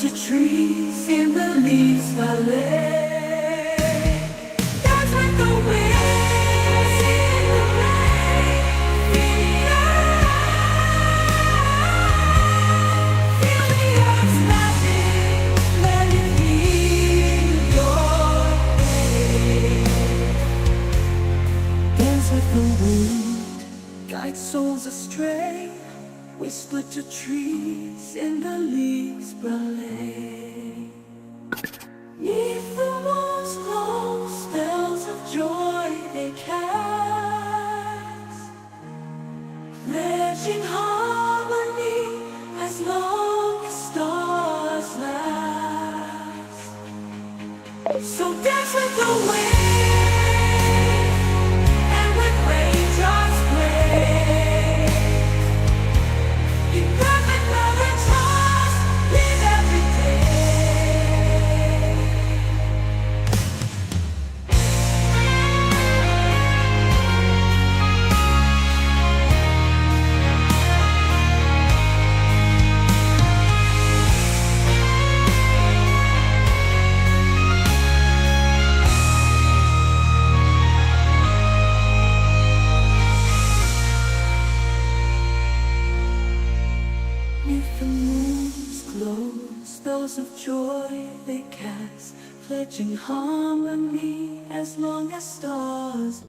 to trees in the leaves valley. Dance with the wind, sing the rain, feel the earth, feel the earth's magic, let it heal your pain. Dance with the wind, guide souls astray. Whisper to trees in the leaves ballet. Neath the moon's glow, spells of joy they cast, pledging harmony as long as stars last. So dance with the wind, and when raindrops play, spells of joy they cast, pledging harmony as long as stars.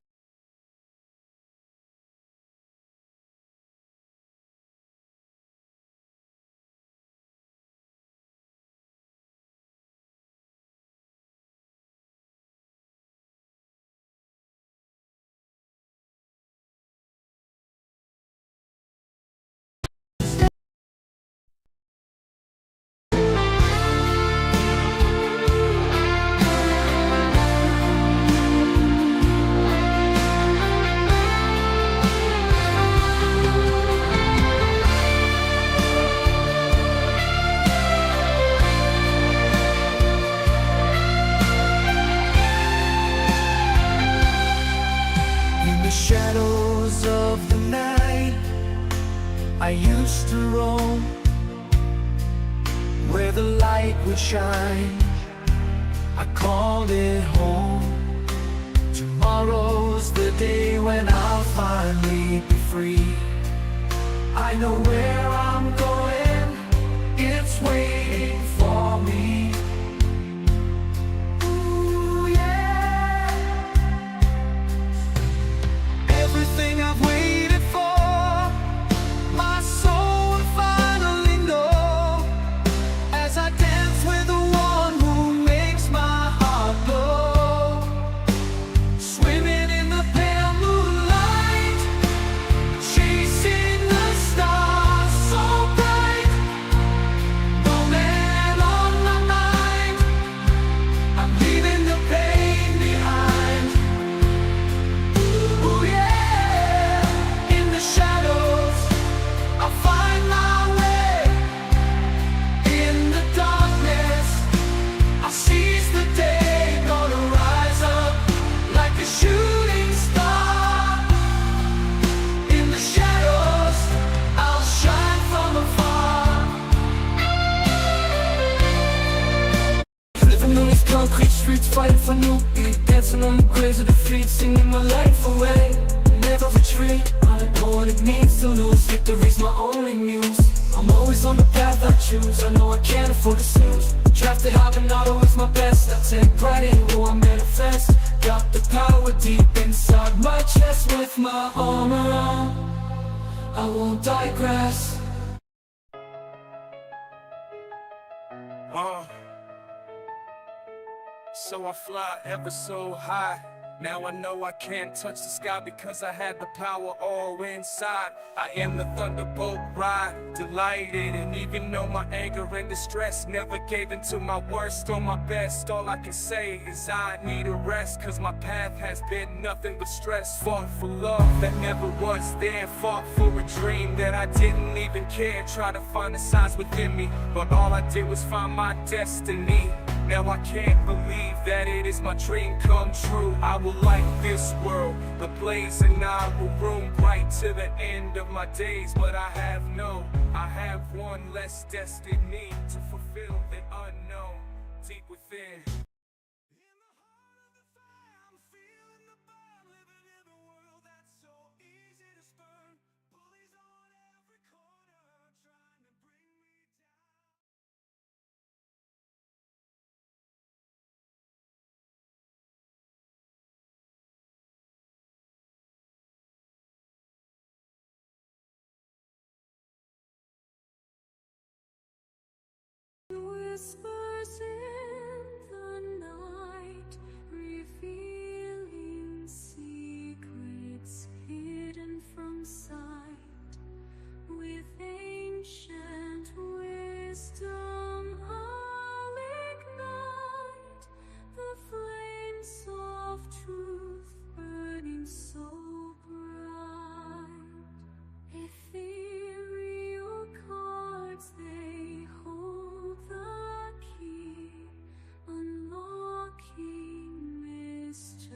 Shadows of the night, I used to roam where the light would shine. I called it home. Tomorrow's the day when I'll finally be free. I know where I'm going, it's waiting for me. Everything I've waited for, my soul will finally know, as I dance with the one who makes my heart glow. Swimming in the pale moonlight, chasing the stars so bright. No man on my mind, I'm leaving the pain behind. Ooh, yeah. Concrete streets, fighting for new beat, dancing on the graves of defeat, singing my life away, never retreat. I know what it means to lose, victory's my only muse. I'm always on the path I choose, I know I can't afford to snooze. Drafted high but not always my best, I take pride in who I manifest. Got the power deep inside my chest, with my armor on, I won't digress. So I fly ever so high. Now I know I can't touch the sky because I had the power all inside. I am the thunderbolt ride, delighted. And even though my anger and distress never gave in to my worst or my best, all I can say is I need a rest, cause my path has been nothing but stress. Fought for love that never was there, fought for a dream that I didn't even care. Try to find the signs within me, but all I did was find my destiny. Now I can't believe that it is my dream come true. I will light this world, the blaze, and I will roam bright to the end of my days. But I have one less destiny to fulfill the unknown deep within. Whispers in the night, revealing secrets hidden from sight. With ancient wisdom, I'll ignite the flames of truth, burning so bright. Ethereal cards, they hold the key, unlocking mysteries,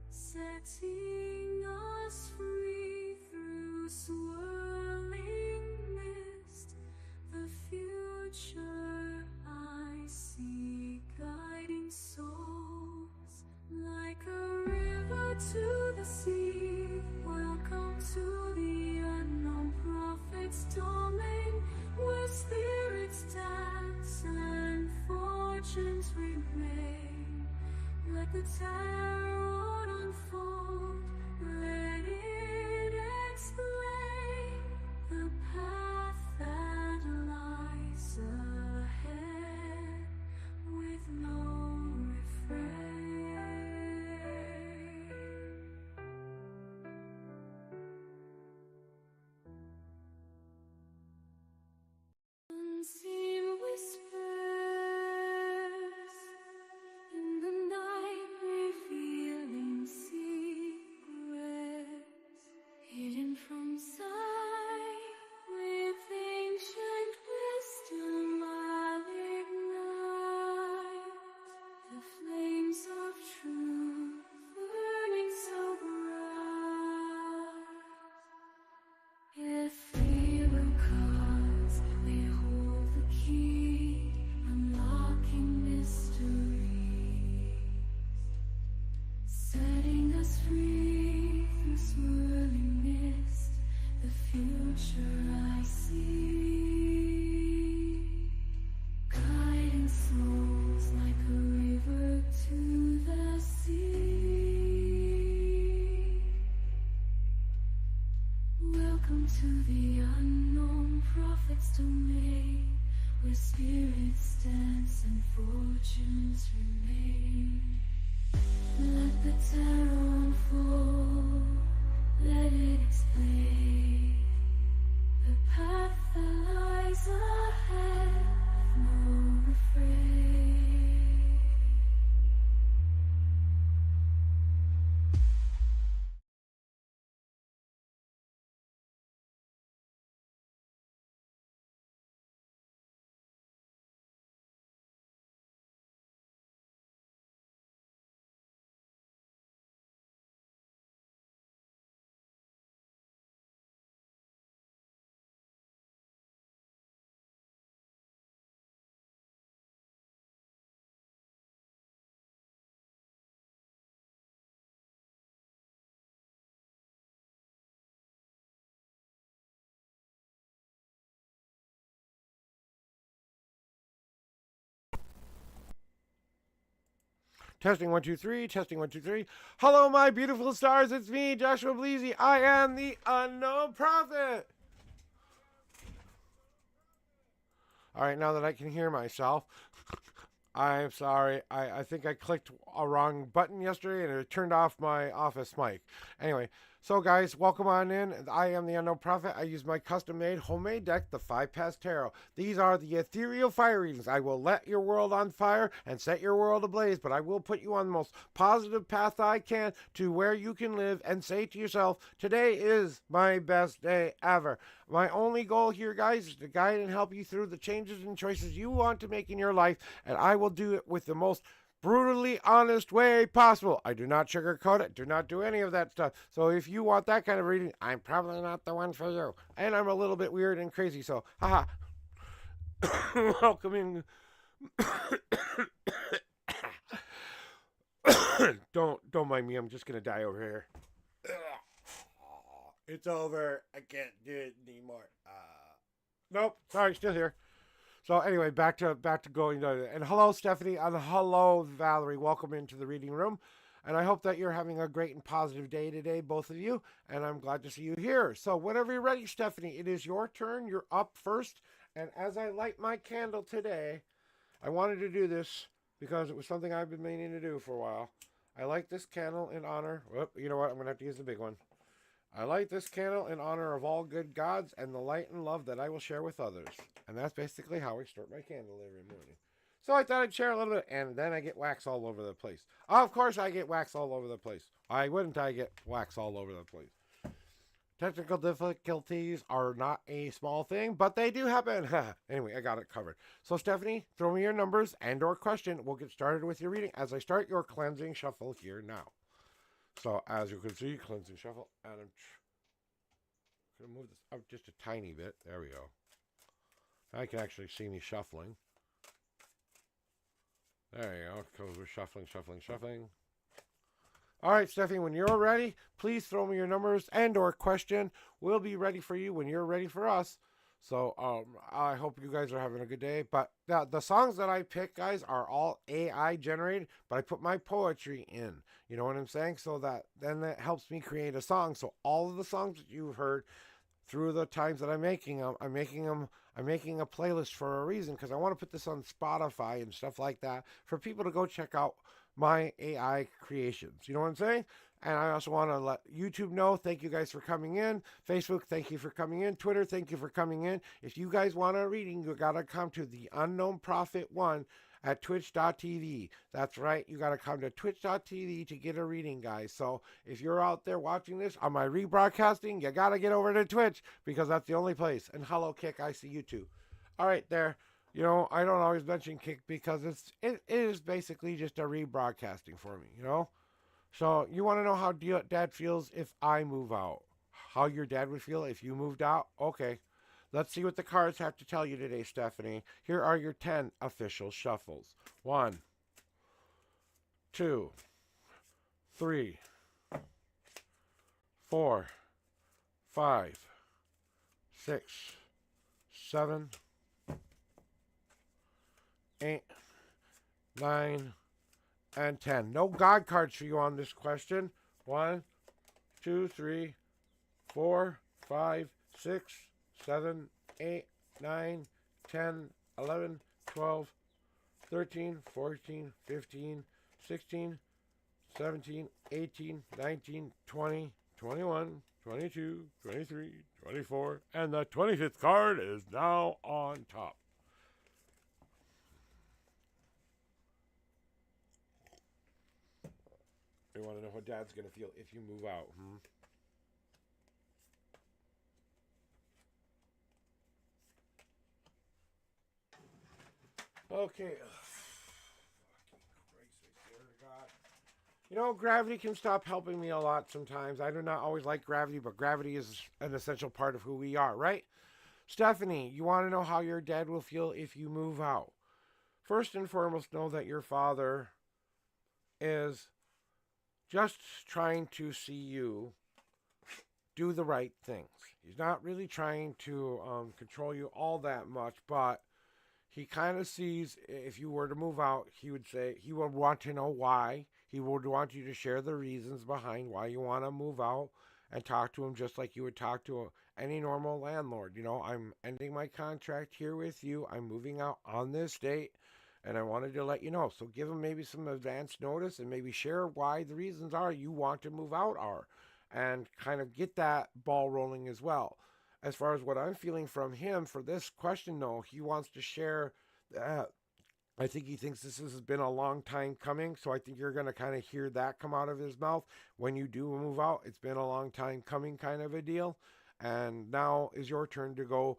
setting us free through swirling mist. The future I see, guiding souls like a river to the sea. Welcome to the unknown prophet's domain, where spirits dance and fortunes remain. Let the tarot unfold, let it explain the path that lies ahead with no refrain. Unseen whispers in the night, revealing secrets hidden from sight. With ancient wisdom, I'll ignite the flames of truth, burning so bright. Ethereal cards, they hold the key, unlocking mysteries, setting us free through swirling mist. The future I see, guiding souls like a river to the sea. Welcome to the unknown prophet's domain, where spirits dance and fortunes remain. Let the tarot unfold, let it explain the path that lies ahead with no refrain. Testing 1 2 3. Testing 1 2 3. Hello, my beautiful stars. It's me, Joshua Bleasy. I am the unknown prophet. All right, now that I can hear myself, I'm sorry. I think I clicked a wrong button yesterday and it turned off my office mic. Anyway, So, guys, welcome on in. I am the Unknown Prophet. I use my custom-made homemade deck, the 5-Pass Tarot. These are the Ethereal Fire readings. I will let your world on fire and set your world ablaze, but I will put you on the most positive path I can to where you can live and say to yourself, today is my best day ever. My only goal here, guys, is to guide and help you through the changes and choices you want to make in your life, and I will do it with the most brutally honest way possible. I do not sugarcoat it, do not do any of that stuff. So if you want that kind of reading, I'm probably not the one for you. And I'm a little bit weird and crazy, so haha. Welcome in. Don't mind me, I'm just gonna die over here. It's over. I can't do it anymore. Nope, sorry, still here. So anyway, back to going to, and hello Stephanie and hello Valerie. Welcome into the reading room, and I hope that you're having a great and positive day today, both of you. And I'm glad to see you here. So whenever you're ready, Stephanie, it is your turn. You're up first. And as I light my candle today, I wanted to do this because it was something I've been meaning to do for a while. I light this candle in honor. Whoop, you know what? I'm gonna have to use the big one. I light this candle in honor of all good gods and the light and love that I will share with others. And that's basically how I start my candle every morning. So I thought I'd share a little bit, and then I get wax all over the place. Of course I get wax all over the place. Why wouldn't I get wax all over the place? Technical difficulties are not a small thing, but they do happen. Anyway, I got it covered. So Stephanie, throw me your numbers and or question. We'll get started with your reading as I start your cleansing shuffle here now. So as you can see, cleansing shuffle, and I'm going to move this up just a tiny bit. There we go. Now you can actually see me shuffling. There you go. Because we're shuffling. All right, Stephanie, when you're ready, please throw me your numbers and or question. We'll be ready for you when you're ready for us. So I hope you guys are having a good day. But the songs that I pick, guys, are all AI generated, but I put my poetry in. You know what I'm saying? So that then that helps me create a song. So all of the songs that you've heard through the times that I'm making them, I'm making a playlist for a reason, because I want to put this on Spotify and stuff like that for people to go check out my AI creations. You know what I'm saying? And I also want to let YouTube know, thank you guys for coming in. Facebook, thank you for coming in. Twitter, thank you for coming in. If you guys want a reading, you got to come to the Unknown Prophet 1 at twitch.tv. That's right. You got to come to twitch.tv to get a reading, guys. So if you're out there watching this on my rebroadcasting, you got to get over to Twitch, because that's the only place. And hello, Kick. I see you too. All right, there. You know, I don't always mention Kick because it is basically just a rebroadcasting for me, you know? So you want to know how Dad feels if I move out? How your dad would feel if you moved out? Okay. Let's see what the cards have to tell you today, Stephanie. Here are your 10 official shuffles. 1, 2, 3, 4, 5, 6, 7, 8, 9, and 10. No God cards for you on this question. 1, 2, 3, 4, 5, 6, 7, 8, 9, 10, 11, 12, 13, 14, 15, 16, 17, 18, 19, 20, 21, 22, 23, 24, and the 25th card is now on top. You want to know how Dad's going to feel if you move out, Okay. You know, gravity can stop helping me a lot sometimes. I do not always like gravity, but gravity is an essential part of who we are, right? Stephanie, you want to know how your dad will feel if you move out. First and foremost, know that your father is just trying to see you do the right things. He's not really trying to control you all that much, but he kind of sees if you were to move out, he would say he would want to know why. He would want you to share the reasons behind why you want to move out and talk to him just like you would talk to any normal landlord. You know, I'm ending my contract here with you. I'm moving out on this date, and I wanted to let you know. So give him maybe some advance notice and maybe share why the reasons are you want to move out are. and kind of get that ball rolling as well. As far as what I'm feeling from him for this question, though, he wants to share that. I think he thinks this has been a long time coming, so I think you're going to kind of hear that come out of his mouth when you do move out. It's been a long time coming, kind of a deal. And now is your turn to go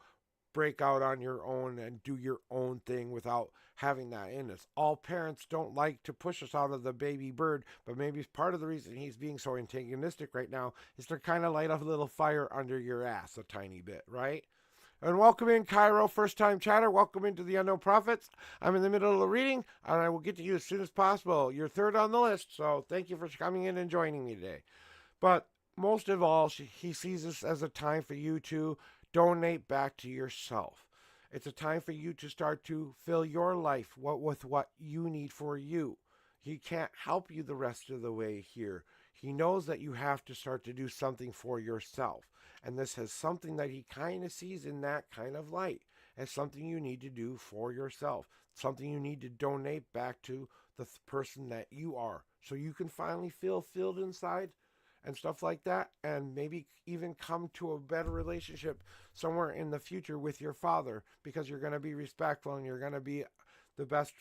break out on your own and do your own thing without having that in us. All parents don't like to push us out of the baby bird, but maybe part of the reason he's being so antagonistic right now is to kind of light a little fire under your ass a tiny bit, right? And welcome in, Cairo, first time chatter. Welcome into the Unknown Prophets. I'm in the middle of a reading, and I will get to you as soon as possible. You're third on the list, so thank you for coming in and joining me today. But most of all, he sees this as a time for you to donate back to yourself. It's a time for you to start to fill your life with what you need for you. He can't help you the rest of the way here. He knows that you have to start to do something for yourself. And this is something that he kind of sees in that kind of light as something you need to do for yourself, something you need to donate back to the person that you are, so you can finally feel filled inside and stuff like that, and maybe even come to a better relationship somewhere in the future with your father, because you're going to be respectful and you're going to be the best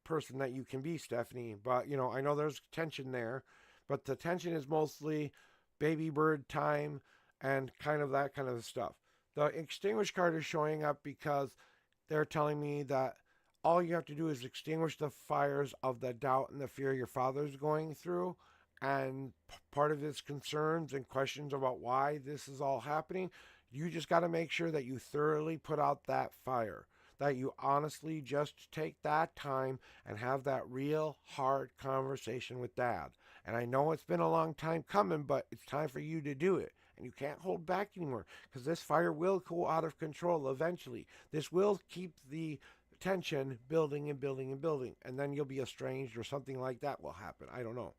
person that you can be, Stephanie. But, you know, I know there's tension there, but the tension is mostly baby bird time and kind of that kind of stuff. The extinguish card is showing up because they're telling me that all you have to do is extinguish the fires of the doubt and the fear your father's going through, and part of his concerns and questions about why this is all happening. You just got to make sure that you thoroughly put out that fire, that you honestly just take that time and have that real hard conversation with Dad. And I know it's been a long time coming, but it's time for you to do it. And you can't hold back anymore, because this fire will go out of control eventually. This will keep the tension building and building and building, and then you'll be estranged or something like that will happen. I don't know.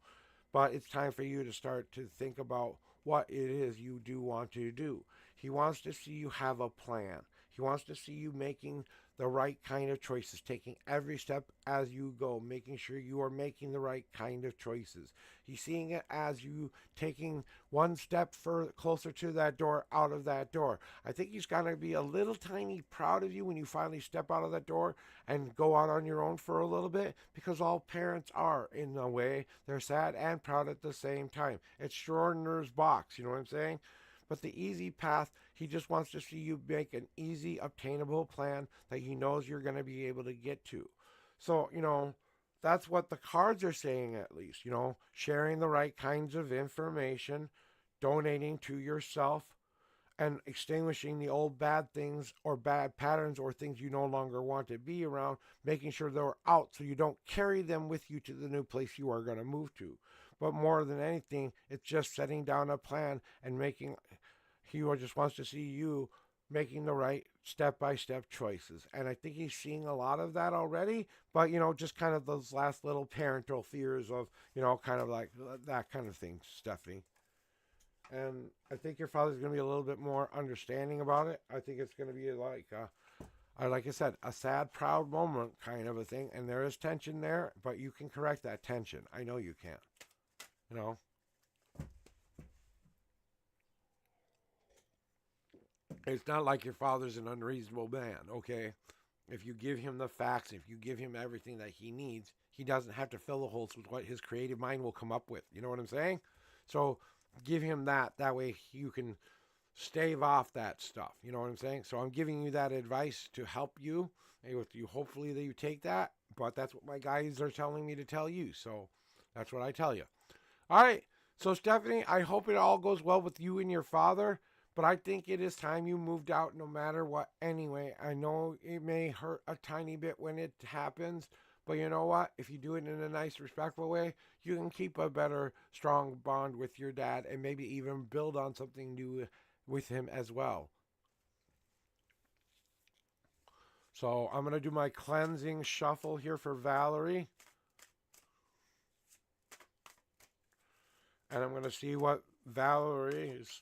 But it's time for you to start to think about what it is you do want to do. He wants to see you have a plan. He wants to see you making the right kind of choices, taking every step as you go, making sure you are making the right kind of choices. He's seeing it as you taking one step closer to that door, out of that door. I think he's going to be a little tiny proud of you when you finally step out of that door and go out on your own for a little bit, because all parents are, in a way. They're sad and proud at the same time. It's Schrodinger's box, you know what I'm saying? But the easy path, he just wants to see you make an easy, obtainable plan that he knows you're going to be able to get to. So, you know, that's what the cards are saying, at least. You know, sharing the right kinds of information, donating to yourself, and extinguishing the old bad things or bad patterns or things you no longer want to be around, making sure they're out so you don't carry them with you to the new place you are going to move to. But more than anything, it's just setting down a plan and making, he just wants to see you making the right step-by-step choices. And I think he's seeing a lot of that already, but, you know, just kind of those last little parental fears of, you know, kind of like that kind of thing, Stephanie. And I think your father's going to be a little bit more understanding about it. I think it's going to be like I said, a sad, proud moment kind of a thing. And there is tension there, but you can correct that tension. I know you can. You know? It's not like your father's an unreasonable man, okay? If you give him the facts, if you give him everything that he needs, he doesn't have to fill the holes with what his creative mind will come up with. You know what I'm saying? So give him that. That way you can stave off that stuff. You know what I'm saying? So I'm giving you that advice to help you. And with you, hopefully that you take that. But that's what my guys are telling me to tell you. So that's what I tell you. All right. So Stephanie, I hope it all goes well with you and your father. But I think it is time you moved out no matter what anyway. I know it may hurt a tiny bit when it happens. But you know what? If you do it in a nice, respectful way, you can keep a better, strong bond with your dad and maybe even build on something new with him as well. So I'm going to do my cleansing shuffle here for Valerie. And I'm going to see what Valerie's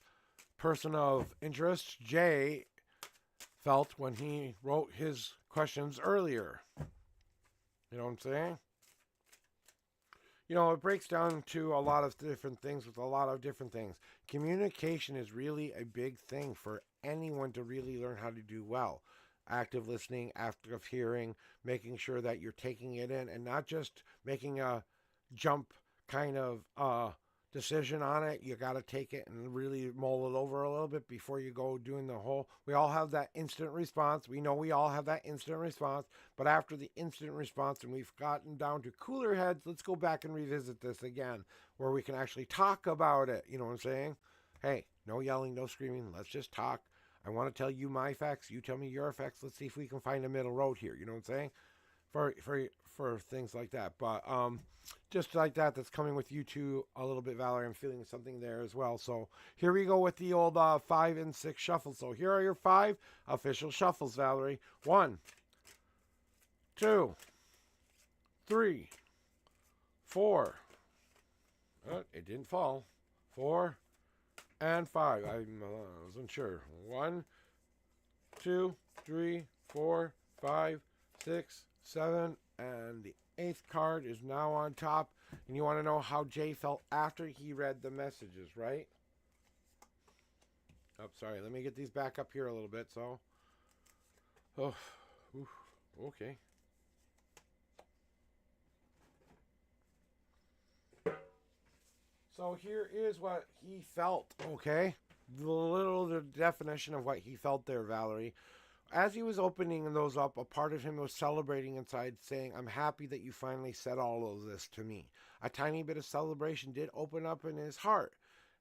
person of interest, Jay, felt when he wrote his questions earlier. You know what I'm saying? it breaks down to a lot of different things with a lot of different things. Communication is really a big thing for anyone to really learn how to do well. Active listening, active hearing, making sure that you're taking it in and not just making a jump kind of decision on it. You got to take it and really mull it over a little bit before you go doing the whole. We all have that instant response. We know we all have that instant response. But after the instant response and we've gotten down to cooler heads, let's go back and revisit this again where we can actually talk about it. You know what I'm saying? Hey, no yelling, no screaming. Let's just talk. I want to tell you my facts. You tell me your facts. Let's see if we can find a middle road here. You know what I'm saying? For things like that. But just like that, that's coming with you too a little bit, Valerie. I'm feeling something there as well. So here we go with the old 5 and 6 shuffle. So here are your 5 official shuffles, Valerie. 1, 2, 3, 4. Oh, it didn't fall. 4 and 5. I wasn't sure. 1, 2, 3, 4, 5, 6, 7, and the 8th card is now on top. And you want to know how Jay felt after he read the messages, right? Oh, sorry. Let me get these back up here a little bit. So, okay. So here is what he felt, okay? The definition of what he felt there, Valerie. As he was opening those up, a part of him was celebrating inside, saying, I'm happy that you finally said all of this to me. A tiny bit of celebration did open up in his heart.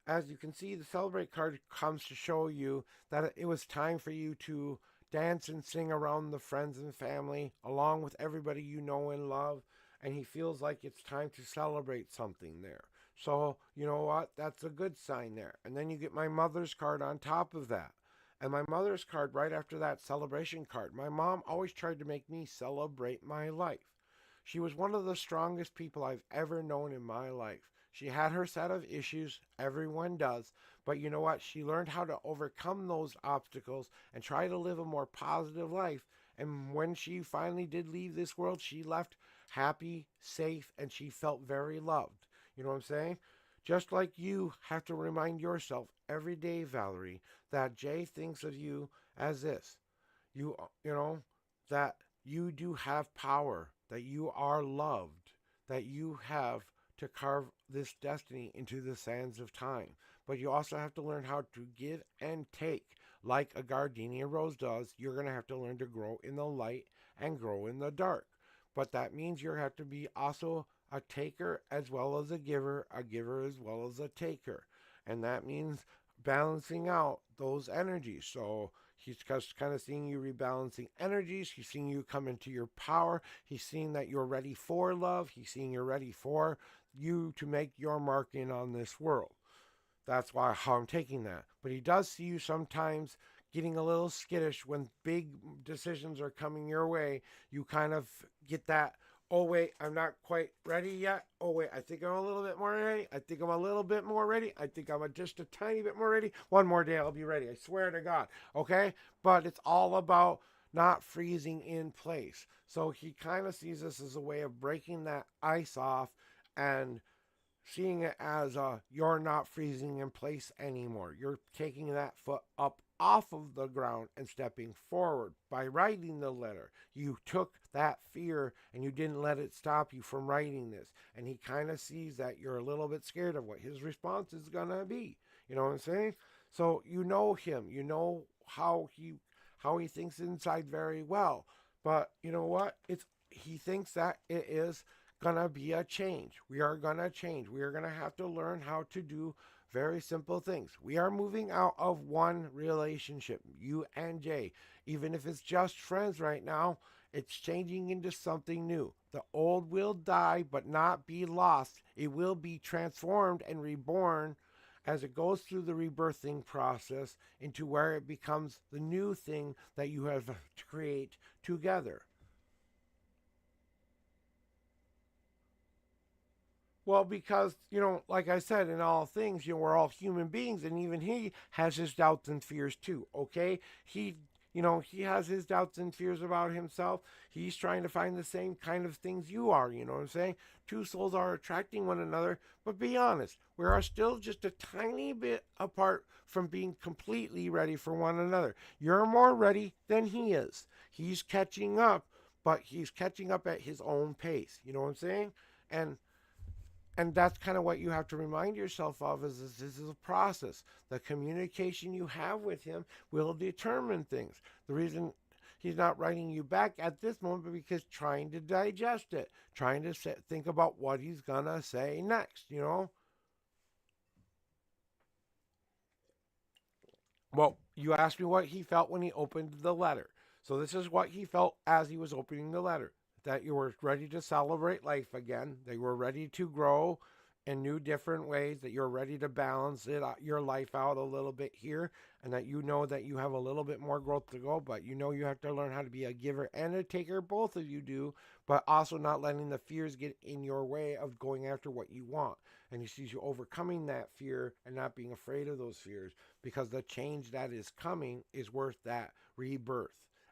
As you can see, the celebrate card comes to show you that it was time for you to dance and sing around the friends and family, along with everybody you know and love, and he feels like it's time to celebrate something there. So, you know what? That's a good sign there. And then you get my mother's card on top of that. And my mother's card right after that celebration card. My mom always tried to make me celebrate my life. She was one of the strongest people I've ever known in my life. She had her set of issues, everyone does, but you know what? She learned how to overcome those obstacles and try to live a more positive life. And when she finally did leave this world, she left happy, safe, and she felt very loved. You know what I'm saying? Just like you have to remind yourself every day, Valerie, that Jay thinks of you as this. You know, that you do have power, that you are loved, that you have to carve this destiny into the sands of time. But you also have to learn how to give and take. Like a gardenia rose does, you're going to have to learn to grow in the light and grow in the dark. But that means you have to be also a taker as well as a giver as well as a taker. And that means balancing out those energies. So he's just kind of seeing you rebalancing energies. He's seeing you come into your power. He's seeing that you're ready for love. He's seeing you're ready for you to make your mark in on this world. That's how I'm taking that. But he does see you sometimes getting a little skittish when big decisions are coming your way. You kind of get that, oh, wait, I'm not quite ready yet. Oh, wait, I think I'm a little bit more ready. I think I'm a little bit more ready. I think I'm just a tiny bit more ready. One more day, I'll be ready. I swear to God. Okay? But it's all about not freezing in place. So he kind of sees this as a way of breaking that ice off and seeing it as you're not freezing in place anymore. You're taking that foot up off of the ground and stepping forward. By writing the letter, you took that fear and you didn't let it stop you from writing this. And he kind of sees that you're a little bit scared of what his response is going to be. You know what I'm saying? So you know him. You know how he thinks inside very well. But you know what? He thinks that it is gonna be a change. We are gonna change. We are gonna have to learn how to do very simple things. We are moving out of one relationship, you and Jay. Even if it's just friends right now, it's changing into something new. The old will die but not be lost. It will be transformed and reborn as it goes through the rebirthing process into where it becomes the new thing that you have to create together. Well, because, like I said, in all things, we're all human beings, and even he has his doubts and fears too, okay? He You know, he has his doubts and fears about himself. He's trying to find the same kind of things you are. You know what I'm saying? Two souls are attracting one another, but be honest, we are still just a tiny bit apart from being completely ready for one another. You're more ready than he is. He's catching up, but he's catching up at his own pace. You know what I'm saying? And and that's kind of what you have to remind yourself of is this is a process. The communication you have with him will determine things. The reason he's not writing you back at this moment because trying to digest it, trying to think about what he's gonna say next, you know. Well, you asked me what he felt when he opened the letter. So this is what he felt as he was opening the letter. That you were ready to celebrate life again. That you were ready to grow in new different ways. That you're ready to balance your life out a little bit here. And that you know that you have a little bit more growth to go. But you know you have to learn how to be a giver and a taker. Both of you do. But also not letting the fears get in your way of going after what you want. And he sees you overcoming that fear and not being afraid of those fears. Because the change that is coming is worth that rebirth.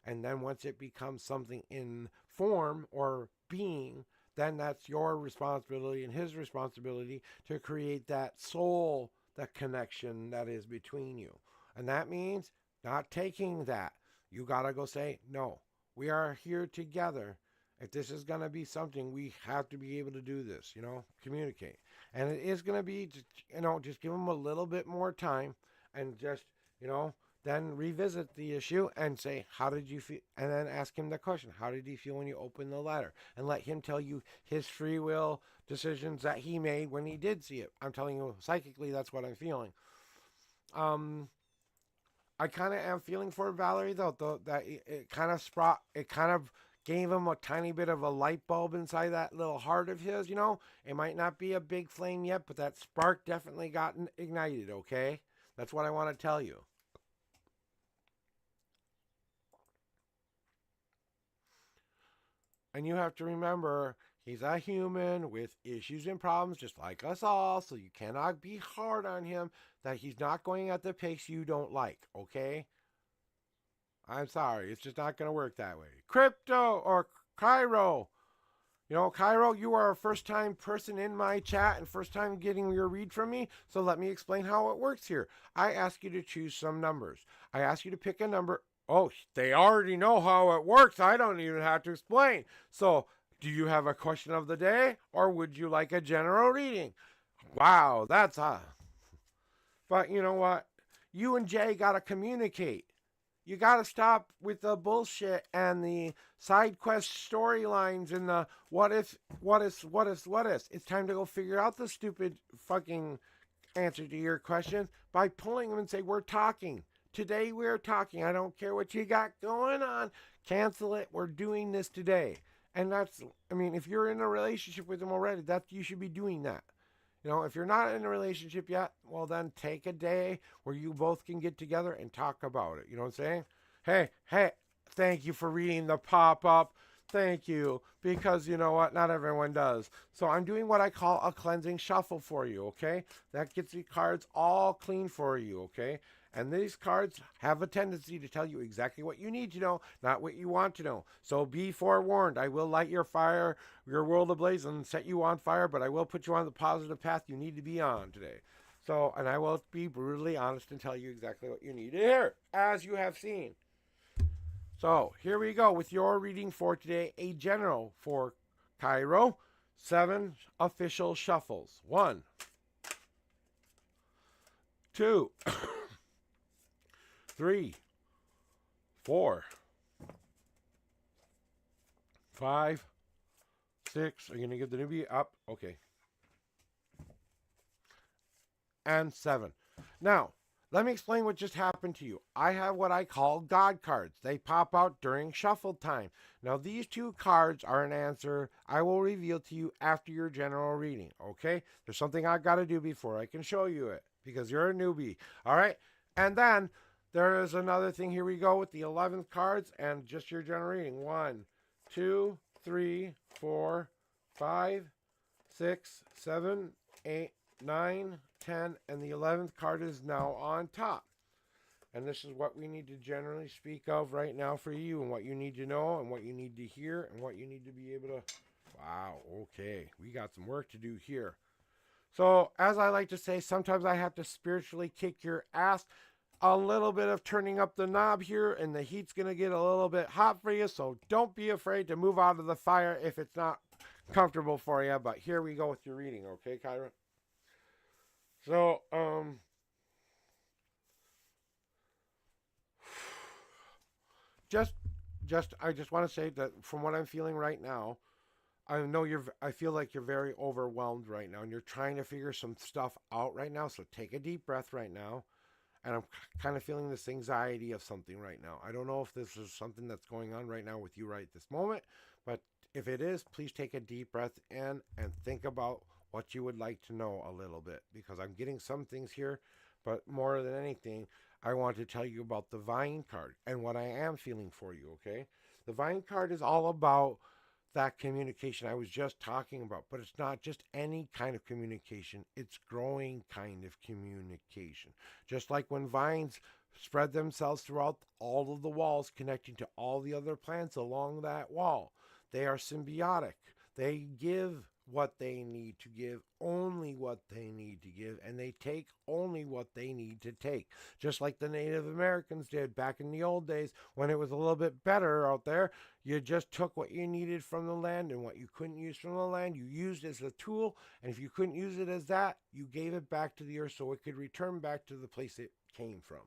And then once it becomes something in form or being, then that's your responsibility and his responsibility to create that soul, that connection that is between you. And that means not taking that. You got to go say, no, we are here together. If this is going to be something, we have to be able to do this, you know, communicate. And it is going to be, you know, just give them a little bit more time and just, you know, then revisit the issue and say, how did you feel? And then ask him the question, how did he feel when you opened the letter? And let him tell you his free will decisions that he made when he did see it. I'm telling you, psychically, that's what I'm feeling. I kind of am feeling for Valerie, though that it kind of gave him a tiny bit of a light bulb inside that little heart of his, you know? It might not be a big flame yet, but that spark definitely got ignited, okay? That's what I want to tell you. And you have to remember, he's a human with issues and problems just like us all, so you cannot be hard on him that he's not going at the pace you don't like, okay? I'm sorry, it's just not going to work that way. Crypto or Cairo. You know, Cairo, you are a first time person in my chat and first time getting your read from me, so let me explain how it works here. I ask you to choose some numbers. I ask you to pick a number. Oh, they already know how it works. I don't even have to explain. So, do you have a question of the day or would you like a general reading? Wow, that's But you know what? You and Jay got to communicate. You got to stop with the bullshit and the side quest storylines and the what if. It's time to go figure out the stupid fucking answer to your question by pulling them and say, we're talking. Today we're talking. I don't care what you got going on. Cancel it. We're doing this today. And that's, I mean, if you're in a relationship with them already, that you should be doing that. You know, if you're not in a relationship yet, well then take a day where you both can get together and talk about it. You know what I'm saying? Hey, thank you for reading the pop-up. Thank you. Because you know what? Not everyone does. So I'm doing what I call a cleansing shuffle for you, okay? That gets the cards all clean for you, okay? And these cards have a tendency to tell you exactly what you need to know, not what you want to know. So be forewarned. I will light your world ablaze and set you on fire, but I will put you on the positive path you need to be on today. So, and I will be brutally honest and tell you exactly what you need to hear, as you have seen. So, here we go with your reading for today, a general for Cairo. 7 official shuffles. 1, 2, 3, 4, 5, 6. Are you going to give the newbie up? Okay. And 7. Now, let me explain what just happened to you. I have what I call God cards. They pop out during shuffle time. Now, these 2 cards are an answer I will reveal to you after your general reading, okay? There's something I got to do before I can show you it because you're a newbie, all right? And then there is another thing. Here we go with the 11th cards and just your general reading. 1, 2, 3, 4, 5, 6, 7, 8, 9, 10, and the 11th card is now on top. And this is what we need to generally speak of right now for you, and what you need to know, and what you need to hear, and what you need to be able to. Wow, okay. We got some work to do here. So, as I like to say, sometimes I have to spiritually kick your ass. A little bit of turning up the knob here, and the heat's going to get a little bit hot for you. So, don't be afraid to move out of the fire if it's not comfortable for you. But here we go with your reading, okay, Kyra? So, I just want to say that from what I'm feeling right now, I feel like you're very overwhelmed right now, and you're trying to figure some stuff out right now. So take a deep breath right now. And I'm kind of feeling this anxiety of something right now. I don't know if this is something that's going on right now with you right this moment, but if it is, please take a deep breath in and think about what you would like to know a little bit, because I'm getting some things here, but more than anything, I want to tell you about the Vine card and what I am feeling for you, okay? The Vine card is all about that communication I was just talking about, but it's not just any kind of communication, it's growing kind of communication. Just like when vines spread themselves throughout all of the walls connecting to all the other plants along that wall, they are symbiotic. They give what they need to give, only what they need to give, and they take only what they need to take. Just like the Native Americans did back in the old days when it was a little bit better out there. You just took what you needed from the land, and what you couldn't use from the land, you used as a tool, and if you couldn't use it as that, you gave it back to the earth so it could return back to the place it came from.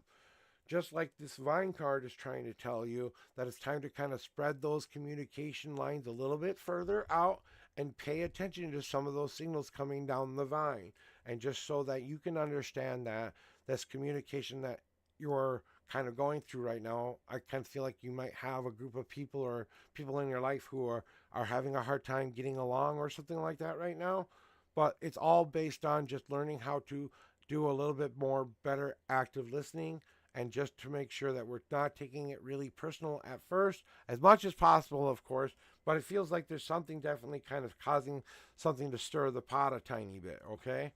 Just like this Vine card is trying to tell you that it's time to kind of spread those communication lines a little bit further out and pay attention to some of those signals coming down the vine. And just so that you can understand that this communication that you're kind of going through right now, I kind of feel like you might have a group of people or people in your life who are having a hard time getting along or something like that right now. But it's all based on just learning how to do a little bit more better active listening, and just to make sure that we're not taking it really personal at first, as much as possible, of course, but it feels like there's something definitely kind of causing something to stir the pot a tiny bit, okay?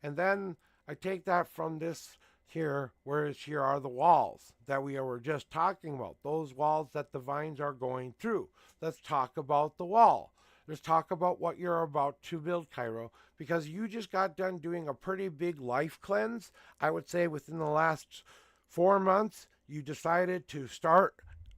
And then I take that from this here, whereas here are the walls that we were just talking about, those walls that the vines are going through. Let's talk about the wall. Let's talk about what you're about to build, Cairo, because you just got done doing a pretty big life cleanse. I would say within the last 4 months, you decided to start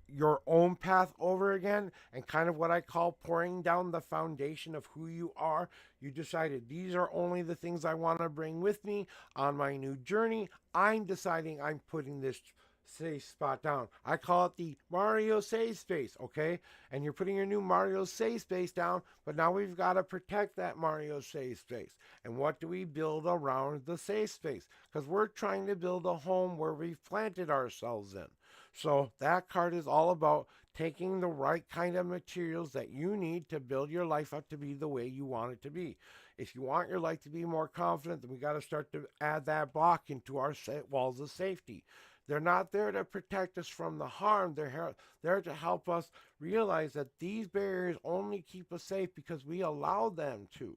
your own path over again, and kind of what I call pouring down the foundation of who you are. You decided these are only the things I want to bring with me on my new journey. I'm deciding I'm putting this safe spot down. I call it the Mario safe space, okay? And you're putting your new Mario safe space down, but now we've got to protect that Mario safe space. And what do we build around the safe space? Because we're trying to build a home where we've planted ourselves in. So that card is all about taking the right kind of materials that you need to build your life up to be the way you want it to be. If you want your life to be more confident, then we got to start to add that block into our walls of safety. They're not there to protect us from the harm. They're there to help us realize that these barriers only keep us safe because we allow them to.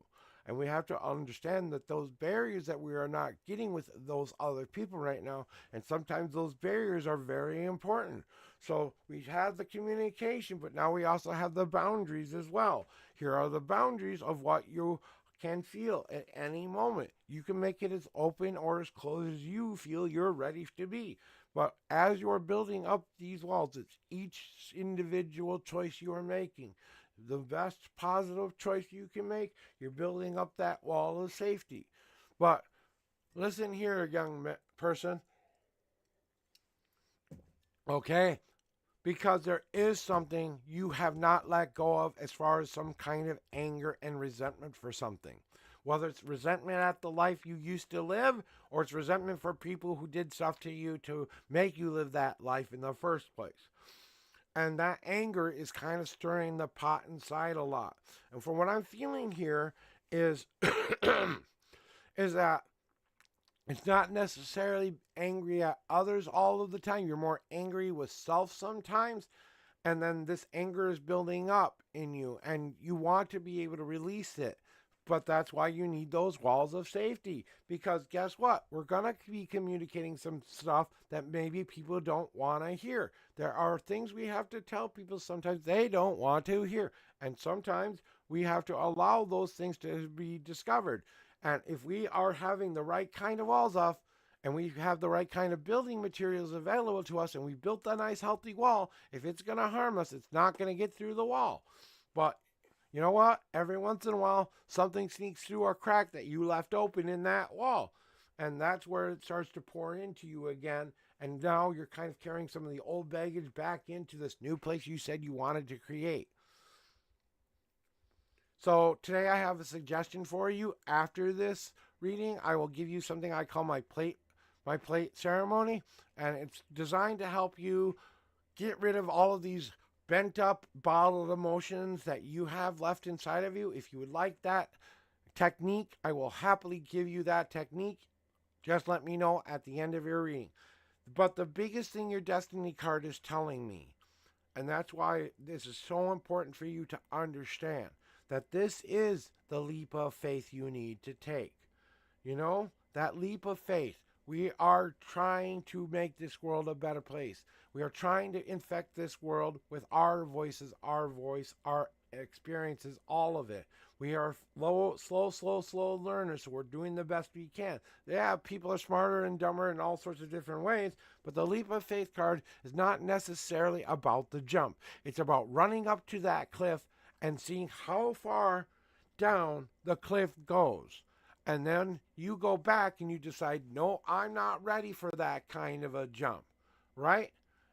And we have to understand that those barriers that we are not getting with those other people right now, and sometimes those barriers are very important. So we have the communication, but now we also have the boundaries as well. Here are the boundaries of what you can feel at any moment. You can make it as open or as closed as you feel you're ready to be. But as you're building up these walls, it's each individual choice you are making. The best positive choice you can make, you're building up that wall of safety. But listen here, young person. Okay? Because there is something you have not let go of as far as some kind of anger and resentment for something. Whether it's resentment at the life you used to live, or it's resentment for people who did stuff to you to make you live that life in the first place. And that anger is kind of stirring the pot inside a lot. And from what I'm feeling here is, is that it's not necessarily angry at others all of the time. You're more angry with self sometimes. And then this anger is building up in you. And you want to be able to release it. But that's why you need those walls of safety. Because guess what? We're going to be communicating some stuff that maybe people don't want to hear. There are things we have to tell people sometimes they don't want to hear. And sometimes we have to allow those things to be discovered. And if we are having the right kind of walls off, and we have the right kind of building materials available to us, and we built a nice healthy wall, if it's going to harm us, it's not going to get through the wall. But you know what? Every once in a while, something sneaks through a crack that you left open in that wall. And that's where it starts to pour into you again. And now you're kind of carrying some of the old baggage back into this new place you said you wanted to create. So today I have a suggestion for you. After this reading, I will give you something I call my plate ceremony. And it's designed to help you get rid of all of these bent up, bottled emotions that you have left inside of you. If you would like that technique, I will happily give you that technique. Just let me know at the end of your reading. But the biggest thing your destiny card is telling me, and that's why this is so important for you to understand, that this is the leap of faith you need to take. You know, that leap of faith. We are trying to make this world a better place. We are trying to infect this world with our voices, our voice, our experiences, all of it. We are slow learners, so we're doing the best we can. Yeah, people are smarter and dumber in all sorts of different ways, but the leap of faith card is not necessarily about the jump. It's about running up to that cliff and seeing how far down the cliff goes. And then you go back and you decide, no, I'm not ready for that kind of a jump, right?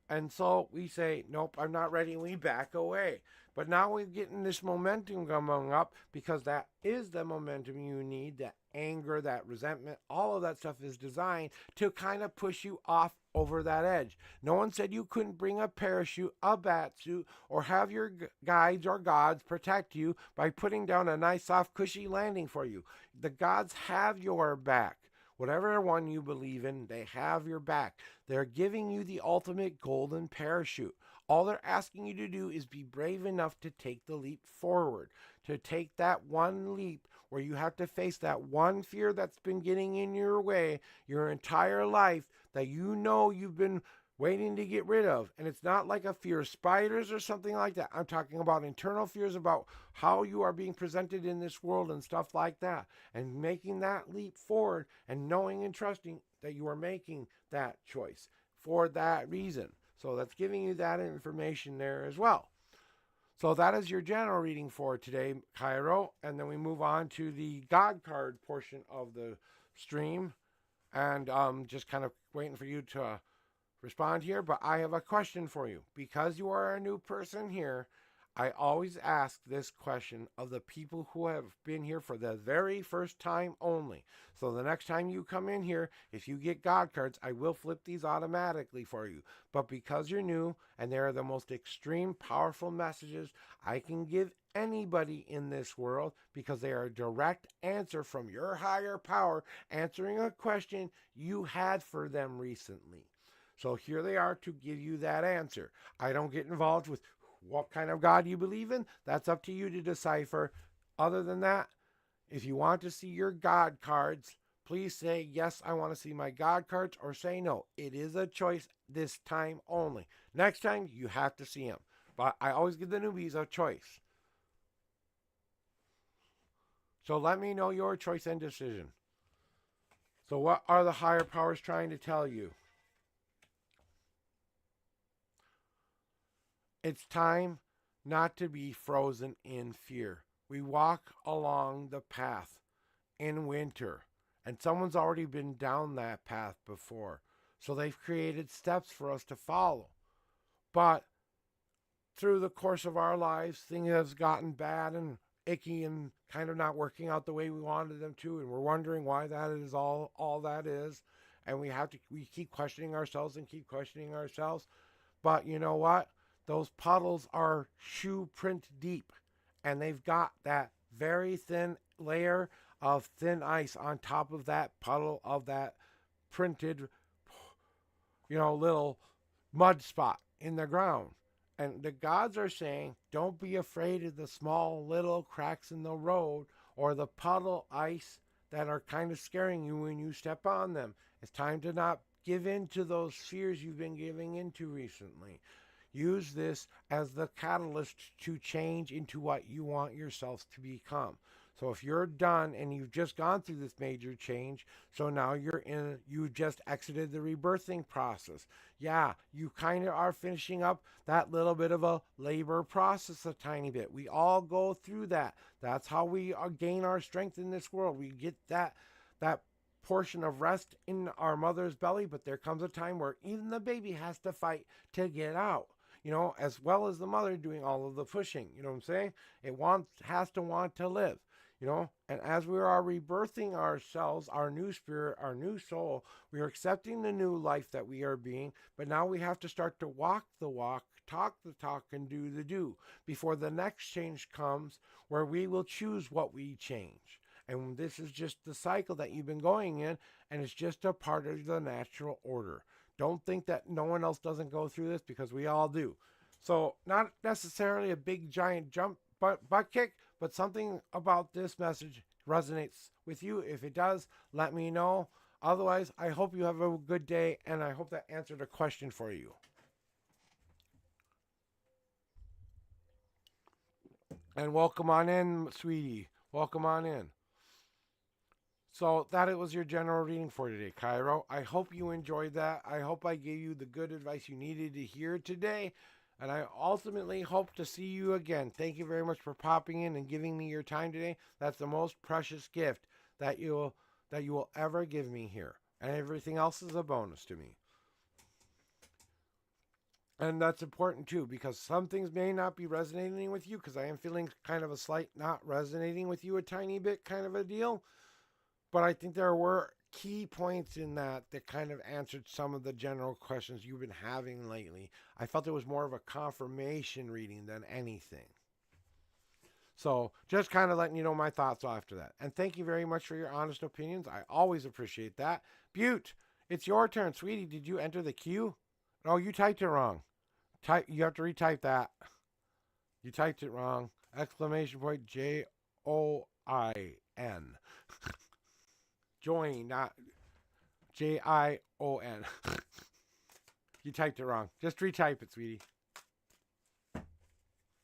And so we say, nope, I'm not ready, and we back away. But now we're getting this momentum coming up, because that is the momentum you need. That anger, that resentment, all of that stuff is designed to kind of push you off over that edge. No one said you couldn't bring a parachute, a bat suit, or have your guides or gods protect you by putting down a nice, soft, cushy landing for you. The gods have your back. Whatever one you believe in, they have your back. They're giving you the ultimate golden parachute. All they're asking you to do is be brave enough to take the leap forward, to take that one leap where you have to face that one fear that's been getting in your way your entire life, that you know you've been waiting to get rid of. And it's not like a fear of spiders or something like that. I'm talking about internal fears about how you are being presented in this world and stuff like that. And making that leap forward and knowing and trusting that you are making that choice for that reason. So that's giving you that information there as well. So that is your general reading for today, Cairo. And then we move on to the God card portion of the stream. And just kind of waiting for you to respond here. But I have a question for you. Because you are a new person here, I always ask this question of the people who have been here for the very first time only. So the next time you come in here, if you get God cards, I will flip these automatically for you. But because you're new and they are the most extreme, powerful messages I can give anybody in this world, because they are a direct answer from your higher power answering a question you had for them recently. So here they are to give you that answer. I don't get involved with what kind of God you believe in. That's up to you to decipher. Other than that, if you want to see your God cards, please say, yes, I want to see my God cards, or say no. It is a choice this time only. Next time, you have to see them. But I always give the newbies a choice. So let me know your choice and decision. So what are the higher powers trying to tell you? It's time not to be frozen in fear. We walk along the path in winter, and someone's already been down that path before. So they've created steps for us to follow. But through the course of our lives, things have gotten bad and icky and kind of not working out the way we wanted them to, and we're wondering why that is all that is. And we keep questioning ourselves and keep questioning ourselves. But you know what? Those puddles are shoe print deep, and they've got that very thin layer of thin ice on top of that puddle of that printed, little mud spot in the ground. And the gods are saying, don't be afraid of the small little cracks in the road or the puddle ice that are kind of scaring you when you step on them. It's time to not give in to those fears you've been giving into recently. Use this as the catalyst to change into what you want yourself to become. So if you're done and you've just gone through this major change, so now you've just exited the rebirthing process. Yeah, you kind of are finishing up that little bit of a labor process a tiny bit. We all go through that. That's how we gain our strength in this world. We get that portion of rest in our mother's belly, but there comes a time where even the baby has to fight to get out. As well as the mother doing all of the pushing. You know what I'm saying? It has to want to live. And as we are rebirthing ourselves, our new spirit, our new soul, we are accepting the new life that we are being, but now we have to start to walk the walk, talk the talk, and do the do before the next change comes where we will choose what we change. And this is just the cycle that you've been going in, and it's just a part of the natural order. Don't think that no one else doesn't go through this, because we all do. So not necessarily a big giant jump butt kick, but something about this message resonates with you. If it does, let me know. Otherwise, I hope you have a good day, and I hope that answered a question for you. And welcome on in, sweetie. Welcome on in. So that was your general reading for today, Cairo. I hope you enjoyed that. I hope I gave you the good advice you needed to hear today. And I ultimately hope to see you again. Thank you very much for popping in and giving me your time today. That's the most precious gift that you will ever give me here. And everything else is a bonus to me. And that's important too, because some things may not be resonating with you, because I am feeling kind of a slight not resonating with you a tiny bit kind of a deal. But I think there were key points in that kind of answered some of the general questions you've been having lately. I felt it was more of a confirmation reading than anything. So just kind of letting you know my thoughts after that. And thank you very much for your honest opinions. I always appreciate that. Butte, it's your turn. Sweetie, did you enter the queue? No, you typed it wrong. You have to retype that. You typed it wrong. Exclamation point Join. Join, not Jion. You typed it wrong. Just retype it, sweetie.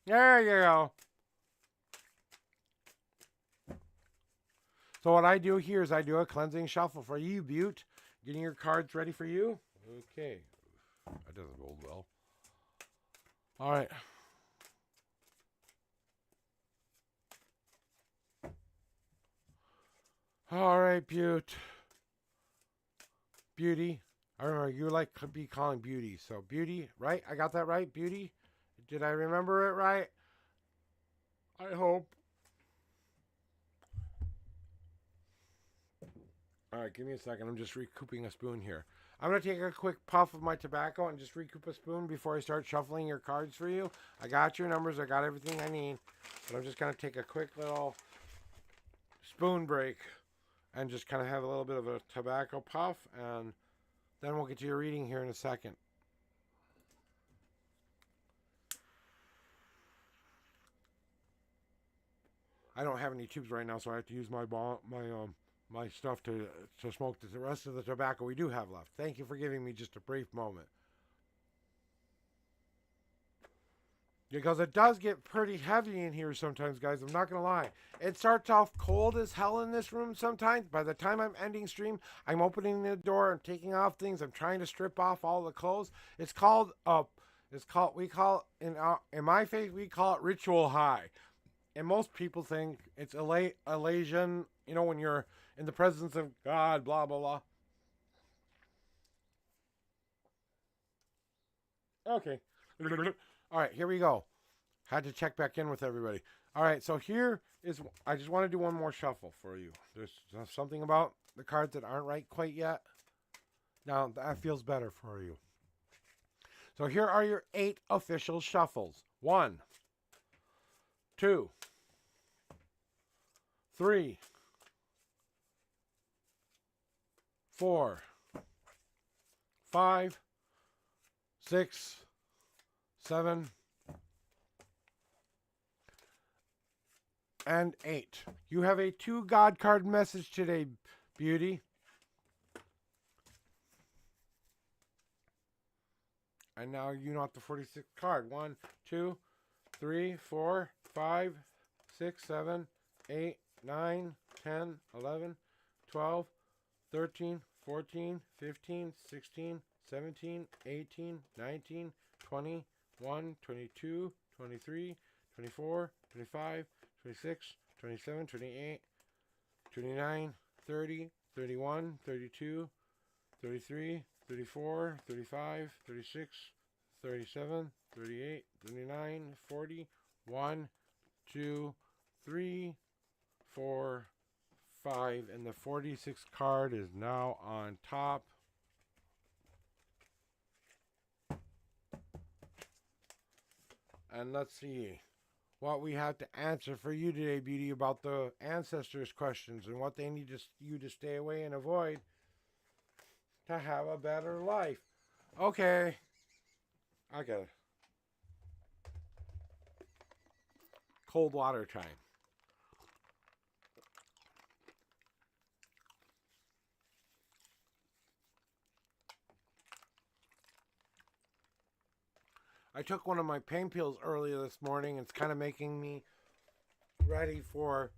There you go. So what I do here is I do a cleansing shuffle for you, Butte. Getting your cards ready for you. Okay. That doesn't hold well. All right. All right, Beauty. I remember you like to be calling Beauty. So Beauty, right? I got that right, Beauty? Did I remember it right? I hope. All right, give me a second. I'm just recouping a spoon here. I'm going to take a quick puff of my tobacco and just recoup a spoon before I start shuffling your cards for you. I got your numbers. I got everything I need. But I'm just going to take a quick little spoon break and just kind of have a little bit of a tobacco puff, and then we'll get to your reading here in a second. I don't have any tubes right now, so I have to use my stuff to smoke the rest of the tobacco we do have left. Thank you for giving me just a brief moment. Because it does get pretty heavy in here sometimes, guys. I'm not going to lie. It starts off cold as hell in this room sometimes. By the time I'm ending stream, I'm opening the door and taking off things. I'm trying to strip off all the clothes. We call it, in my faith, we call it ritual high. And most people think it's elation, when you're in the presence of God, blah, blah, blah. Okay. All right, here we go. Had to check back in with everybody. All right, so here is, I just want to do one more shuffle for you. There's something about the cards that aren't right quite yet. Now, that feels better for you. So here are your 8 official shuffles. 1, 2, 3, 4, 5, 6, 7, and 8. You have a 2 God card message today, Beauty. And now you know the 46th card. 1, 2, 3, 4, 5, 6, 7, 8, 9, 10, 11, 12, 13, 14, 15, 16, 17, 18, 19, 20, 21, 22, 23, 24, 25, 26, 27, 28, 29, 30, 31, 32, 33, 34, 35, 36, 37, 38, 39, 40, 1, 2, 3, 4, 5, and the 46th card is now on top. And let's see what we have to answer for you today, Beauty, about the ancestors' questions and what they need you to stay away and avoid to have a better life. Okay. I got it. Cold water time. I took one of my pain pills earlier this morning. It's kind of making me ready for,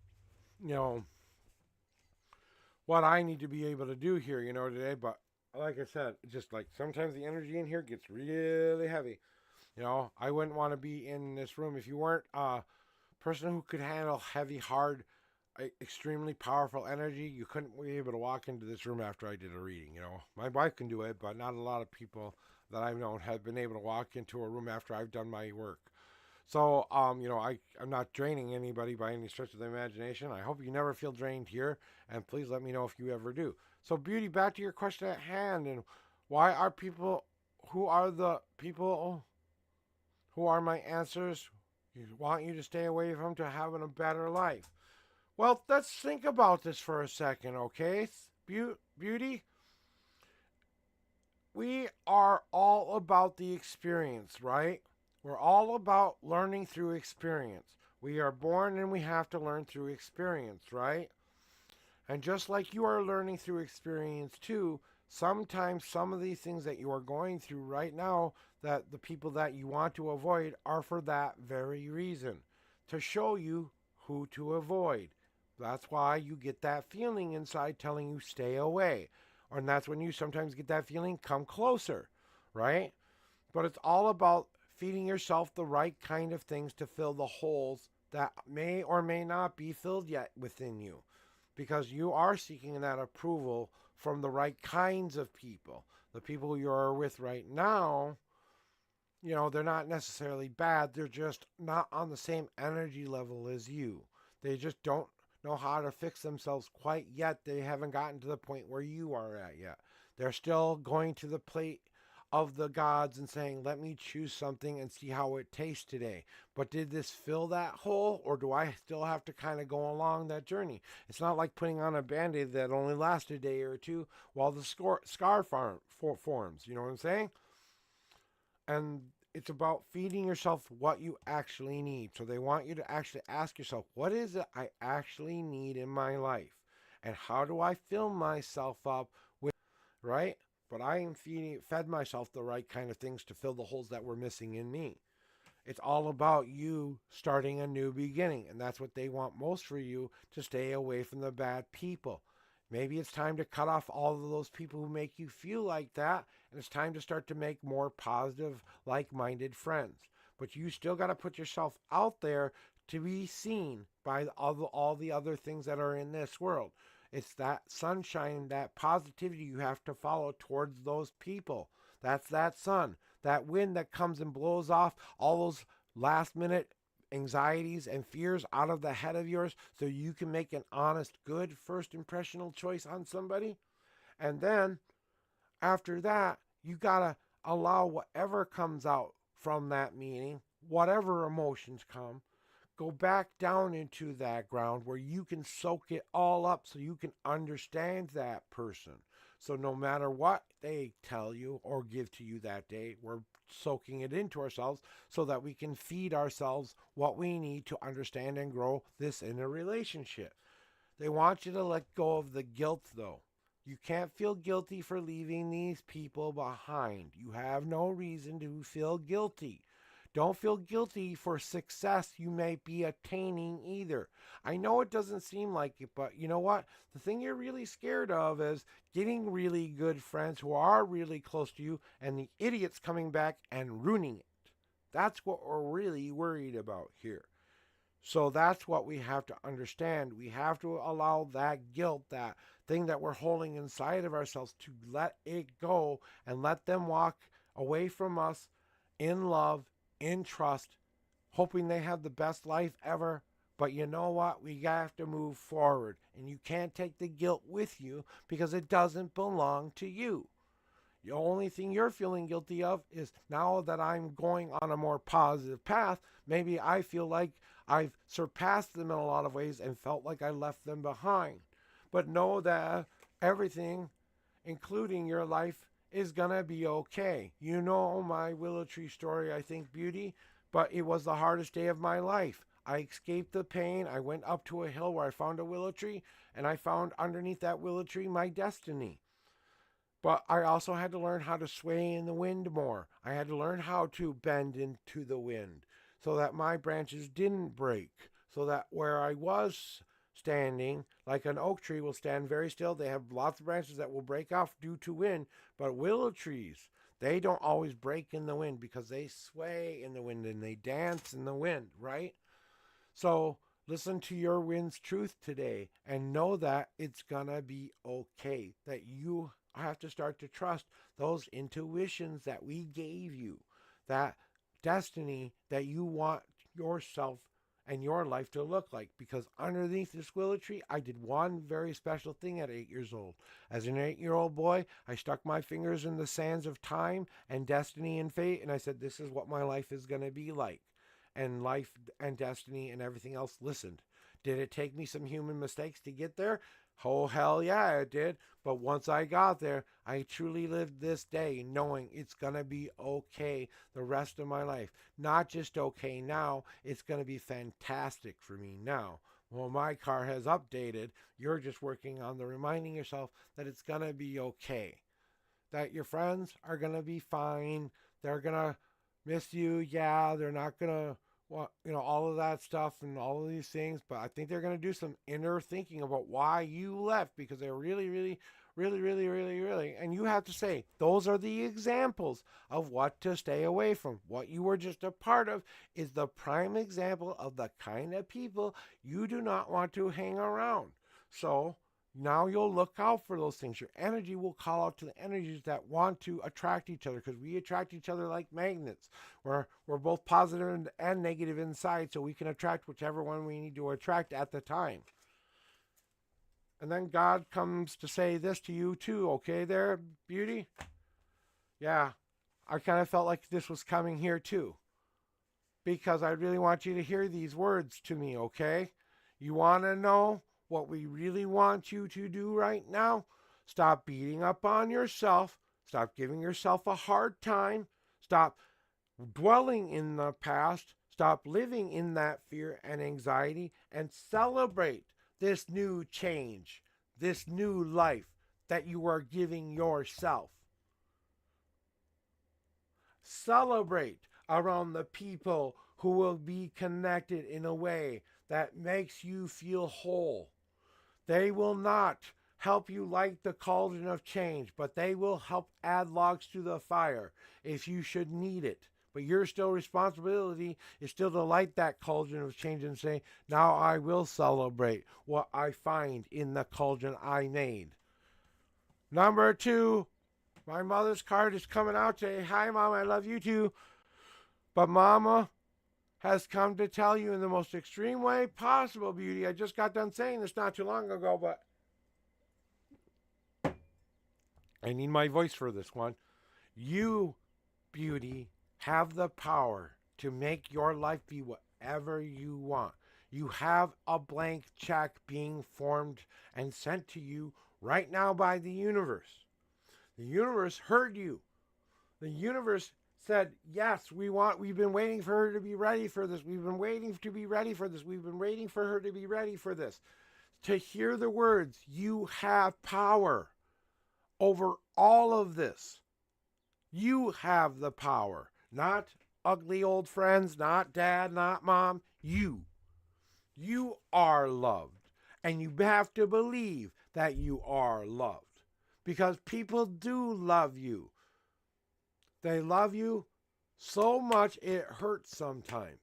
what I need to be able to do here, today. But like I said, just like sometimes the energy in here gets really heavy. I wouldn't want to be in this room if you weren't a person who could handle heavy, hard, extremely powerful energy. You couldn't be able to walk into this room after I did a reading. My wife can do it, but not a lot of people that I've known have been able to walk into a room after I've done my work. So, I'm not draining anybody by any stretch of the imagination. I hope you never feel drained here, and please let me know if you ever do. So, Beauty, back to your question at hand, and who are the people who are my answers? You want you to stay away from to having a better life. Well, let's think about this for a second, okay? Beauty? We are all about the experience, right? We're all about learning through experience. We are born and we have to learn through experience, right? And just like you are learning through experience too, sometimes some of these things that you are going through right now, that the people that you want to avoid are for that very reason, to show you who to avoid. That's why you get that feeling inside telling you stay away. And that's when you sometimes get that feeling, come closer, right? But it's all about feeding yourself the right kind of things to fill the holes that may or may not be filled yet within you. Because you are seeking that approval from the right kinds of people. The people you're with right now, they're not necessarily bad. They're just not on the same energy level as you. They just don't know how to fix themselves quite yet. They haven't gotten to the point where you are at yet. They're still going to the plate of the gods and saying, let me choose something and see how it tastes today. But did this fill that hole, or do I still have to kind of go along that journey? It's not like putting on a Band-Aid that only lasts a day or two while the scar forms. You know what I'm saying? And it's about feeding yourself what you actually need. So they want you to actually ask yourself, what is it I actually need in my life? And how do I fill myself up with, right? But I am fed myself the right kind of things to fill the holes that were missing in me. It's all about you starting a new beginning. And that's what they want most for you, to stay away from the bad people. Maybe it's time to cut off all of those people who make you feel like that, and it's time to start to make more positive, like-minded friends. But you still got to put yourself out there to be seen by all the other things that are in this world. It's that sunshine, that positivity you have to follow towards those people. That's that sun, that wind that comes and blows off all those last-minute anxieties and fears out of the head of yours, so you can make an honest, good first impressional choice on somebody. And then after that, you gotta allow whatever comes out from that meeting, whatever emotions come, go back down into that ground where you can soak it all up so you can understand that person, So no matter what they tell you or give to you that day, we're soaking it into ourselves so that we can feed ourselves what we need to understand and grow this in a relationship. They want you to let go of the guilt, though. You can't feel guilty for leaving these people behind. You have no reason to feel guilty. Don't feel guilty for success you may be attaining either. I know it doesn't seem like it, but you know what? The thing you're really scared of is getting really good friends who are really close to you and the idiots coming back and ruining it. That's what we're really worried about here. So that's what we have to understand. We have to allow that guilt, that thing that we're holding inside of ourselves, to let it go and let them walk away from us in love, in trust, hoping they have the best life ever. But you know what? We have to move forward. And you can't take the guilt with you because it doesn't belong to you. The only thing you're feeling guilty of is now that I'm going on a more positive path, maybe I feel like I've surpassed them in a lot of ways and felt like I left them behind. But know that everything, including your life, is going to be okay. You know my willow tree story, I think, Beauty, but it was the hardest day of my life. I escaped the pain. I went up to a hill where I found a willow tree, and I found underneath that willow tree my destiny. But I also had to learn how to sway in the wind more. I had to learn how to bend into the wind so that my branches didn't break, so that where I was standing, like an oak tree will stand very still. They have lots of branches that will break off due to wind, but willow trees, they don't always break in the wind because they sway in the wind and they dance in the wind, right? So listen to your wind's truth today and know that it's gonna be okay, that you have to start to trust those intuitions that we gave you, that destiny that you want yourself and your life to look like. Because underneath this willow tree, I did one very special thing at 8 years old. As an 8-year-old boy, I stuck my fingers in the sands of time and destiny and fate, and I said, this is what my life is going to be like. And life and destiny and everything else listened. Did it take me some human mistakes to get there? Oh, hell yeah, it did. But once I got there, I truly lived this day knowing it's going to be okay the rest of my life. Not just okay now, it's going to be fantastic for me now. Well, my car has updated. You're just working on the reminding yourself that it's going to be okay. That your friends are going to be fine. They're going to miss you. Yeah, they're not going to, well, all of that stuff and all of these things, but I think they're going to do some inner thinking about why you left, because they're really, and you have to say, those are the examples of what to stay away from. What you were just a part of is the prime example of the kind of people you do not want to hang around. So now you'll look out for those things. Your energy will call out to the energies that want to attract each other, because we attract each other like magnets. We're both positive and negative inside, so we can attract whichever one we need to attract at the time. And then God comes to say this to you too, okay there, Beauty? Yeah, I kind of felt like this was coming here too, because I really want you to hear these words to me, okay? You want to know what we really want you to do right now? Stop beating up on yourself. Stop giving yourself a hard time. Stop dwelling in the past. Stop living in that fear and anxiety, and celebrate this new change, this new life that you are giving yourself. Celebrate around the people who will be connected in a way that makes you feel whole. They will not help you light the cauldron of change, but they will help add logs to the fire if you should need it. But your responsibility is still to light that cauldron of change and say, now I will celebrate what I find in the cauldron I made. Number 2, my mother's card is coming out today. Hi, Mom, I love you too. But Mama has come to tell you in the most extreme way possible, Beauty. I just got done saying this not too long ago, but I need my voice for this one. You, Beauty, have the power to make your life be whatever you want. You have a blank check being formed and sent to you right now by the universe. The universe heard you. The universe said, yes, we've been waiting for her to be ready for this. We've been waiting to be ready for this. We've been waiting for her to be ready for this. To hear the words, you have power over all of this. You have the power. Not ugly old friends, not dad, not mom. You. You are loved. And you have to believe that you are loved. Because people do love you. They love you so much it hurts sometimes.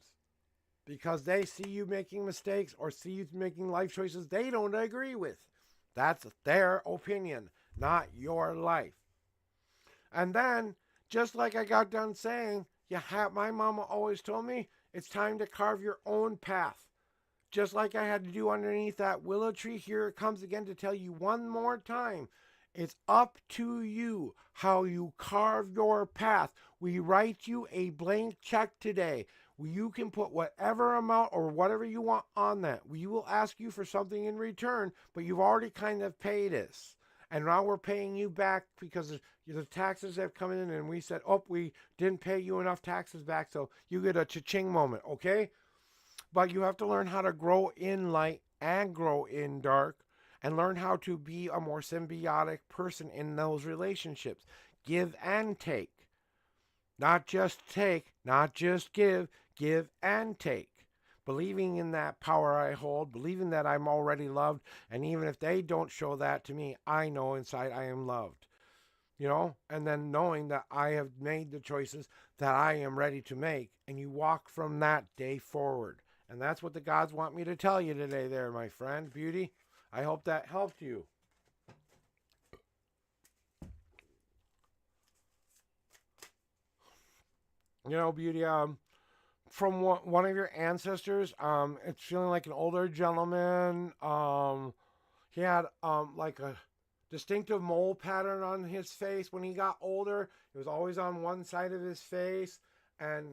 Because they see you making mistakes or see you making life choices they don't agree with. That's their opinion, not your life. And then, just like I got done saying, my mama always told me, it's time to carve your own path. Just like I had to do underneath that willow tree, here it comes again to tell you one more time. It's up to you how you carve your path. We write you a blank check today. You can put whatever amount or whatever you want on that. We will ask you for something in return, but you've already kind of paid us. And now we're paying you back because the taxes have come in and we said, oh, we didn't pay you enough taxes back, so you get a cha-ching moment, okay? But you have to learn how to grow in light and grow in dark and learn how to be a more symbiotic person in those relationships. Give and take. Not just take, not just give and take. Believing in that power I hold, believing that I'm already loved, and even if they don't show that to me, I know inside I am loved. You know, and then knowing that I have made the choices that I am ready to make, and you walk from that day forward. And that's what the gods want me to tell you today there, my friend, beauty. I hope that helped you. You know, beauty, from one of your ancestors, it's feeling like an older gentleman. He had like a distinctive mole pattern on his face when he got older. It was always on one side of his face, and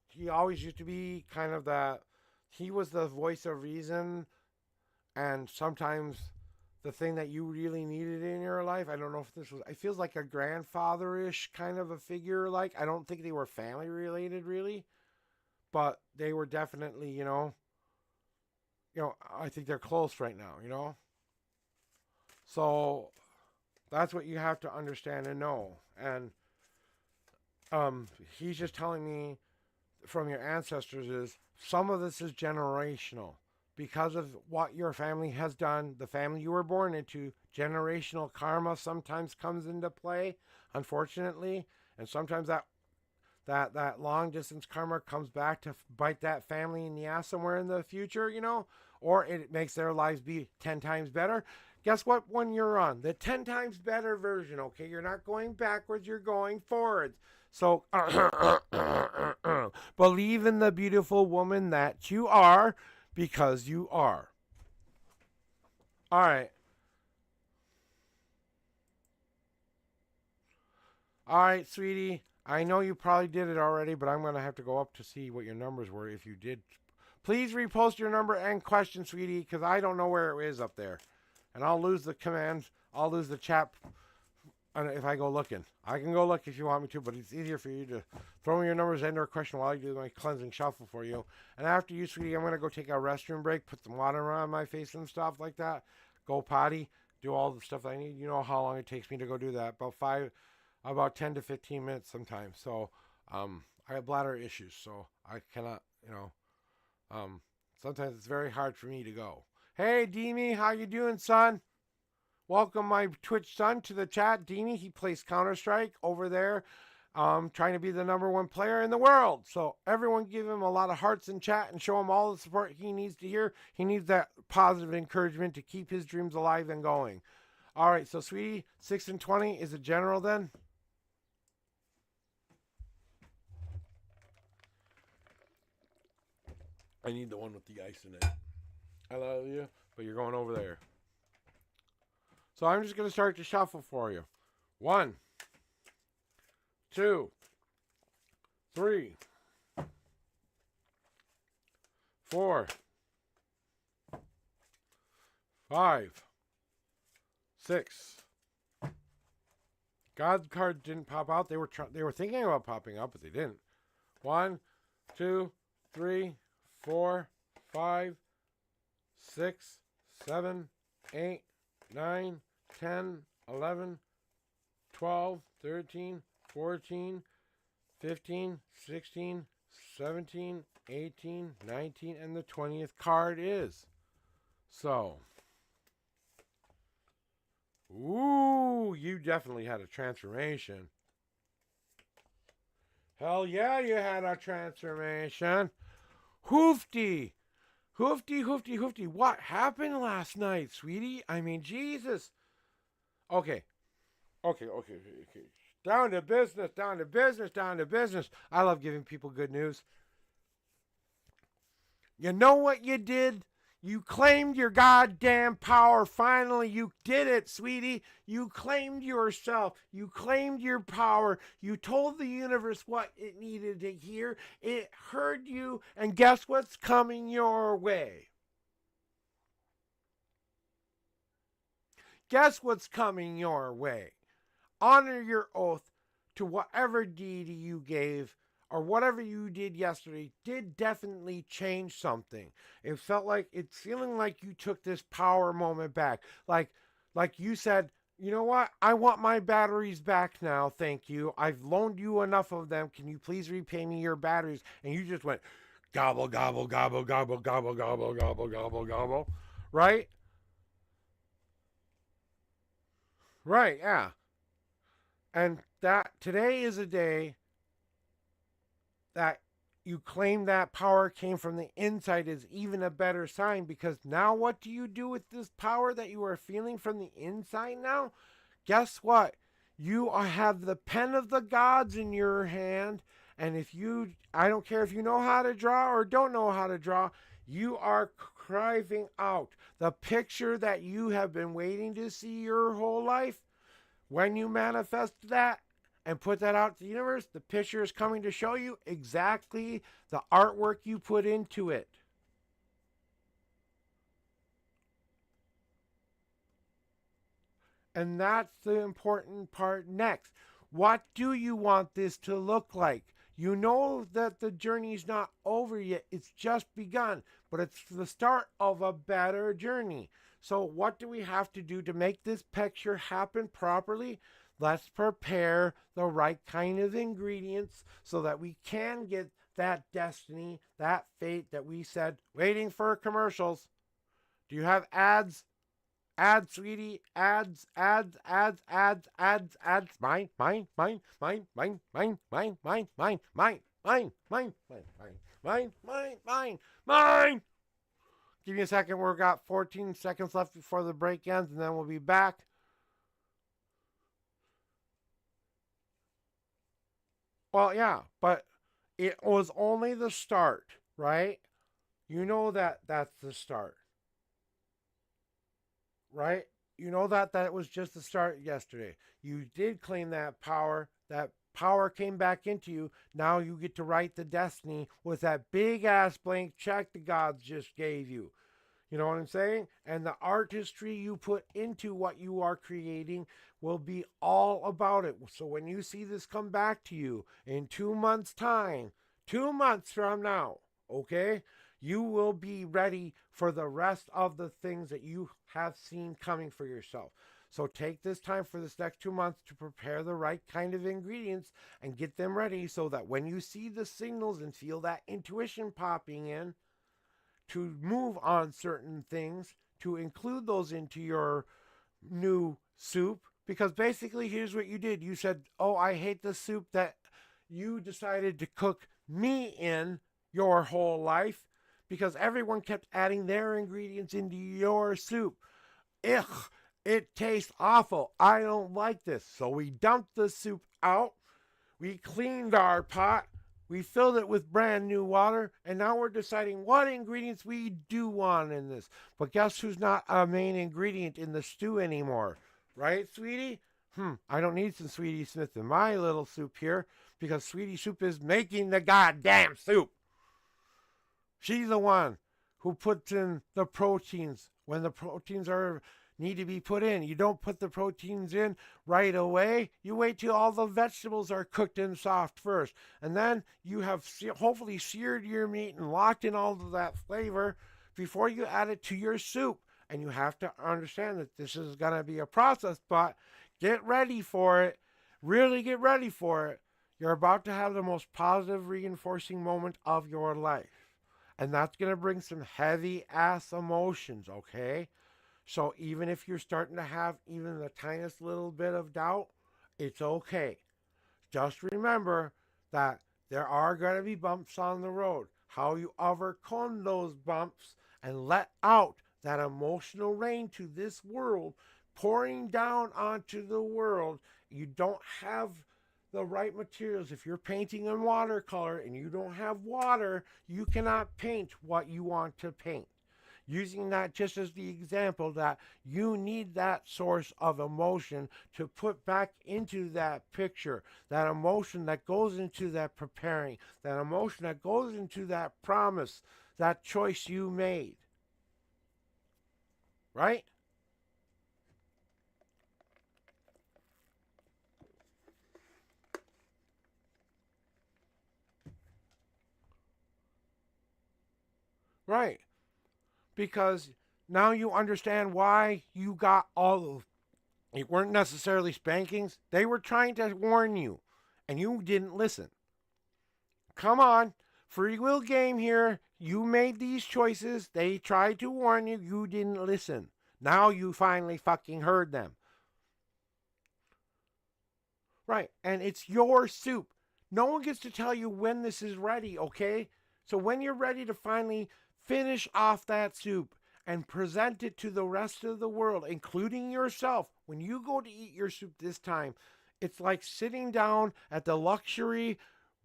he always used to be kind of that. He was the voice of reason, and sometimes the thing that you really needed in your life. I don't know if this was, it feels like a grandfather-ish kind of a figure. Like, I don't think they were family related really, but they were definitely, you know, I think they're close right now, you know. So that's what you have to understand and know. And he's just telling me from your ancestors is some of this is generational. Because of what your family has done, the family you were born into, generational karma sometimes comes into play, unfortunately. And sometimes that long distance karma comes back to bite that family in the ass somewhere in the future, you know, or it makes their lives be 10 times better. Guess what one you're on? The 10 times better version, okay? You're not going backwards, you're going forwards. So believe in the beautiful woman that you are, because you are. All right. All right, sweetie. I know you probably did it already, but I'm going to have to go up to see what your numbers were if you did. Please repost your number and question, sweetie, because I don't know where it is up there. And I'll lose the commands. I'll lose the chat if I go looking. I can go look if you want me to, but it's easier for you to throw me your numbers and or question while I do my cleansing shuffle for you. And after you, sweetie, I'm going to go take a restroom break, put some water around my face and stuff like that, go potty, do all the stuff I need. You know how long it takes me to go do that. About 10 to 15 minutes sometimes. So I have bladder issues, so I cannot, sometimes it's very hard for me to go. Hey, Deemy, how you doing, son? Welcome my Twitch son to the chat. Deemy, he plays Counter-Strike over there, trying to be the #1 player in the world. So everyone give him a lot of hearts in chat and show him all the support he needs to hear. He needs that positive encouragement to keep his dreams alive and going. All right, so sweetie, 6 and 20 is a general then? I need the one with the ice in it. I love you, but you're going over there. So I'm just going to start to shuffle for you. 1, 2, 3, 4, 5, 6, God card didn't pop out. They were thinking about popping out, but they didn't. 1, 2, 3, 4, 5, 6, 7, 8, 9, 10, 11, 12, 13, 14, 15, 16, 17, 18, 19, and the 20th card is. So, ooh, you definitely had a transformation. Hell yeah, you had a transformation. Hoofty. Hoofty, hoofty, hoofty. What happened last night, sweetie? I mean, Jesus. Okay. Down to business, down to business, down to business. I love giving people good news. You know what you did? You claimed your goddamn power. Finally, you did it, sweetie. You claimed yourself. You claimed your power. You told the universe what it needed to hear. It heard you, and guess what's coming your way? Guess what's coming your way? Honor your oath to whatever deity you gave or whatever you did yesterday did definitely change something. It felt like it's feeling like you took this power moment back. Like you said, you know what? I want my batteries back now. Thank you. I've loaned you enough of them. Can you please repay me your batteries? And you just went gobble, gobble, gobble, gobble, gobble, gobble, gobble, gobble, gobble. Right? Right, yeah. And that today is a day that you claim that power came from the inside is even a better sign, because now what do you do with this power that you are feeling from the inside now? Guess what? You have the pen of the gods in your hand, and I don't care if you know how to draw or don't know how to draw, you are crying out the picture that you have been waiting to see your whole life. When you manifest that and put that out to the universe, the picture is coming to show you exactly the artwork you put into it. And that's the important part next. What do you want this to look like? You know that the journey's not over yet. It's just begun, but it's the start of a better journey. So what do we have to do to make this picture happen properly? Let's prepare the right kind of ingredients so that we can get that destiny, that fate that we said, waiting for commercials. Do you have ads? Ads, sweetie. Ads. Mine. Give me a second. We've got 14 seconds left before the break ends, and then we'll be back. Well, yeah, but it was only the start, right? You know that that's the start, right? You know that was just the start yesterday. You did claim that power. That power came back into you. Now you get to write the destiny with that big ass blank check the gods just gave you. You know what I'm saying? And the artistry you put into what you are creating will be all about it. So when you see this come back to you in 2 months' time, 2 months from now, okay, you will be ready for the rest of the things that you have seen coming for yourself. So take this time for this next 2 months to prepare the right kind of ingredients and get them ready so that when you see the signals and feel that intuition popping in, to move on certain things, to include those into your new soup. Because basically, here's what you did. You said, oh, I hate the soup that you decided to cook me in your whole life, because everyone kept adding their ingredients into your soup. Ugh, it tastes awful. I don't like this. So we dumped the soup out. We cleaned our pot. We filled it with brand new water, and now we're deciding what ingredients we do want in this. But guess who's not a main ingredient in the stew anymore? Right, sweetie? I don't need some Sweetie Smith in my little soup here, because Sweetie Soup is making the goddamn soup. She's the one who puts in the proteins when the proteins are need to be put in. You don't put the proteins in right away. You wait till all the vegetables are cooked and soft first. And then you have hopefully seared your meat and locked in all of that flavor before you add it to your soup. And you have to understand that this is going to be a process, but get ready for it. Really get ready for it. You're about to have the most positive reinforcing moment of your life. And that's going to bring some heavy ass emotions, okay? So even if you're starting to have even the tiniest little bit of doubt, it's okay. Just remember that there are going to be bumps on the road. How you overcome those bumps and let out that emotional rain to this world, pouring down onto the world. You don't have the right materials. If you're painting in watercolor and you don't have water, you cannot paint what you want to paint. Using that just as the example that you need that source of emotion to put back into that picture, that emotion that goes into that preparing, that emotion that goes into that promise, that choice you made. Right? Right. Because now you understand why you got all of it. Weren't necessarily spankings. They were trying to warn you, and you didn't listen. Come on. Free will game here. You made these choices. They tried to warn you. You didn't listen. Now you finally fucking heard them. Right. And it's your soup. No one gets to tell you when this is ready, okay? So when you're ready to finally finish off that soup and present it to the rest of the world, including yourself, when you go to eat your soup this time, it's like sitting down at the luxury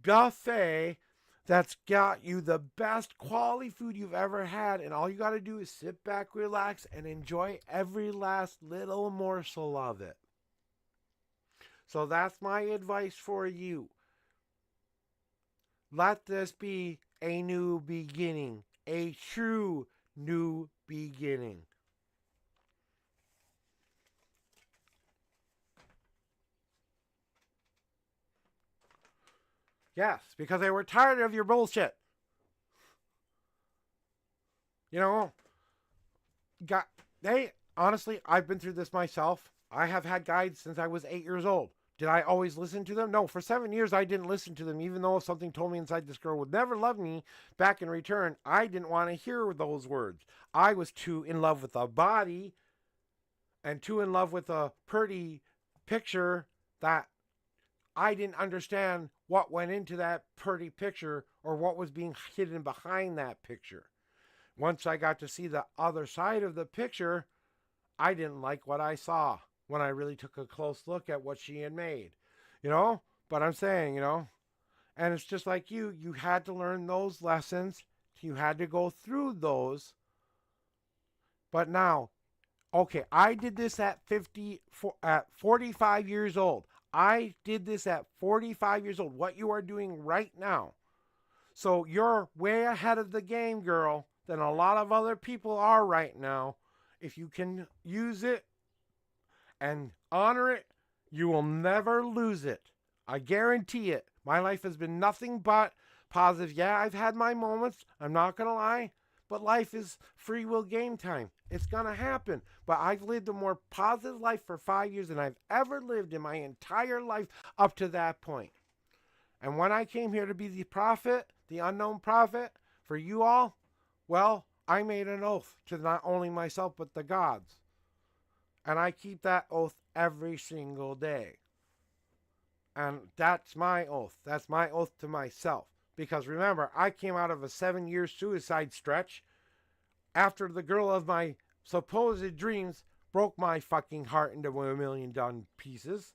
buffet that's got you the best quality food you've ever had, and all you got to do is sit back, relax, and enjoy every last little morsel of it. So that's my advice for you. Let this be a new beginning, a true new beginning. Yes, because they were tired of your bullshit. You know, honestly, I've been through this myself. I have had guides since I was 8 years old. Did I always listen to them? No, for 7 years I didn't listen to them, even though something told me inside this girl would never love me back in return. I didn't want to hear those words. I was too in love with a body and too in love with a pretty picture that I didn't understand what went into that pretty picture or what was being hidden behind that picture. Once I got to see the other side of the picture, I didn't like what I saw when I really took a close look at what she had made. But I'm saying, and it's just like you had to learn those lessons. You had to go through those. But now, okay, I did this at 45 years old. I did this at 45 years old. What you are doing right now. So you're way ahead of the game, girl, than a lot of other people are right now. If you can use it and honor it, you will never lose it. I guarantee it. My life has been nothing but positive. Yeah, I've had my moments. I'm not going to lie. But life is free will game time. It's going to happen. But I've lived a more positive life for 5 years than I've ever lived in my entire life up to that point. And when I came here to be the prophet, the unknown prophet, for you all, well, I made an oath to not only myself but the gods. And I keep that oath every single day. And that's my oath. That's my oath to myself. Because remember, I came out of a 7-year suicide stretch after the girl of my supposed dreams broke my fucking heart into 1,000,000 done pieces.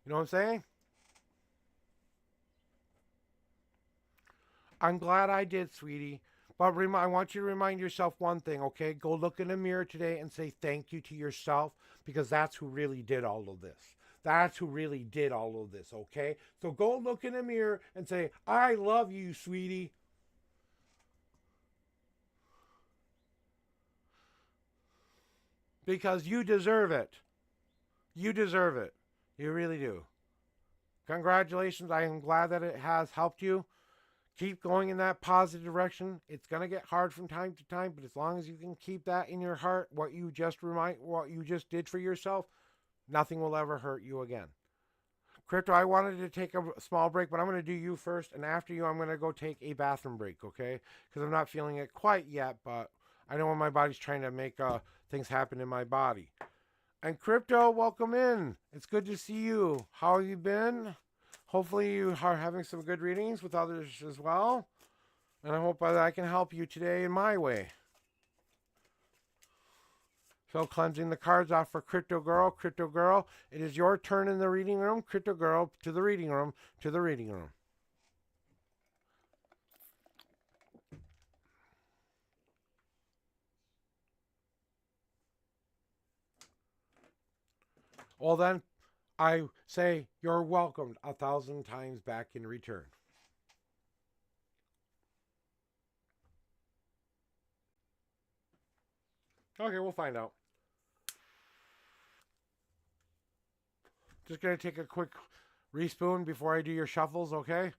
You know what I'm saying? I'm glad I did, sweetie. But I want you to remind yourself one thing, okay? Go look in the mirror today and say thank you to yourself, because that's who really did all of this. That's who really did all of this, okay? So go look in the mirror and say, I love you, sweetie. because you deserve it. You deserve it. You really do. Congratulations. I am glad that it has helped you. Keep going in that positive direction. It's going to get hard from time to time, but as long as you can keep that in your heart, what you just did for yourself, nothing will ever hurt you again. Crypto, I wanted to take a small break, but I'm going to do you first, and after you, I'm going to go take a bathroom break, okay? Because I'm not feeling it quite yet, but I know when my body's trying to make things happen in my body. And Crypto, welcome in. It's good to see you. How have you been? Hopefully you are having some good readings with others as well. And I hope that I can help you today in my way. So cleansing the cards off for Crypto Girl. Crypto Girl, it is your turn in the reading room. Crypto Girl, to the reading room, to the reading room. Well then, I say you're welcomed 1,000 times back in return. Okay, we'll find out. Just going to take a quick respoon before I do your shuffles, okay?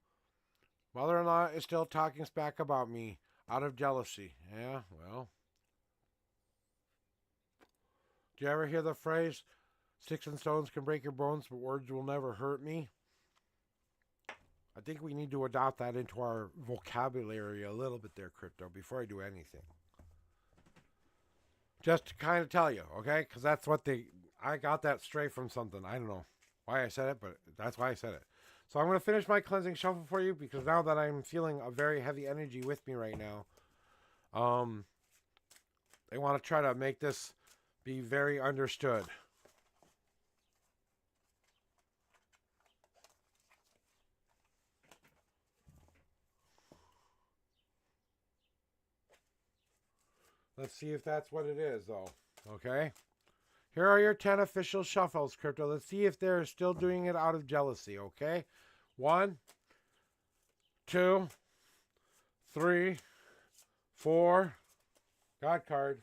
Mother-in-law is still talking smack about me out of jealousy. Yeah, well. Do you ever hear the phrase, sticks and stones can break your bones, but words will never hurt me? I think we need to adopt that into our vocabulary a little bit there, Crypto, before I do anything. Just to kind of tell you, okay? Because that's what I got that straight from something. I don't know why I said it, but that's why I said it. So I'm going to finish my cleansing shuffle for you because now that I'm feeling a very heavy energy with me right now, I want to try to make this be very understood. Let's see if that's what it is, though. Okay? Here are your 10 official shuffles, Crypto. Let's see if they're still doing it out of jealousy, okay? 1, 2, 3, 4, God card,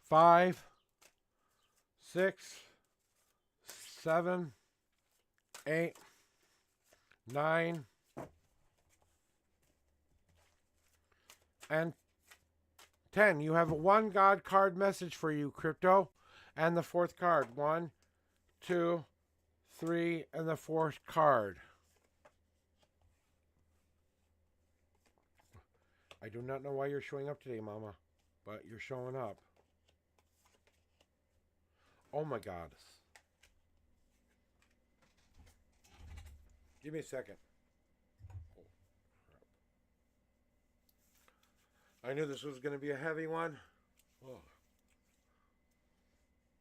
5, 6, 7, 8, 9, and 10. You have a 1 God card message for you, Crypto. And the 4th card. 1, 2, 3, and the 4th card. I do not know why you're showing up today, Mama, but you're showing up. Oh my God. Give me a second. Oh, crap. I knew this was going to be a heavy one. Oh.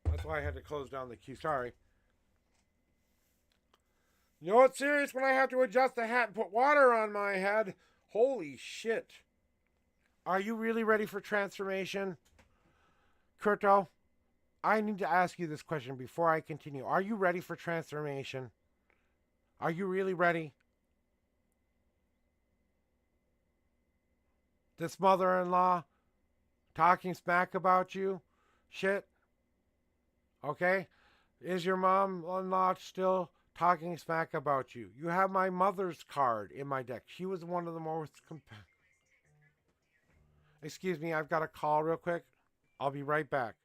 That's why I had to close down the queue. Sorry. You know what's serious when I have to adjust the hat and put water on my head? Holy shit. Are you really ready for transformation? Kurto, I need to ask you this question before I continue. Are you ready for transformation? Are you really ready? This mother-in-law talking smack about you? Shit. Okay? Is your mom-in-law still talking smack about you? You have my mother's card in my deck. She was one of the most... Excuse me, I've got a call real quick. I'll be right back.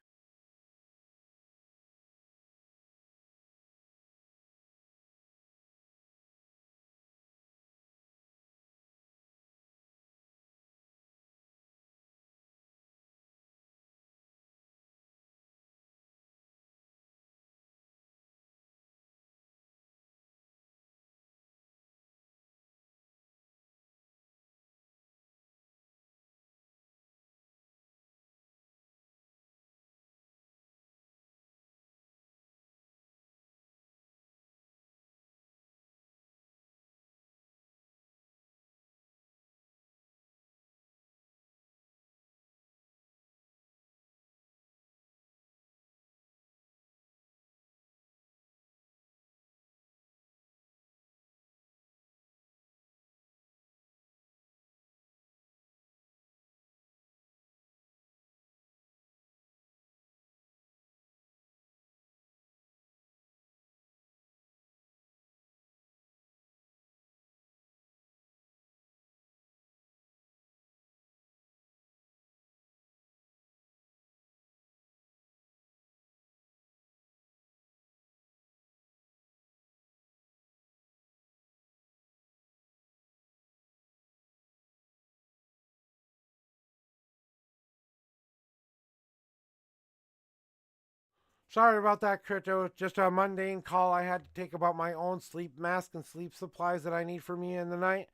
Sorry about that, Crypto. Just a mundane call I had to take about my own sleep mask and sleep supplies that I need for me in the night.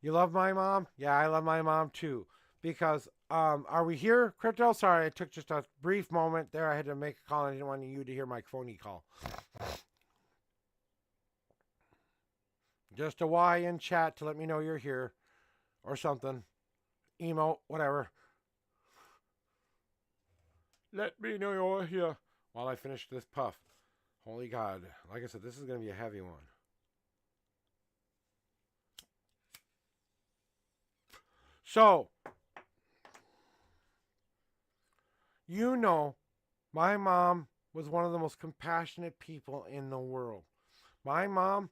You love my mom? Yeah, I love my mom too. Because, are we here, Crypto? Sorry, I took just a brief moment there. I had to make a call and I didn't want you to hear my phony call. Just a Y in chat to let me know you're here or something. Emote, whatever. Let me know you're here while I finish this puff. Holy God. Like I said, this is going to be a heavy one. So, you know, my mom was one of the most compassionate people in the world. My mom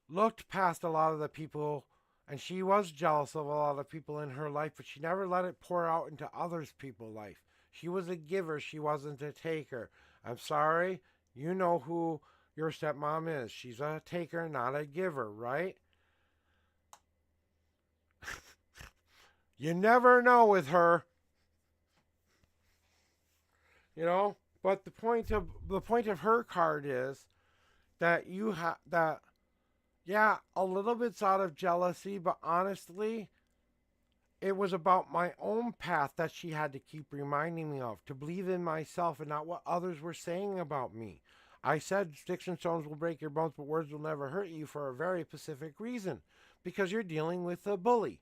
looked past a lot of the people, and she was jealous of a lot of people in her life, but she never let it pour out into others' people's life. She was a giver, she wasn't a taker. I'm sorry, you know who your stepmom is. She's a taker, not a giver, right? You never know with her. You know? But the point of her card is that you have that, yeah, a little bit's out of jealousy, but honestly, it was about my own path that she had to keep reminding me of, to believe in myself and not what others were saying about me. I said sticks and stones will break your bones, but words will never hurt you for a very specific reason. Because you're dealing with a bully.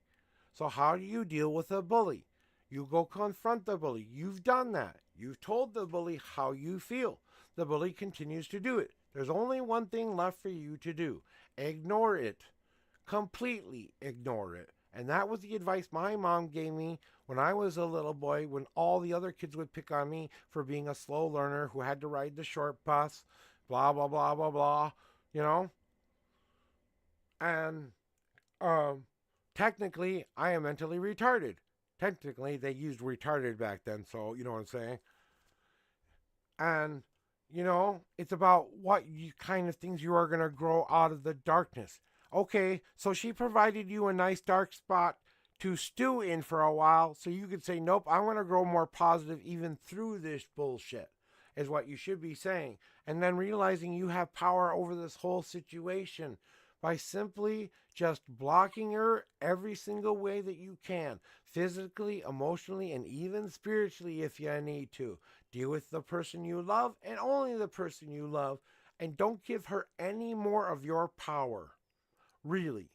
So how do you deal with a bully? You go confront the bully. You've done that. You've told the bully how you feel. The bully continues to do it. There's only one thing left for you to do. Ignore it. Completely ignore it. And that was the advice my mom gave me when I was a little boy, when all the other kids would pick on me for being a slow learner who had to ride the short bus, blah, blah, blah, blah, blah, you know? And technically, I am mentally retarded. Technically, they used retarded back then, so you know what I'm saying? And, you know, it's about what kind of things you are going to grow out of the darkness. Okay, so she provided you a nice dark spot to stew in for a while so you could say, nope, I'm going to grow more positive even through this bullshit, is what you should be saying. And then realizing you have power over this whole situation by simply just blocking her every single way that you can, physically, emotionally, and even spiritually if you need to. Deal with the person you love and only the person you love, and don't give her any more of your power. Really.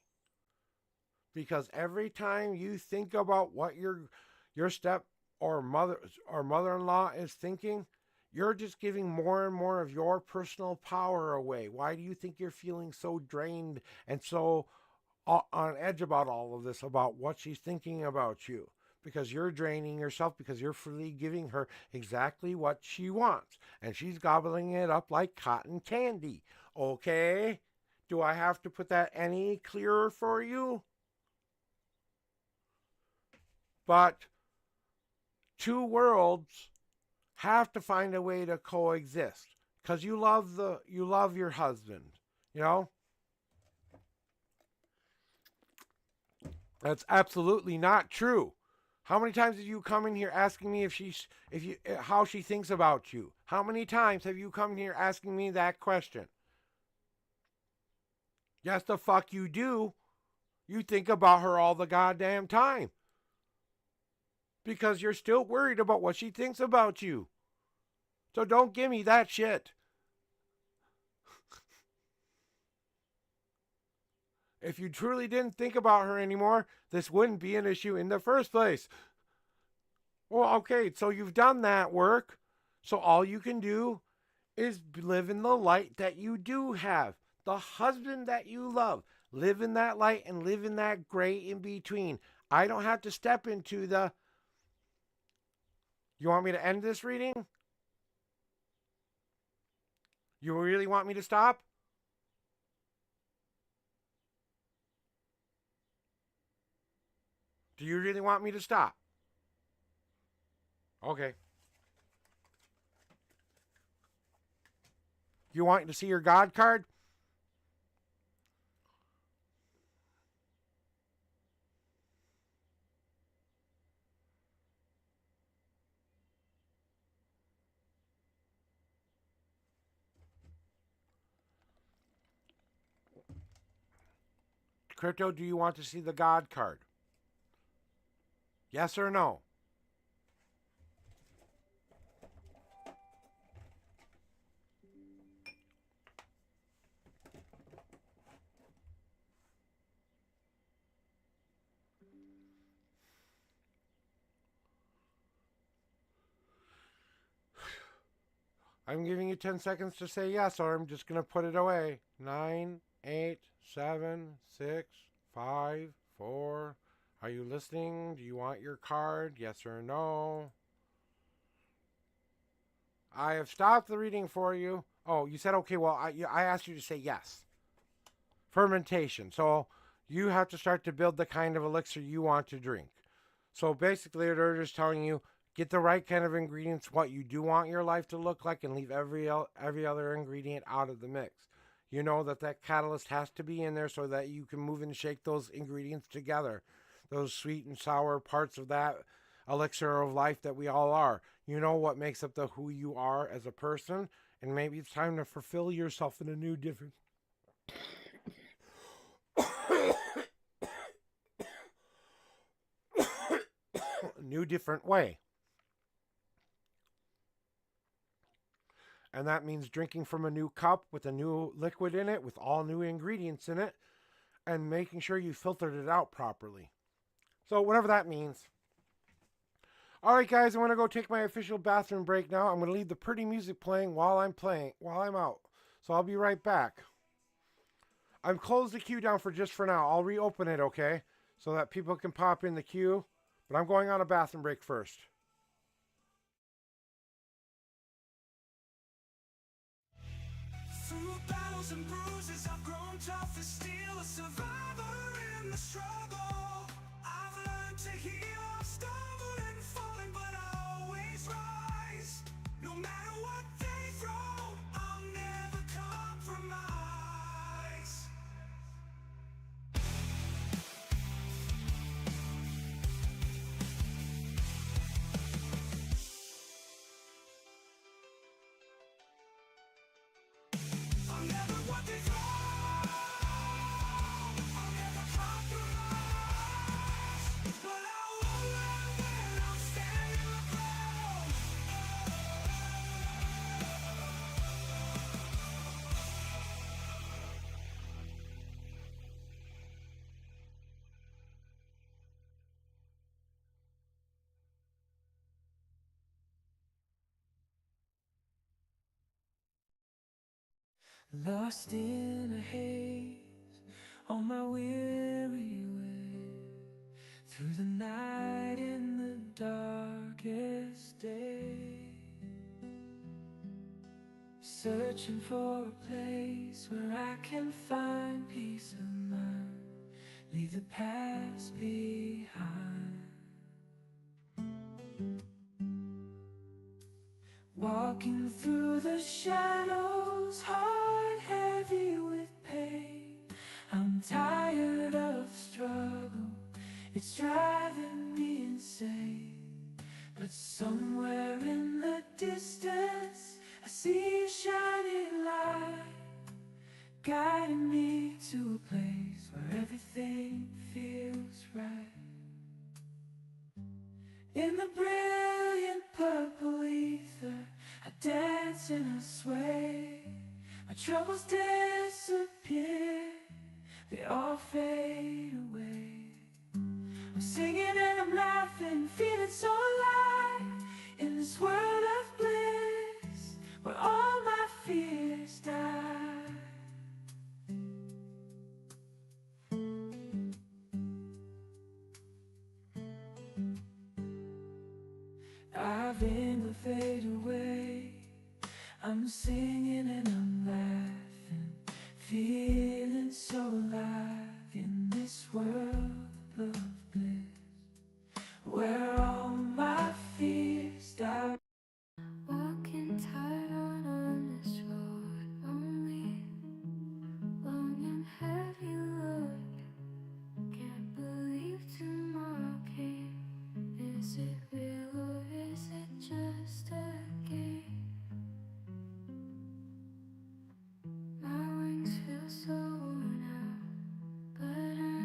Because every time you think about what your step or mother-in-law is thinking, you're just giving more and more of your personal power away. Why do you think you're feeling so drained and so on edge about all of this, about what she's thinking about you? Because you're draining yourself, because you're freely giving her exactly what she wants. And she's gobbling it up like cotton candy. Okay? Do I have to put that any clearer for you? But two worlds have to find a way to coexist, because you love your husband, you know. That's absolutely not true. How many times have you come in here asking me how she thinks about you? How many times have you come here asking me that question? Yes, the fuck you do. You think about her all the goddamn time. Because you're still worried about what she thinks about you. So don't give me that shit. If you truly didn't think about her anymore, this wouldn't be an issue in the first place. Well, okay, so you've done that work. So all you can do is live in the light that you do have. The husband that you love. Live in that light and live in that gray in between. I don't have to step into the... You want me to end this reading? You really want me to stop? Do you really want me to stop? Okay. You want to see your God card? Crypto, do you want to see the God card? Yes or no? I'm giving you 10 seconds to say yes, or I'm just going to put it away. 9, 8, 7, 6, 5, 4. Are you listening? Do you want your card? Yes or no? I have stopped the reading for you. Oh, you said okay. Well, I asked you to say yes. Fermentation. So you have to start to build the kind of elixir you want to drink. So basically, they're just telling you, get the right kind of ingredients, what you do want your life to look like, and leave every other ingredient out of the mix. You know that catalyst has to be in there so that you can move and shake those ingredients together. Those sweet and sour parts of that elixir of life that we all are. You know what makes up the who you are as a person, and maybe it's time to fulfill yourself in a new, different way. And that means drinking from a new cup with a new liquid in it, with all new ingredients in it, and making sure you filtered it out properly. So whatever that means. All right, guys, I'm going to go take my official bathroom break now. I'm going to leave the pretty music playing while I'm out. So I'll be right back. I've closed the queue down for now. I'll reopen it, okay? So that people can pop in the queue. But I'm going on a bathroom break first. Through battles and bruises, I've grown tough as steel, a survivor in the struggle. I've learned to heal, I've stumbled and fallen, but I always rise. No matter what they throw, I'll never compromise. I'll never what they throw, I'll never compromise. But I won't let when I'm standing alone. Lost in a haze on my weary way, through the night in the darkest day, searching for a place where I can find peace of mind, leave the past behind. Walking through the shadows, heart heavy with pain. I'm tired of struggle, it's driving me insane. But somewhere in the distance, I see a shining light, guiding me to a place where everything feels right. In the brilliant purple ether, I dance and I sway. My troubles disappear, they all fade away. I'm singing and I'm laughing, feeling so alive in this world of bliss, where all my fears die. I've been to fade away, I'm singing and I'm laughing, feeling so alive in this world of bliss, where all my fears die. Walking tired on this road, lonely, long and heavy load. Can't believe tomorrow came. Is it real or is it just a game? My wings feel so worn out, but I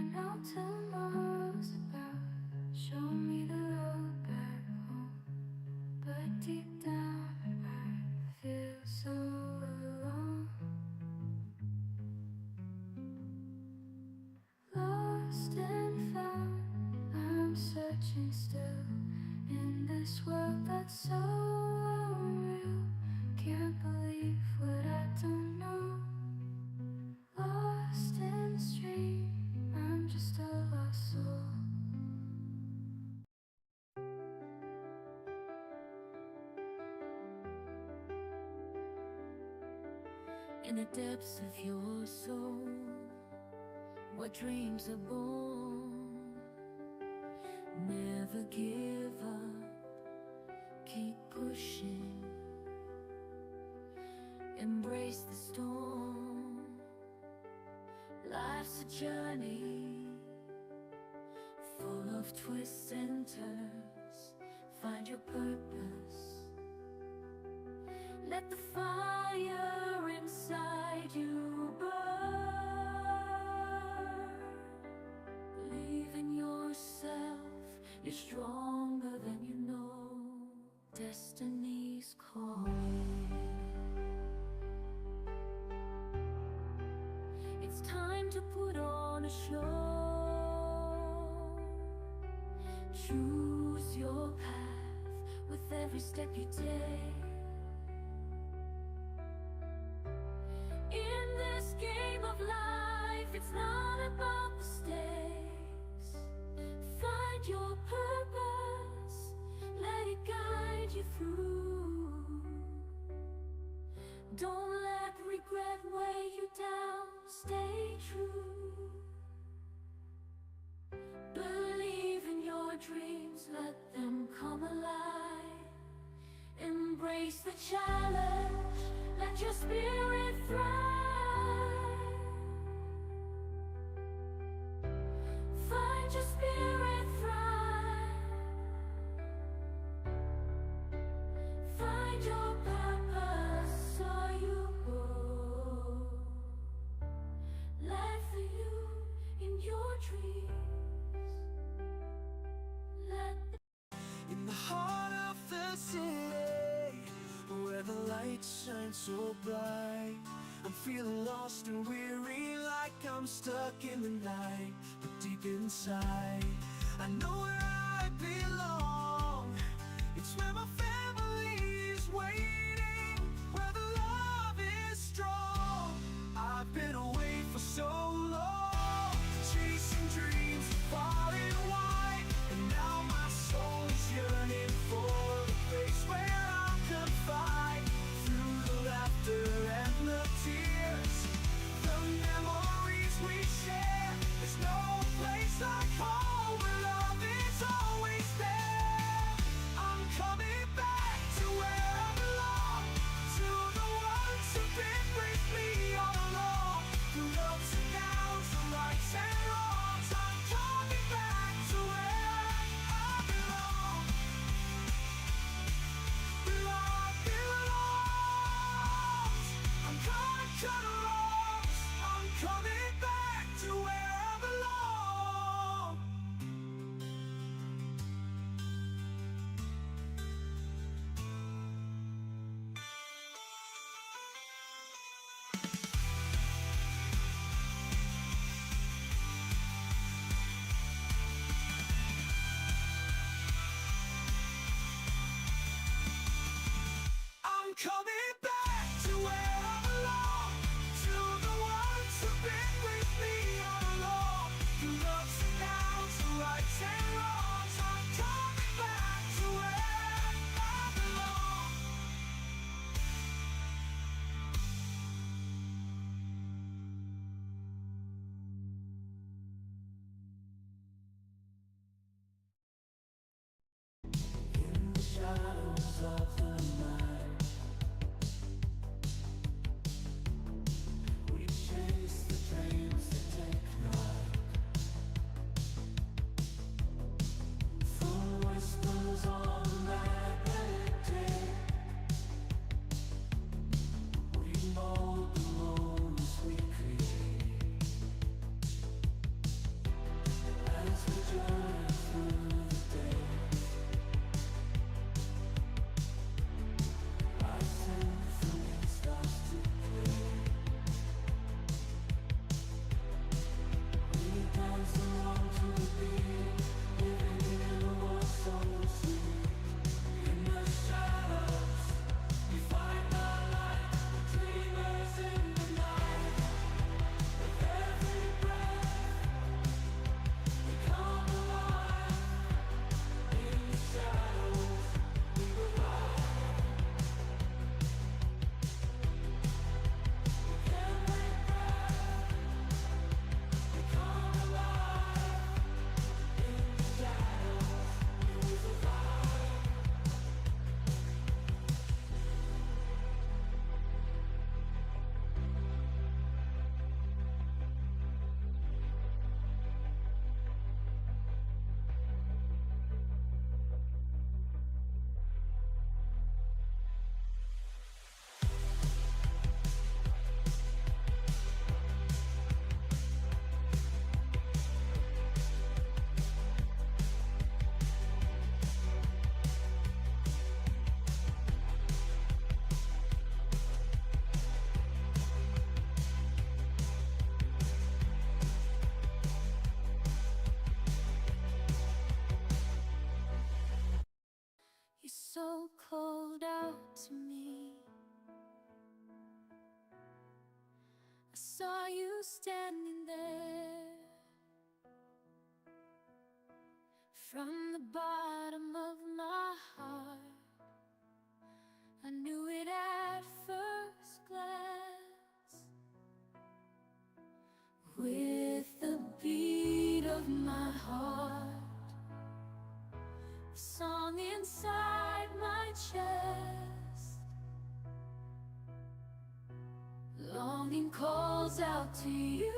this world that's so real. Can't believe what I don't know. Lost in the stream, I'm just a lost soul. In the depths of your soul, what dreams are born. Never give up, keep pushing. Embrace the storm. Life's a journey full of twists and turns. Find your purpose. Let the fire inside you burn. Believe in yourself, you're stronger than you know. Destiny's calling. It's time to put on a show. Choose your path with every step you take. In this game of life, it's not about the stakes. Find your purpose, let it guide you through. Don't let regret weigh you down, stay true. Believe in your dreams, let them come alive. Embrace the challenge, let your spirit thrive. Find your spirit thrive. Find your purpose, so you go. Life for you in your dreams. Let In the heart of the city, where the light shines so bright, I'm feeling lost and weary, like I'm stuck in the night. But deep inside, I know where I belong. It's where my family is waiting, where the love is strong. I've been away for so long, chasing dreams far and wide, and now my soul is yearning for a place where I can find. Through the laughter and the tears, the memories we share, there's no place like home where love is always there. I'm coming back. so cold out to me. I saw you standing there. From the bottom of my heart, I knew it at first glance. With the beat of my heart, a song inside my chest, longing calls out to you,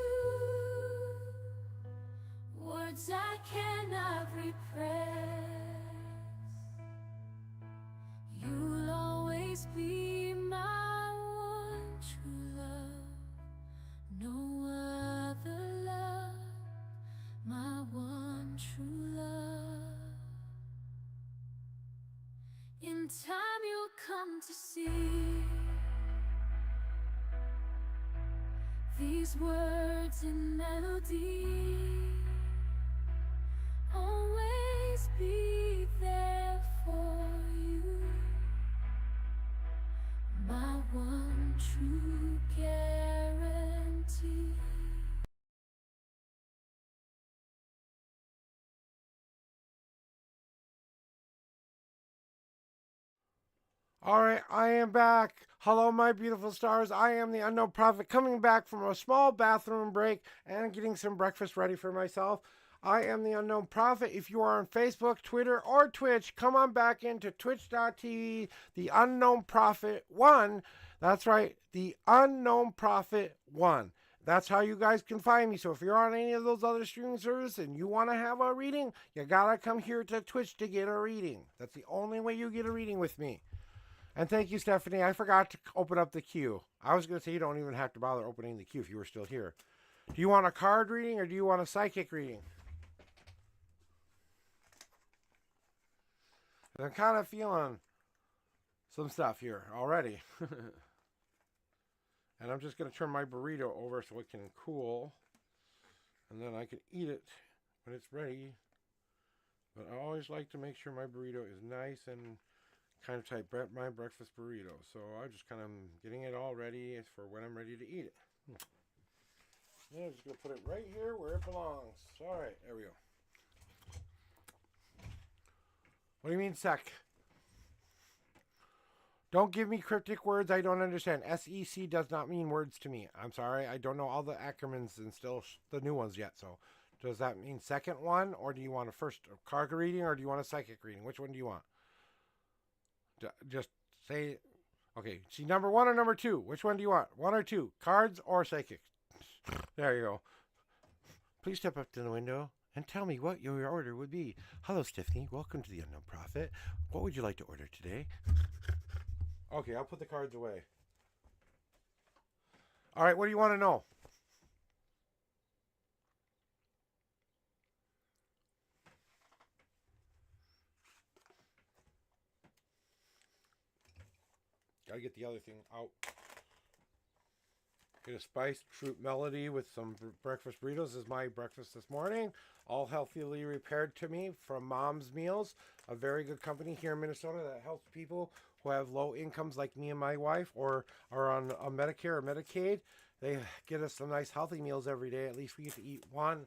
words I cannot repress. You'll always be my one true love, no other love, my one true love. In time you'll come to see these words in melody, always be there for you, my one true guarantee. All right, I am back. Hello, my beautiful stars. I am the Unknown Prophet, coming back from a small bathroom break and getting some breakfast ready for myself. I am the Unknown Prophet. If you are on Facebook, Twitter, or Twitch, come on back into twitch.tv, the Unknown Prophet 1. That's right, the Unknown Prophet 1. That's how you guys can find me. So if you're on any of those other streaming services and you want to have a reading, you gotta come here to Twitch to get a reading. That's the only way you get a reading with me. And thank you, Stephanie. I forgot to open up the queue. I was going to say you don't even have to bother opening the queue if you were still here. Do you want a card reading or do you want a psychic reading? I'm kind of feeling some stuff here already. And I'm just going to turn my burrito over so it can cool. And then I can eat it when it's ready. But I always like to make sure my burrito is nice and kind of type my breakfast burrito. So I just kind of getting it all ready for when I'm ready to eat it. Yeah, I'm just going to put it right here where it belongs. All right, there we go. What do you mean sec? Don't give me cryptic words I don't understand. SEC does not mean words to me. I'm sorry, I don't know all the acronyms and still the new ones yet. So does that mean second one? Or do you want a first card reading or do you want a psychic reading? Which one do you want? Just say, okay, see number 1 or number 2? Which one do you want? 1 or 2? Cards or psychic? There you go. Please step up to the window and tell me what your order would be. Hello, Stephanie. Welcome to the Unknown Prophet. What would you like to order today? Okay, I'll put the cards away. All right, what do you want to know? Gotta get the other thing out. Get a spiced fruit melody with some breakfast burritos. This is my breakfast this morning. All healthily repaired to me from Mom's Meals, a very good company here in Minnesota that helps people who have low incomes like me and my wife or are on a Medicare or Medicaid. They get us some nice healthy meals every day. At least we get to eat one.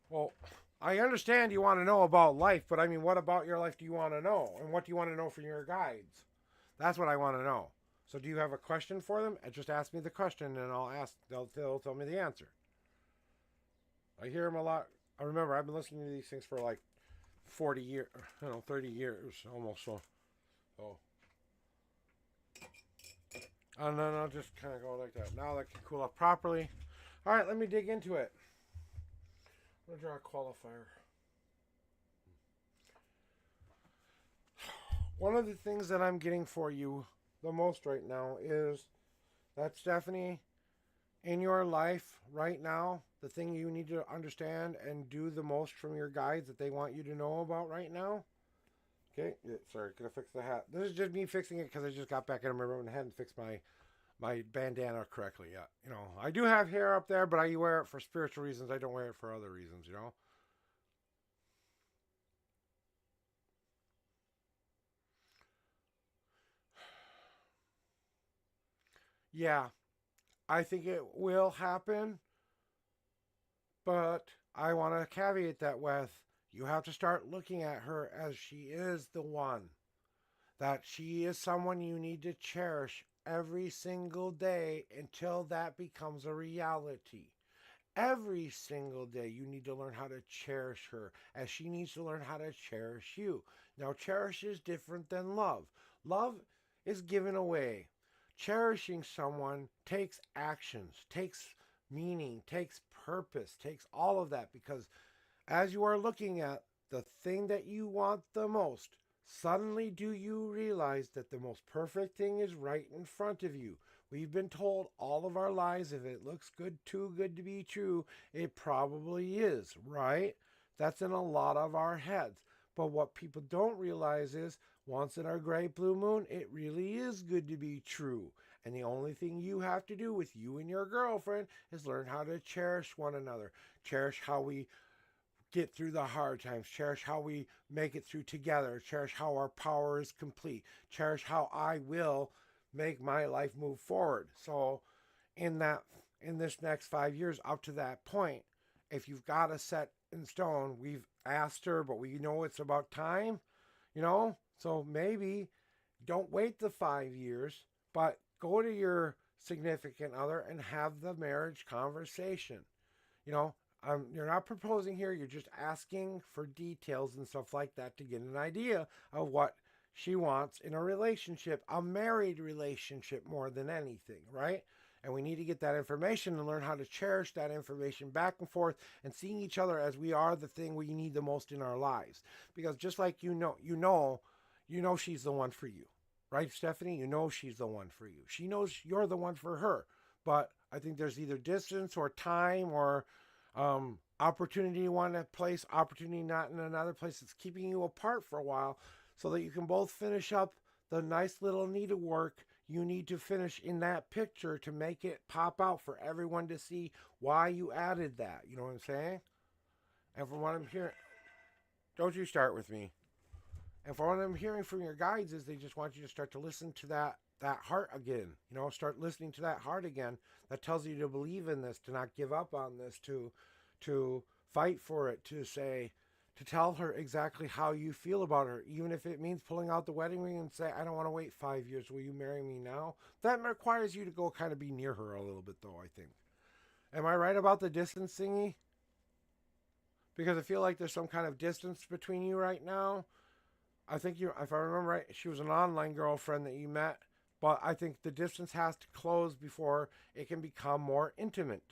Well, I understand you want to know about life, but I mean, what about your life do you want to know? And what do you want to know from your guides? That's what I want to know. So do you have a question for them? Just ask me the question and I'll ask, they'll tell me the answer. I hear them a lot. I remember I've been listening to these things for like 40 years, 30 years almost. So. And then I'll just kind of go like that. Now that can cool up properly. All right, let me dig into it. I'm going to draw a qualifier. One of the things that I'm getting for you the most right now is that, Stephanie, in your life right now, the thing you need to understand and do the most from your guides that they want you to know about right now. Okay, sorry, gonna fix the hat. This is just me fixing it because I just got back in my room and hadn't fixed my bandana correctly yet. You know, I do have hair up there, but I wear it for spiritual reasons. I don't wear it for other reasons, you know. Yeah, I think it will happen, but I want to caveat that with you have to start looking at her as she is the one. That she is someone you need to cherish every single day until that becomes a reality. Every single day, you need to learn how to cherish her as she needs to learn how to cherish you. Now, cherish is different than love. Love is given away. Cherishing someone takes actions, takes meaning, takes purpose, takes all of that because as you are looking at the thing that you want the most, suddenly do you realize that the most perfect thing is right in front of you. We've been told all of our lives if it looks good, too good to be true, it probably is, right? That's in a lot of our heads. But what people don't realize is once in our great blue moon, it really is good to be true. And the only thing you have to do with you and your girlfriend is learn how to cherish one another. Cherish how we get through the hard times, cherish how we make it through together, cherish how our power is complete, cherish how I will make my life move forward. So in this next 5 years up to that point, if you've got a set in stone, we've asked her, but we know it's about time, so maybe don't wait the 5 years, but go to your significant other and have the marriage conversation. You know, you're not proposing here, you're just asking for details and stuff like that to get an idea of what she wants in a relationship, a married relationship more than anything, right? And we need to get that information and learn how to cherish that information back and forth and seeing each other as we are the thing we need the most in our lives. Because just like you know she's the one for you, right, Stephanie? You know she's the one for you. She knows you're the one for her. But I think there's either distance or time or opportunity in one place, opportunity not in another place. It's keeping you apart for a while so that you can both finish up the nice little needlework you need to finish in that picture to make it pop out for everyone to see why you added that. You know what I'm saying? And from what I'm hearing, don't you start with me. And from what I'm hearing from your guides is they just want you to start to listen to that heart again. Start listening to that heart again that tells you to believe in this, to not give up on this, to fight for it, to tell her exactly how you feel about her, even if it means pulling out the wedding ring and say, I don't want to wait 5 years. Will you marry me now? That requires you to go kind of be near her a little bit, though, I think. Am I right about the distance thingy? Because I feel like there's some kind of distance between you right now. I think if I remember right, she was an online girlfriend that you met, but I think the distance has to close before it can become more intimate.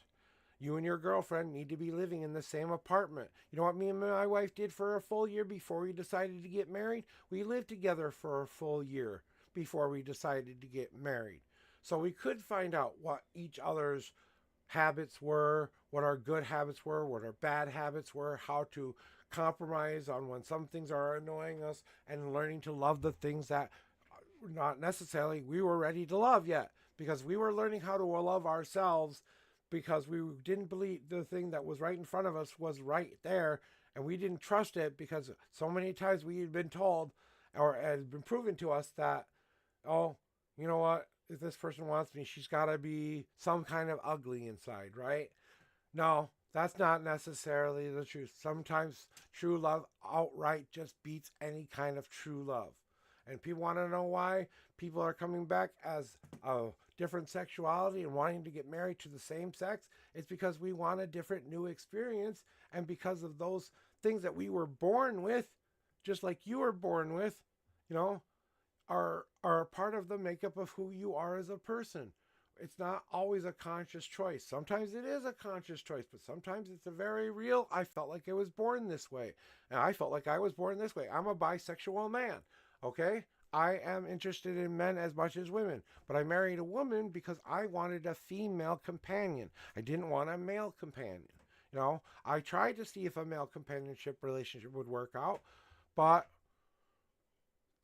You and your girlfriend need to be living in the same apartment. You know what me and my wife did for a full year before we decided to get married? We lived together for a full year before we decided to get married. So we could find out what each other's habits were, what our good habits were, what our bad habits were, how to compromise on when some things are annoying us, and learning to love the things that not necessarily we were ready to love yet, because we were learning how to love ourselves because we didn't believe the thing that was right in front of us was right there, and we didn't trust it because so many times we had been told or it had been proven to us that, oh, you know what, if this person wants me, she's got to be some kind of ugly inside, right? No, that's not necessarily the truth. Sometimes true love outright just beats any kind of true love. And people want to know why people are coming back as a different sexuality and wanting to get married to the same sex. It's because we want a different new experience. And because of those things that we were born with, just like you were born with, are part of the makeup of who you are as a person. It's not always a conscious choice. Sometimes it is a conscious choice, but sometimes it's a very real, I felt like I was born this way. And I felt like I was born this way. I'm a bisexual man, okay? I am interested in men as much as women, but I married a woman because I wanted a female companion. I didn't want a male companion. I tried to see if a male companionship relationship would work out, but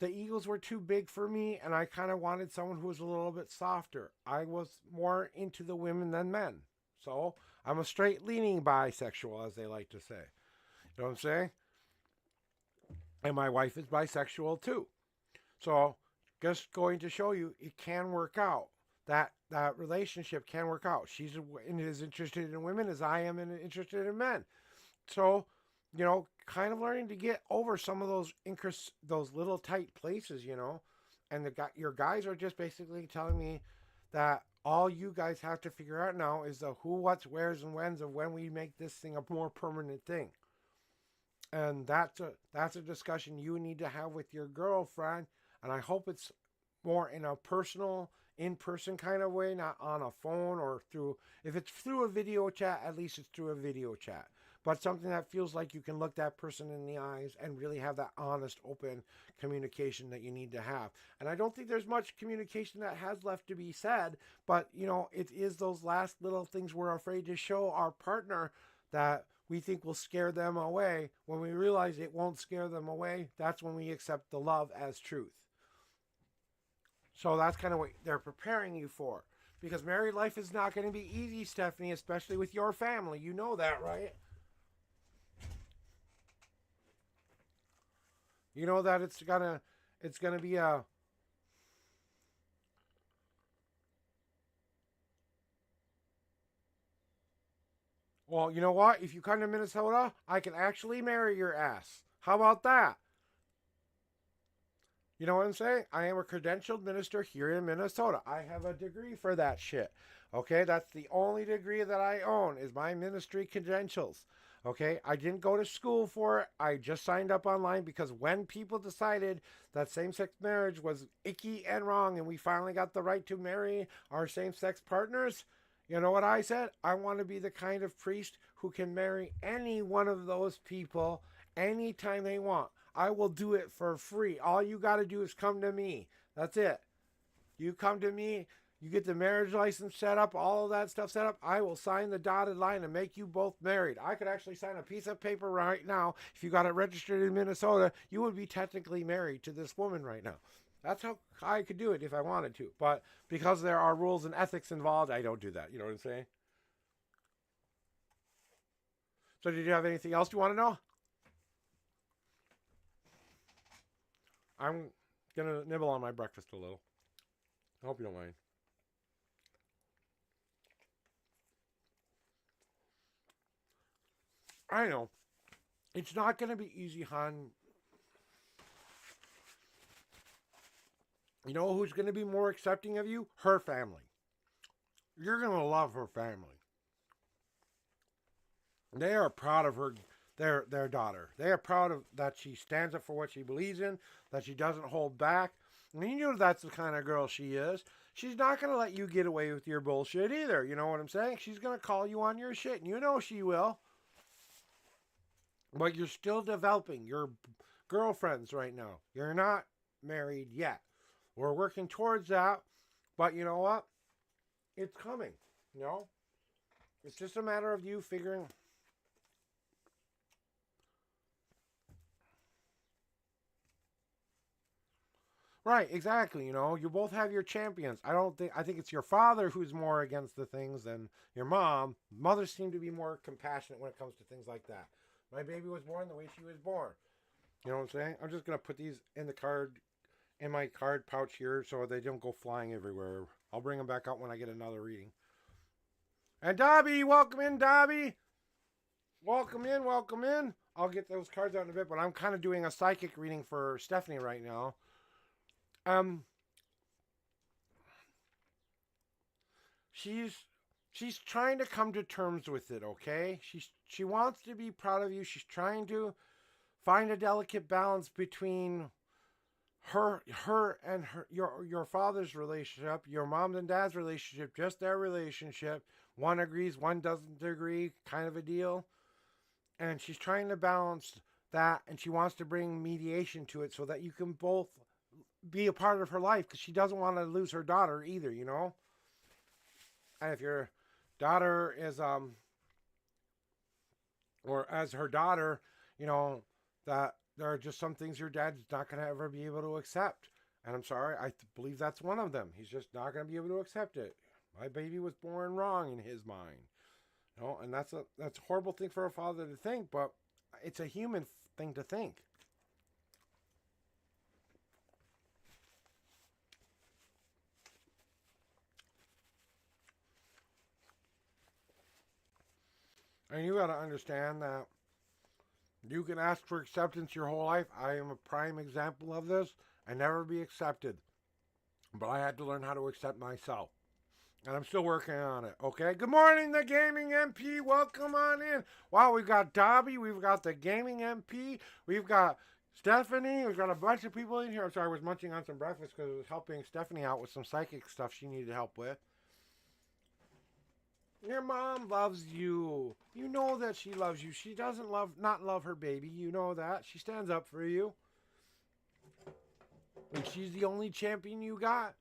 the egos were too big for me, and I kind of wanted someone who was a little bit softer. I was more into the women than men. So I'm a straight-leaning bisexual, as they like to say. You know what I'm saying? And my wife is bisexual too. So just going to show you, it can work out. that relationship can work out. She's as interested in women as I am interested in men. So, kind of learning to get over some of those little tight places, And your guys are just basically telling me that all you guys have to figure out now is the who, what's, where's, and when's of when we make this thing a more permanent thing. And that's a discussion you need to have with your girlfriend. And I hope it's more in a personal, in-person kind of way, not on a phone or through. If it's through a video chat, at least it's through a video chat. But something that feels like you can look that person in the eyes and really have that honest, open communication that you need to have. And I don't think there's much communication that has left to be said, but, it is those last little things we're afraid to show our partner that we think will scare them away. When we realize it won't scare them away, that's when we accept the love as truth. So that's kind of what they're preparing you for. Because married life is not going to be easy, Stephanie, especially with your family. You know that, right? You know that it's gonna be a well, you know what? If you come to Minnesota, I can actually marry your ass. How about that? You know what I'm saying? I am a credentialed minister here in Minnesota. I have a degree for that shit. Okay, that's the only degree that I own is my ministry credentials. Okay, I didn't go to school for it. I just signed up online because when people decided that same-sex marriage was icky and wrong and we finally got the right to marry our same-sex partners, you know what I said? I want to be the kind of priest who can marry any one of those people anytime they want. I will do it for free. All you got to do is come to me. That's it. You come to me. You get the marriage license set up, all of that stuff set up. I will sign the dotted line and make you both married. I could actually sign a piece of paper right now. If you got it registered in Minnesota, you would be technically married to this woman right now. That's how I could do it if I wanted to. But because there are rules and ethics involved, I don't do that. You know what I'm saying? So did you have anything else you want to know? I'm going to nibble on my breakfast a little. I hope you don't mind. I know. It's not going to be easy, hon. You know who's going to be more accepting of you? Her family. You're going to love her family. They are proud of her, their daughter. They are proud of that she stands up for what she believes in, that she doesn't hold back. And you know that's the kind of girl she is. She's not going to let you get away with your bullshit either. You know what I'm saying? She's going to call you on your shit, and you know she will. But you're still developing your girlfriends right now. You're not married yet. We're working towards that. But you know what? It's coming. It's just a matter of you figuring. Right, exactly. You both have your champions. I think it's your father who's more against the things than your mom. Mothers seem to be more compassionate when it comes to things like that. My baby was born the way she was born. You know what I'm saying? I'm just going to put these in my card pouch here so they don't go flying everywhere. I'll bring them back out when I get another reading. And Dobby, welcome in, Dobby. Welcome in, welcome in. I'll get those cards out in a bit, but I'm kind of doing a psychic reading for Stephanie right now. She's trying to come to terms with it, okay? She wants to be proud of you. She's trying to find a delicate balance between her and your father's relationship, your mom and dad's relationship, just their relationship. One agrees, one doesn't agree, kind of a deal. And she's trying to balance that, and she wants to bring mediation to it so that you can both be a part of her life, because she doesn't want to lose her daughter either, And if your daughter is, or as her daughter, that there are just some things your dad's not going to ever be able to accept. And I'm sorry, I believe that's one of them. He's just not going to be able to accept it. My baby was born wrong in his mind. And that's a horrible thing for a father to think, but it's a human thing to think. And you got to understand that you can ask for acceptance your whole life. I am a prime example of this. I never be accepted. But I had to learn how to accept myself. And I'm still working on it, okay? Good morning, the Gaming MP. Welcome on in. Wow, we've got Dobby. We've got the Gaming MP. We've got Stephanie. We've got a bunch of people in here. I'm sorry, I was munching on some breakfast because I was helping Stephanie out with some psychic stuff she needed help with. Your mom loves you. You know that she loves you. She doesn't not love her baby. You know that. She stands up for you. And she's the only champion you got.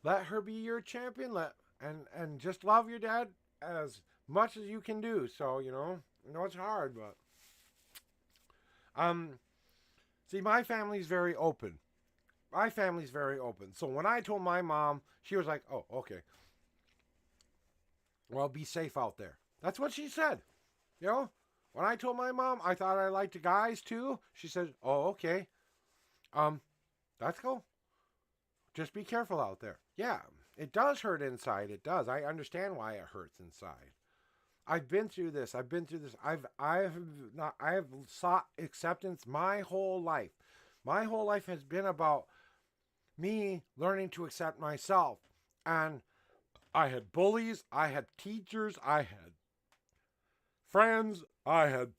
Let her be your champion. And just love your dad as much as you can do. So, you know it's hard, but see, my family's very open. My family's very open. So when I told my mom, she was like, "Oh, okay. Well, be safe out there." That's what she said. You know, when I told my mom I thought I liked the guys too, she said, "Oh, okay. That's cool. Just be careful out there." Yeah. It does hurt inside. It does. I understand why it hurts inside. I've been through this. I have sought acceptance my whole life. My whole life has been about me learning to accept myself. And I had bullies, I had teachers, I had friends, I had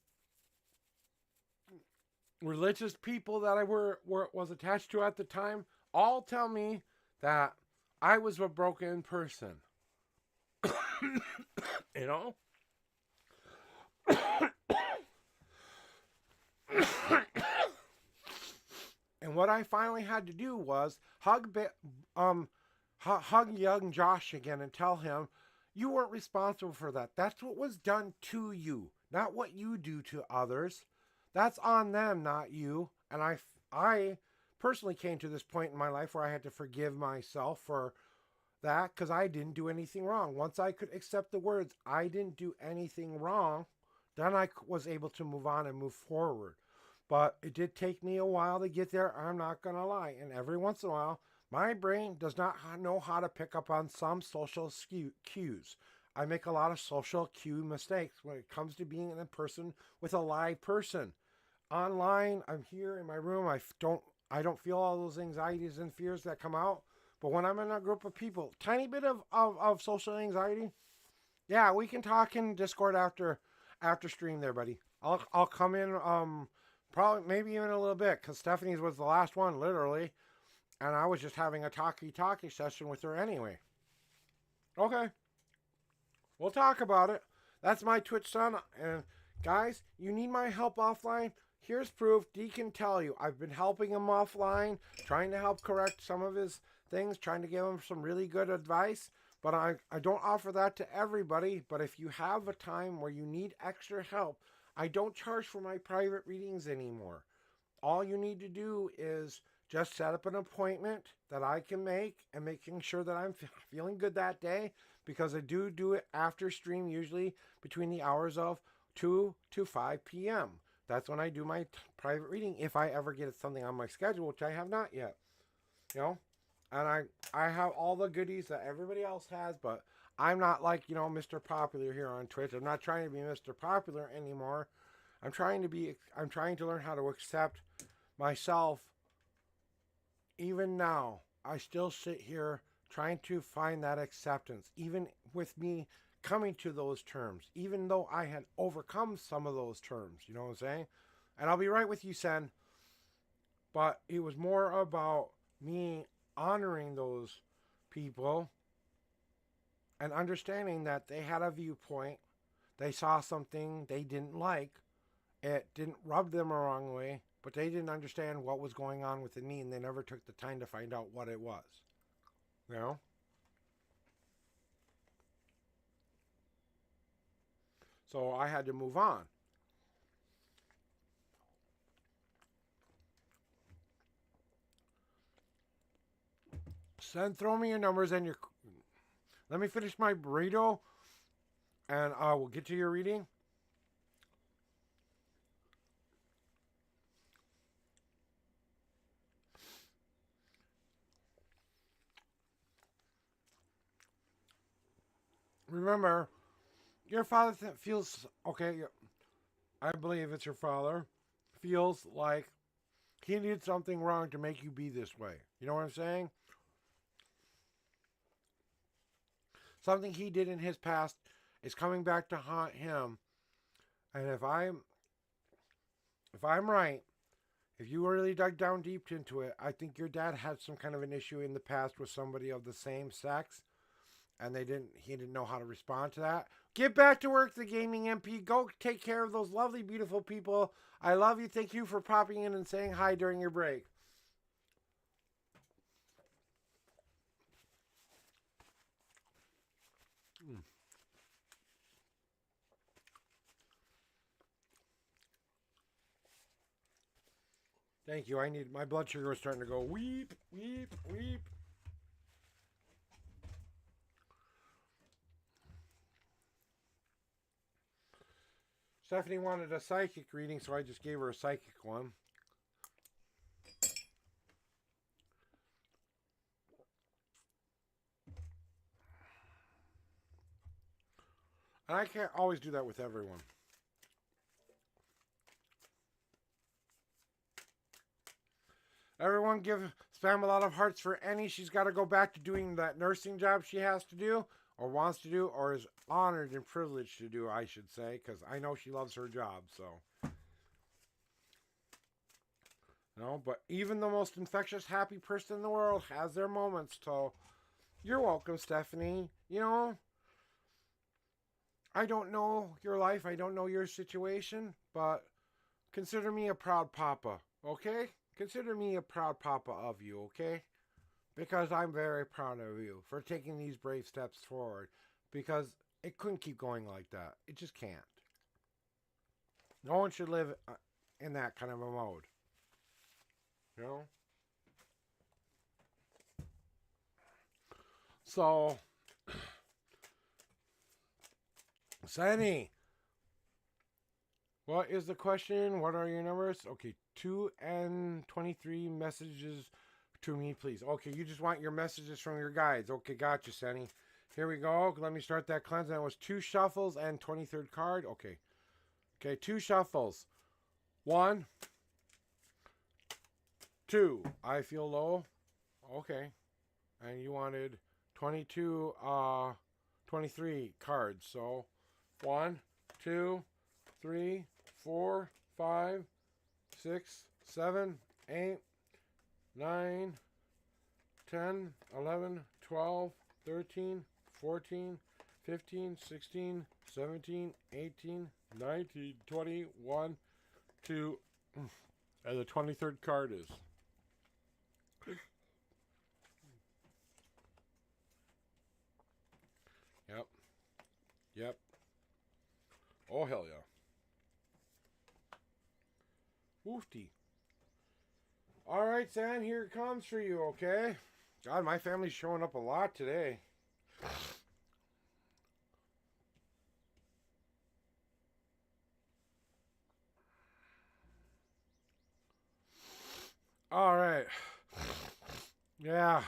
religious people that I was attached to at the time, all tell me that I was a broken person. You know? And what I finally had to do was hug young Josh again and tell him, you weren't responsible for that. That's what was done to you, not what you do to others. That's on them, not you. And I personally came to this point in my life where I had to forgive myself for that because I didn't do anything wrong. Once I could accept the words, I didn't do anything wrong, then I was able to move on and move forward. But it did take me a while to get there, I'm not going to lie. And every once in a while, my brain does not know how to pick up on some social cues. I make a lot of social cue mistakes when it comes to being in a person with a live person. Online, I'm here in my room. I don't feel all those anxieties and fears that come out. But when I'm in a group of people, tiny bit of social anxiety, yeah, we can talk in Discord after stream there, buddy. I'll come in probably maybe even a little bit because Stephanie's was the last one, literally. And I was just having a talkie session with her anyway. Okay. We'll talk about it. That's my Twitch son. And guys, you need my help offline? Here's proof. D can tell you. I've been helping him offline, trying to help correct some of his things, trying to give him some really good advice. But I don't offer that to everybody. But if you have a time where you need extra help, I don't charge for my private readings anymore. All you need to do is just set up an appointment that I can make and making sure that I'm feeling good that day, because I do it after stream, usually between the hours of 2 to 5 p.m. That's when I do my private reading, if I ever get something on my schedule, which I have not yet. You know? And I have all the goodies that everybody else has, but I'm not like, Mr. Popular here on Twitch. I'm not trying to be Mr. Popular anymore. I'm trying to learn how to accept myself. Even now, I still sit here trying to find that acceptance, even with me coming to those terms, even though I had overcome some of those terms, you know what I'm saying? And I'll be right with you, Sen. But it was more about me honoring those people and understanding that they had a viewpoint. They saw something they didn't like. It didn't rub them the wrong way, but they didn't understand what was going on within me, and they never took the time to find out what it was. You know? So I had to move on. Throw me your numbers and your... Let me finish my burrito, and we'll get to your reading. Remember, Your father feels, okay, I believe it's your father, feels like he did something wrong to make you be this way. You know what I'm saying? Something he did in his past is coming back to haunt him. And if I'm right, if you really dug down deep into it, I think your dad had some kind of an issue in the past with somebody of the same sex, and he didn't know how to respond to that. Get back to work, the gaming MP. Go take care of those lovely, beautiful people. I love you. Thank you for popping in and saying hi during your break. Thank you. My blood sugar was starting to go weep, weep, weep. Stephanie wanted a psychic reading, so I just gave her a psychic one. And I can't always do that with everyone. Everyone give spam a lot of hearts for Annie. She's got to go back to doing that nursing job she has to do, or wants to do, or is honored and privileged to do, I should say, because I know she loves her job, so. No, but even the most infectious, happy person in the world has their moments, so you're welcome, Stephanie. You know, I don't know your life, I don't know your situation, but consider me a proud papa, okay? Consider me a proud papa of you, okay? Because I'm very proud of you for taking these brave steps forward. Because it couldn't keep going like that. It just can't. No one should live in that kind of a mode. You know? So, Sunny, what is the question? What are your numbers? Okay, 2 and 23 messages to me, please. Okay, you just want your messages from your guides. Okay, gotcha, Sunny. Here we go. Let me start that cleanse. That was 2 shuffles and 23rd card. Okay. Okay, 2 shuffles. 1, 2. I feel low. Okay. And you wanted 22, 23 cards. So 1, 2, 3, 4, 5, 6, 7, 8, 9, 10, 11, 12, 13, 14, 15, 16, 17, 18, 19, 20, 1, 2, and the 23rd card is. Yep. Yep. Oh, hell yeah. Woofty. All right, Sam, here it comes for you, okay? God, my family's showing up a lot today. All right. Yeah.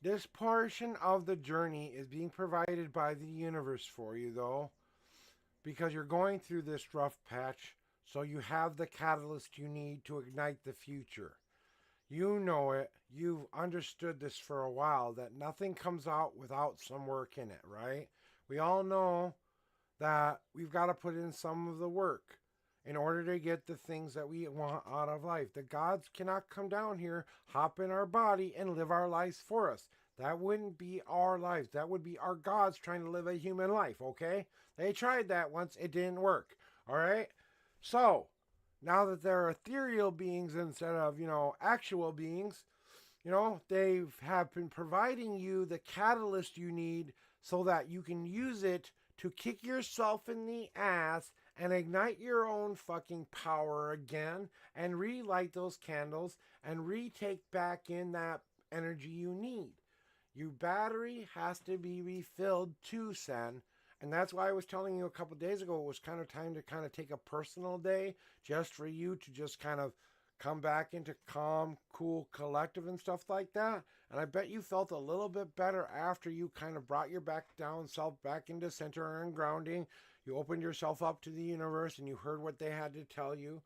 This portion of the journey is being provided by the universe for you, though, because you're going through this rough patch, so you have the catalyst you need to ignite the future. You know it. You've understood this for a while, that nothing comes out without some work in it, right? We all know that we've got to put in some of the work in order to get the things that we want out of life. The gods cannot come down here, hop in our body, and live our lives for us. That wouldn't be our lives. That would be our gods trying to live a human life, okay? They tried that once. It didn't work, all right? So, now that they're ethereal beings instead of, actual beings, they have been providing you the catalyst you need so that you can use it to kick yourself in the ass and ignite your own fucking power again and relight those candles and retake back in that energy you need. Your battery has to be refilled too, Sen. And that's why I was telling you a couple days ago it was kind of time to kind of take a personal day just for you to just kind of come back into calm, cool, collective and stuff like that. And I bet you felt a little bit better after you kind of brought your back down self back into center and grounding. You opened yourself up to the universe and you heard what they had to tell you.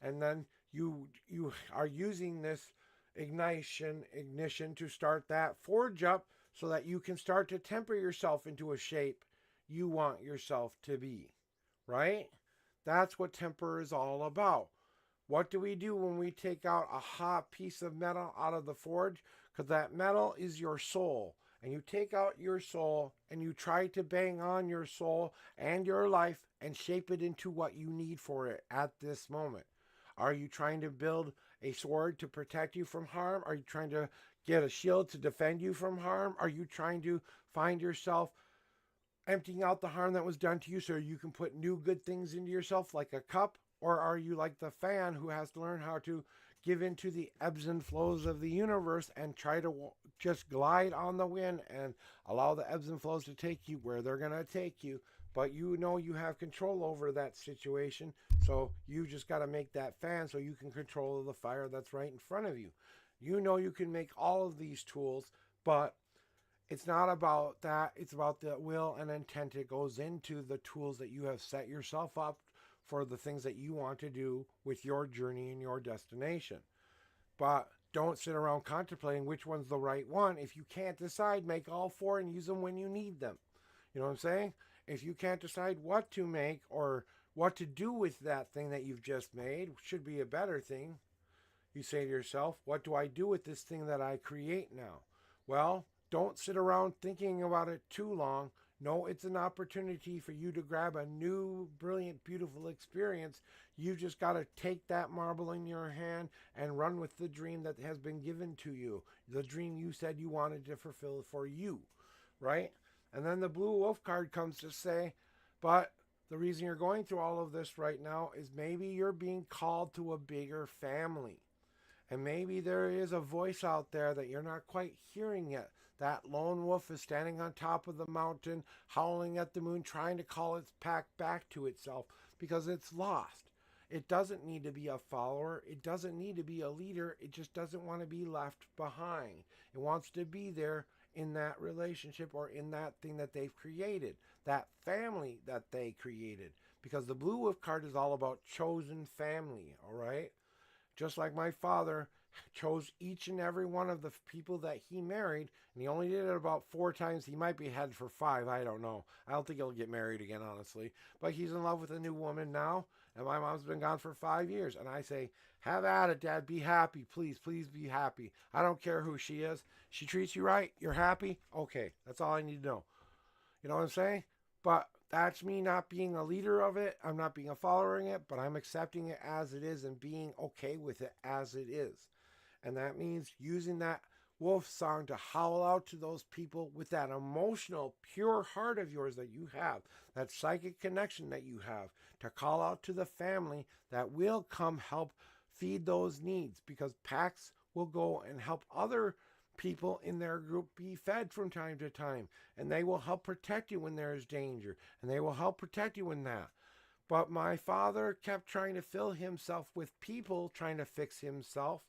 And then you are using this ignition to start that forge up so that you can start to temper yourself into a shape you want yourself to be. Right? That's what temper is all about. What do we do when we take out a hot piece of metal out of the forge? Because that metal is your soul. And you take out your soul and you try to bang on your soul and your life and shape it into what you need for it at this moment. Are you trying to build a sword to protect you from harm? Are you trying to get a shield to defend you from harm? Are you trying to find yourself emptying out the harm that was done to you so you can put new good things into yourself like a cup? Or are you like the fan who has to learn how to give into the ebbs and flows of the universe and try to just glide on the wind and allow the ebbs and flows to take you where they're going to take you? But you know you have control over that situation, so you just got to make that fan so you can control the fire that's right in front of you. You know you can make all of these tools, but it's not about that. It's about the will and intent that goes into the tools that you have set yourself up for the things that you want to do with your journey and your destination. But don't sit around contemplating which one's the right one. If you can't decide, make all four and use them when you need them. You know what I'm saying? If you can't decide what to make or what to do with that thing that you've just made, which should be a better thing, you say to yourself, what do I do with this thing that I create now? Well, don't sit around thinking about it too long. No, it's an opportunity for you to grab a new, brilliant, beautiful experience. You've just got to take that marble in your hand and run with the dream that has been given to you. The dream you said you wanted to fulfill for you, right? And then the blue wolf card comes to say, but the reason you're going through all of this right now is maybe you're being called to a bigger family. And maybe there is a voice out there that you're not quite hearing yet. That lone wolf is standing on top of the mountain, howling at the moon, trying to call its pack back to itself because it's lost. It doesn't need to be a follower. It doesn't need to be a leader. It just doesn't want to be left behind. It wants to be there in that relationship or in that thing that they've created, that family that they created. Because the blue wolf card is all about chosen family, all right? Just like my father chose each and every one of the people that he married, and he only did it about 4 times. He might be headed for 5, I don't know. I don't think he'll get married again, honestly. But he's in love with a new woman now, and my mom's been gone for 5 years. And I say, have at it, Dad. Be happy. Please, please be happy. I don't care who she is. She treats you right. You're happy? Okay, that's all I need to know. You know what I'm saying? But that's me not being a leader of it. I'm not being a follower in it, but I'm accepting it as it is and being okay with it as it is. And that means using that wolf song to howl out to those people with that emotional, pure heart of yours that you have, that psychic connection that you have, to call out to the family that will come help feed those needs, because packs will go and help other people in their group be fed from time to time, and they will help protect you when there is danger, and they will help protect you in that. But my father kept trying to fill himself with people, trying to fix himself.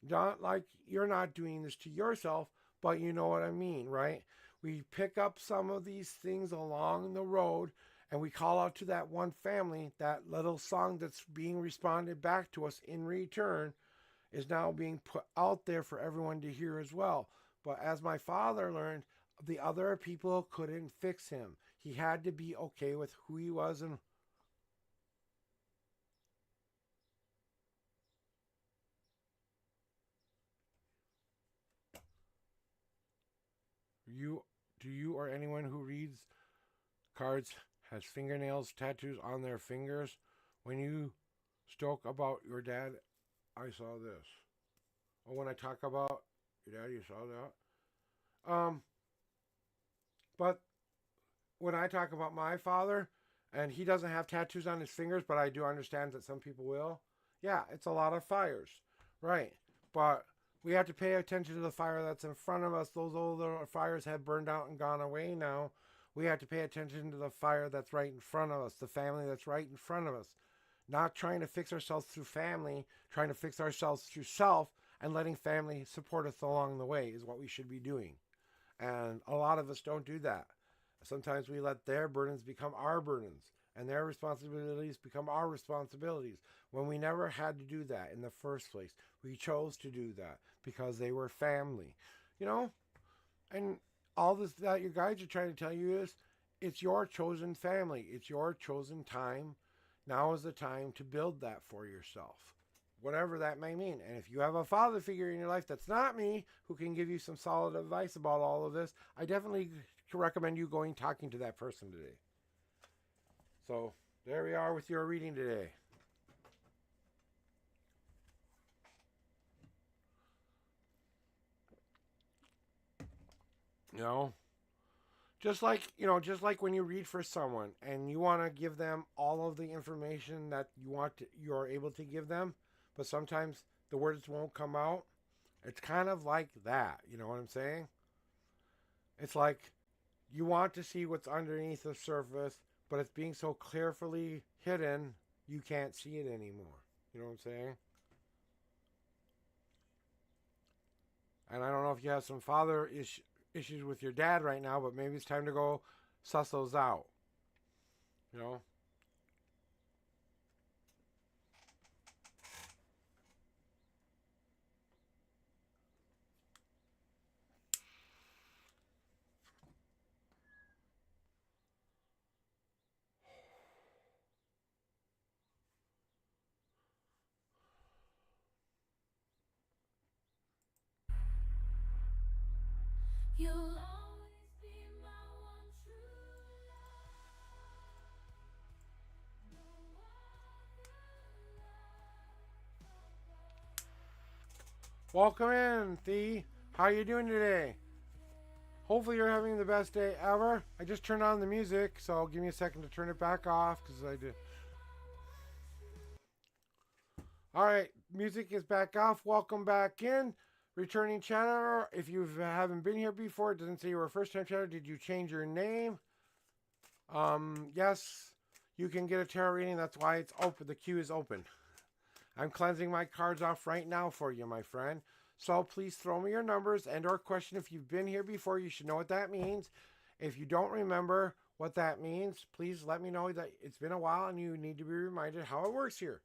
Not like you're not doing this to yourself, but you know what I mean, right? We pick up some of these things along the road and we call out to that one family. That little song that's being responded back to us in return is now being put out there for everyone to hear as well. But as my father learned, the other people couldn't fix him. He had to be okay with who he was and do you or anyone who reads cards has fingernails, tattoos on their fingers? When you spoke about your dad, I saw this. Or when I talk about your dad, you saw that. But when I talk about my father, and he doesn't have tattoos on his fingers, but I do understand that some people will. Yeah, it's a lot of fires, right? But we have to pay attention to the fire that's in front of us. Those older fires have burned out and gone away now. We have to pay attention to the fire that's right in front of us, the family that's right in front of us. not trying to fix ourselves through family, trying to fix ourselves through self, and letting family support us along the way is what we should be doing. And a lot of us don't do that. Sometimes we let their burdens become our burdens and their responsibilities become our responsibilities when we never had to do that in the first place. We chose to do that because they were family, you know? And all this that your guides are trying to tell you is it's your chosen family. It's your chosen time. Now is the time to build that for yourself, whatever that may mean. And if you have a father figure in your life that's not me, who can give you some solid advice about all of this, I definitely recommend you going talking to that person today. So there we are with your reading today. You know, just like when you read for someone and you want to give them all of the information that you're able to give them, but sometimes the words won't come out. It's kind of like that. You know what I'm saying? It's like you want to see what's underneath the surface, but it's being so carefully hidden, you can't see it anymore. You know what I'm saying? And I don't know if you have some father issues with your dad right now, but maybe it's time to go suss those out. You know? You'll always be my one true love. Welcome in, Thee. How you doing today? Hopefully you're having the best day ever. I just turned on the music, so give me a second to turn it back off because I did. All right, music is back off. Welcome back in. Returning chatter, if you haven't been here before, it doesn't say you were a first-time chatter. Did you change your name? Yes, you can get a tarot reading. That's why it's open. The queue is open. I'm cleansing my cards off right now for you, my friend. So please throw me your numbers and or question. If you've been here before, you should know what that means. If you don't remember what that means, please let me know that it's been a while and you need to be reminded how it works here.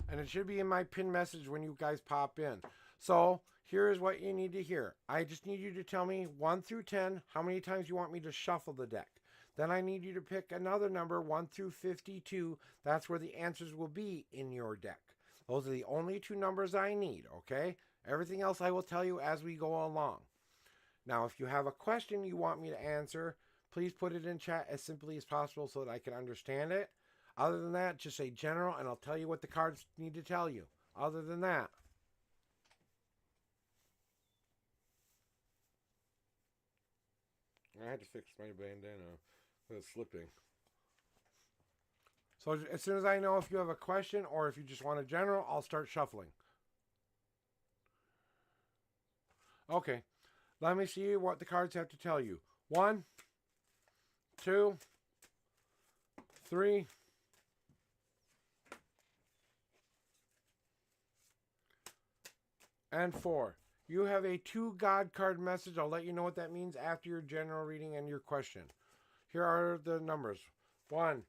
And it should be in my pinned message when you guys pop in. So here is what you need to hear. I just need you to tell me 1 through 10 how many times you want me to shuffle the deck. Then I need you to pick another number 1 through 52. That's where the answers will be in your deck. Those are the only 2 numbers I need, okay? Everything else I will tell you as we go along. Now, if you have a question you want me to answer, please put it in chat as simply as possible so that I can understand it. Other than that, just say general, and I'll tell you what the cards need to tell you. Other than that. I had to fix my bandana. It was slipping. So as soon as I know if you have a question or if you just want a general, I'll start shuffling. Okay. Let me see what the cards have to tell you. 1, 2, 3, and 4. You have a 2 God card message. I'll let you know what that means after your general reading and your question. Here are the numbers. 1,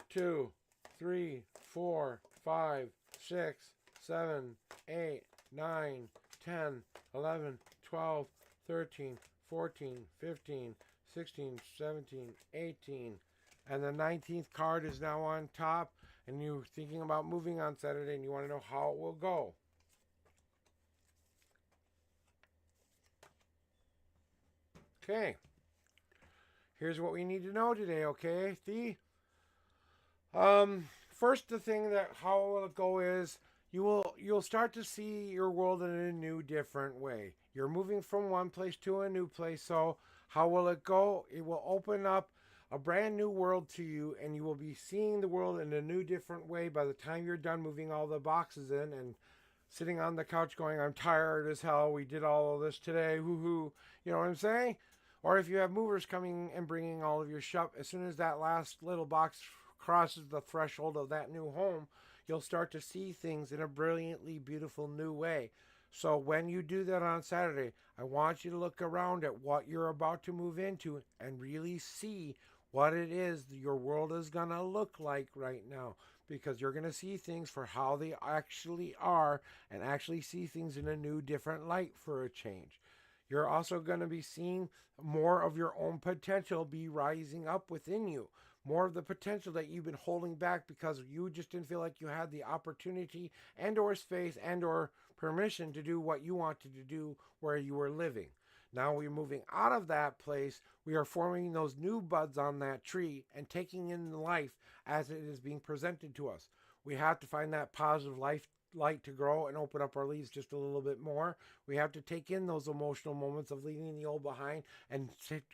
2, 3, 4, 5, 6, 7, 8, 9, 10, 11, 12, 13, 14, 15, 16, 17, 18. And the 19th card is now on top. And you're thinking about moving on Saturday and you want to know how it will go. Okay, here's what we need to know today, okay? First, the thing that how it will go is you'll start to see your world in a new, different way. You're moving from one place to a new place, so how will it go? It will open up a brand new world to you, and you will be seeing the world in a new, different way by the time you're done moving all the boxes in and sitting on the couch going, I'm tired as hell. We did all of this today. Whoo hoo. You know what I'm saying? Or if you have movers coming and bringing all of your stuff, as soon as that last little box crosses the threshold of that new home, you'll start to see things in a brilliantly beautiful new way. So when you do that on Saturday, I want you to look around at what you're about to move into and really see what it is your world is going to look like right now. Because you're going to see things for how they actually are and actually see things in a new, different light for a change. You're also going to be seeing more of your own potential be rising up within you. More of the potential that you've been holding back because you just didn't feel like you had the opportunity and or space and or permission to do what you wanted to do where you were living. Now we're moving out of that place. We are forming those new buds on that tree and taking in life as it is being presented to us. We have to find that positive light to grow and open up our leaves just a little bit more. We have to take in those emotional moments of leaving the old behind and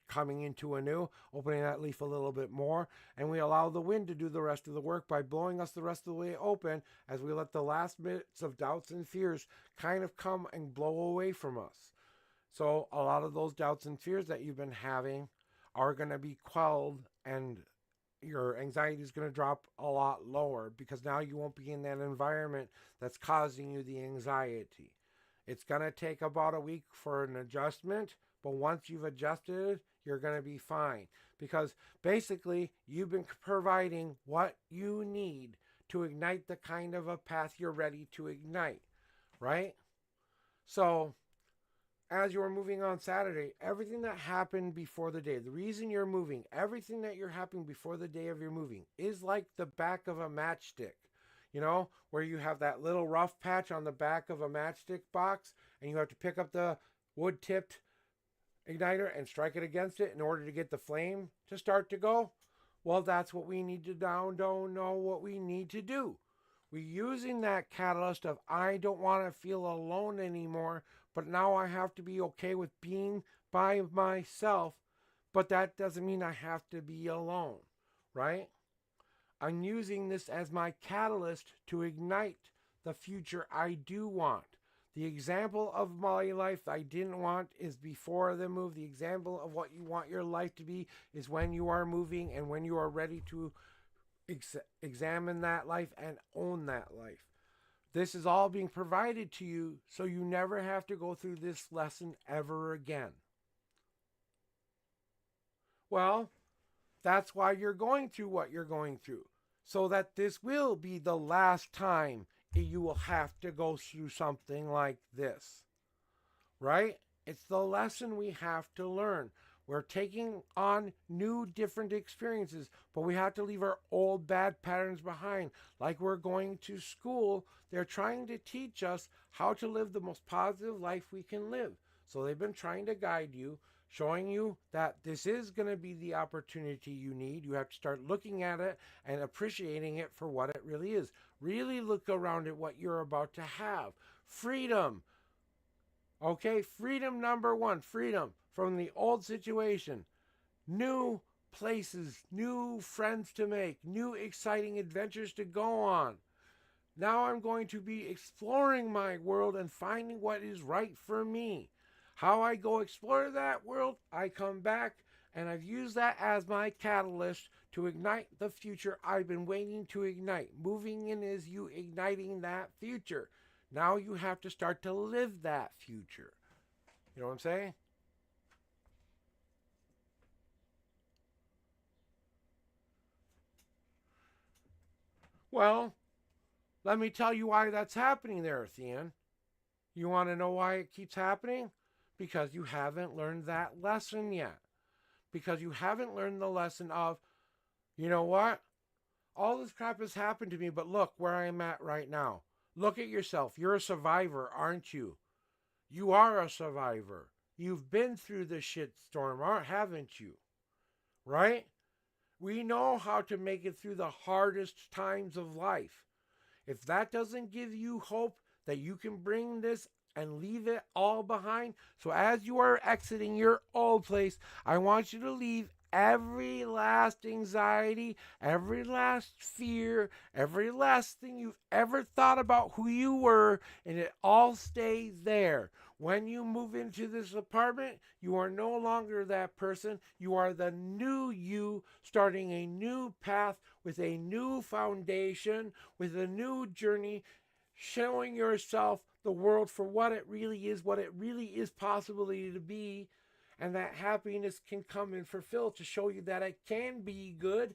coming into a new, opening that leaf a little bit more. And we allow the wind to do the rest of the work by blowing us the rest of the way open as we let the last bits of doubts and fears kind of come and blow away from us. So a lot of those doubts and fears that you've been having are going to be quelled, and your anxiety is going to drop a lot lower because now you won't be in that environment that's causing you the anxiety. It's going to take about a week for an adjustment, but once you've adjusted, you're going to be fine because basically you've been providing what you need to ignite the kind of a path you're ready to ignite, right? So as you were moving on Saturday, everything that happened before the day, the reason you're moving, everything that you're happening before the day of your moving is like the back of a matchstick, you know, where you have that little rough patch on the back of a matchstick box and you have to pick up the wood tipped igniter and strike it against it in order to get the flame to start to go. Well, that's what we need to don't know what we need to do. We're using that catalyst of I don't want to feel alone anymore, but now I have to be okay with being by myself, but that doesn't mean I have to be alone, right? I'm using this as my catalyst to ignite the future I do want. The example of my life I didn't want is before the move. The example of what you want your life to be is when you are moving and when you are ready to examine that life and own that life. This is all being provided to you so you never have to go through this lesson ever again. Well, that's why you're going through what you're going through, so that this will be the last time you will have to go through something like this, right? It's the lesson we have to learn. We're taking on new, different experiences, but we have to leave our old bad patterns behind. Like we're going to school, they're trying to teach us how to live the most positive life we can live. So they've been trying to guide you, showing you that this is going to be the opportunity you need. You have to start looking at it and appreciating it for what it really is. Really look around at what you're about to have. Freedom. Okay, freedom number one, freedom from the old situation. New places, new friends to make, new exciting adventures to go on. Now I'm going to be exploring my world and finding what is right for me. How I go explore that world, I come back and I've used that as my catalyst to ignite the future I've been waiting to ignite. Moving in is you igniting that future. Now you have to start to live that future. You know what I'm saying? Well, let me tell you why that's happening there, Thean. You want to know why it keeps happening? Because you haven't learned that lesson yet. Because you haven't learned the lesson of, you know what? All this crap has happened to me, but look where I'm at right now. Look at yourself. You're a survivor, aren't you? You are a survivor. You've been through the shitstorm, haven't you? Right? We know how to make it through the hardest times of life. If that doesn't give you hope that you can bring this and leave it all behind, so as you are exiting your old place, I want you to leave every last anxiety, every last fear, every last thing you've ever thought about who you were, and it all stays there. When you move into this apartment, you are no longer that person. You are the new you, starting a new path with a new foundation, with a new journey, showing yourself the world for what it really is possibly to be, and that happiness can come and fulfill to show you that it can be good,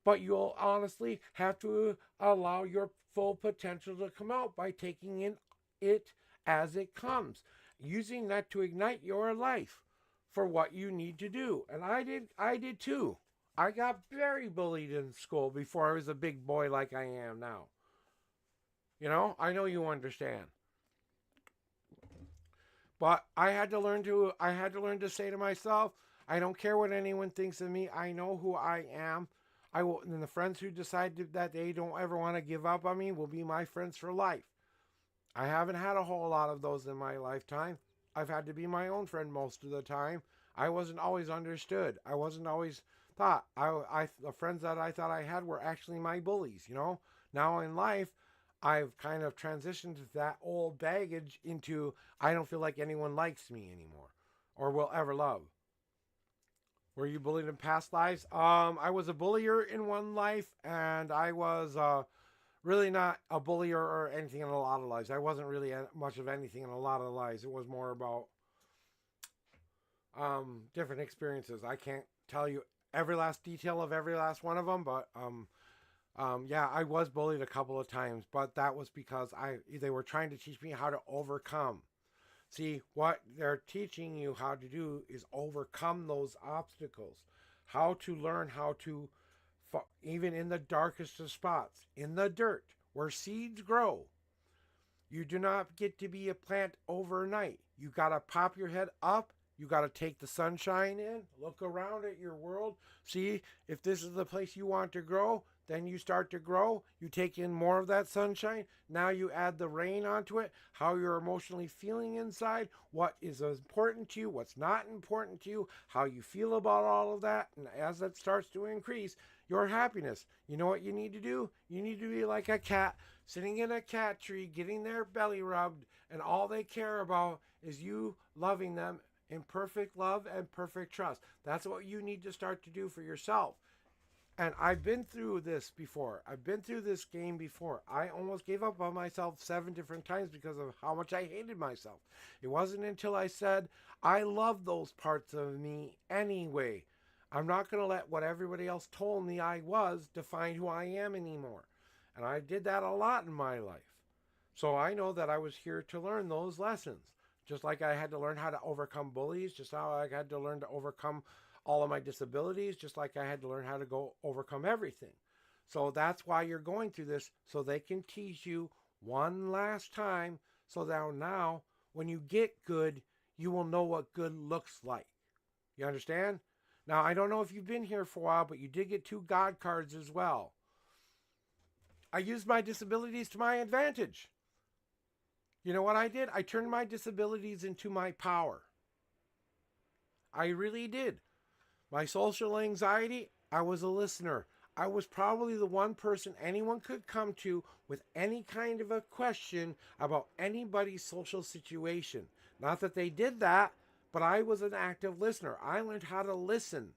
but you'll honestly have to allow your full potential to come out by taking in it as it comes, using that to ignite your life for what you need to do. And I did too. I got very bullied in school before I was a big boy like I am now. You know, I know you understand. But I had to learn to say to myself, I don't care what anyone thinks of me. I know who I am. I will, and the friends who decide that they don't ever want to give up on me will be my friends for life. I haven't had a whole lot of those in my lifetime. I've had to be my own friend most of the time. I wasn't always understood. I wasn't always thought. The friends that I thought I had were actually my bullies, you know? Now in life, I've kind of transitioned that old baggage into I don't feel like anyone likes me anymore or will ever love. Were you bullied in past lives? I was a bullier in one life, and I was really not a bullier or anything in a lot of lives. I wasn't really much of anything in a lot of lives. It was more about different experiences. I can't tell you every last detail of every last one of them, but yeah, I was bullied a couple of times, but that was because they were trying to teach me how to overcome. See, what they're teaching you how to do is overcome those obstacles. How to learn how to, even in the darkest of spots, in the dirt, where seeds grow. You do not get to be a plant overnight. You got to pop your head up. You got to take the sunshine in, look around at your world, see if this is the place you want to grow. Then you start to grow. You take in more of that sunshine. Now you add the rain onto it, how you're emotionally feeling inside, what is important to you, what's not important to you, how you feel about all of that. And as that starts to increase, your happiness. You know what you need to do? You need to be like a cat sitting in a cat tree, getting their belly rubbed, and all they care about is you loving them in perfect love and perfect trust. That's what you need to start to do for yourself. And I've been through this before. I've been through this game before. I almost gave up on myself 7 different times because of how much I hated myself. It wasn't until I said, I love those parts of me anyway. I'm not going to let what everybody else told me I was define who I am anymore. And I did that a lot in my life. So I know that I was here to learn those lessons. Just like I had to learn how to overcome bullies, just how I had to learn to overcome all of my disabilities, just like I had to learn how to overcome everything. So that's why you're going through this, so they can teach you one last time, so that now when you get good, you will know what good looks like. You understand? Now, I don't know if you've been here for a while, but you did get 2 God cards as well. I used my disabilities to my advantage. You know what I did? I turned my disabilities into my power. I really did. My social anxiety, I was a listener. I was probably the one person anyone could come to with any kind of a question about anybody's social situation. Not that they did that, but I was an active listener. I learned how to listen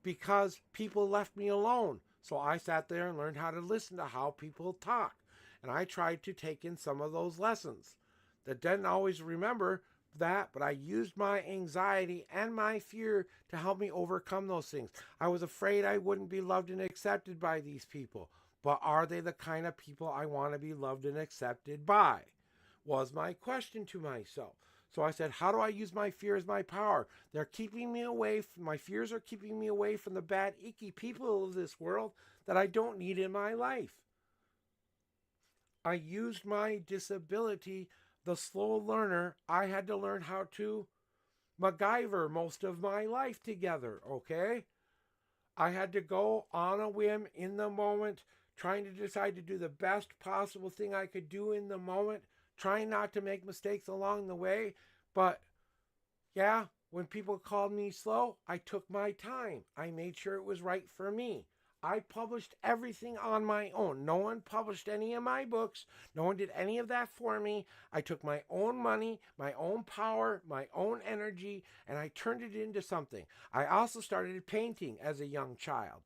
because people left me alone. So I sat there and learned how to listen to how people talk. And I tried to take in some of those lessons. That didn't always remember that, but I used my anxiety and my fear to help me overcome those things. I was afraid I wouldn't be loved and accepted by these people. But are they the kind of people I want to be loved and accepted by? Was my question to myself. So I said, how do I use my fear as my power? They're keeping me away, my fears are keeping me away from the bad, icky people of this world that I don't need in my life. I used my disability. The slow learner, I had to learn how to MacGyver most of my life together, okay? I had to go on a whim in the moment, trying to decide to do the best possible thing I could do in the moment, trying not to make mistakes along the way. But, yeah, When people called me slow, I took my time. I made sure it was right for me. I published everything on my own. No one published any of my books. No one did any of that for me. I took my own money, my own power, my own energy, and I turned it into something. I also started painting as a young child,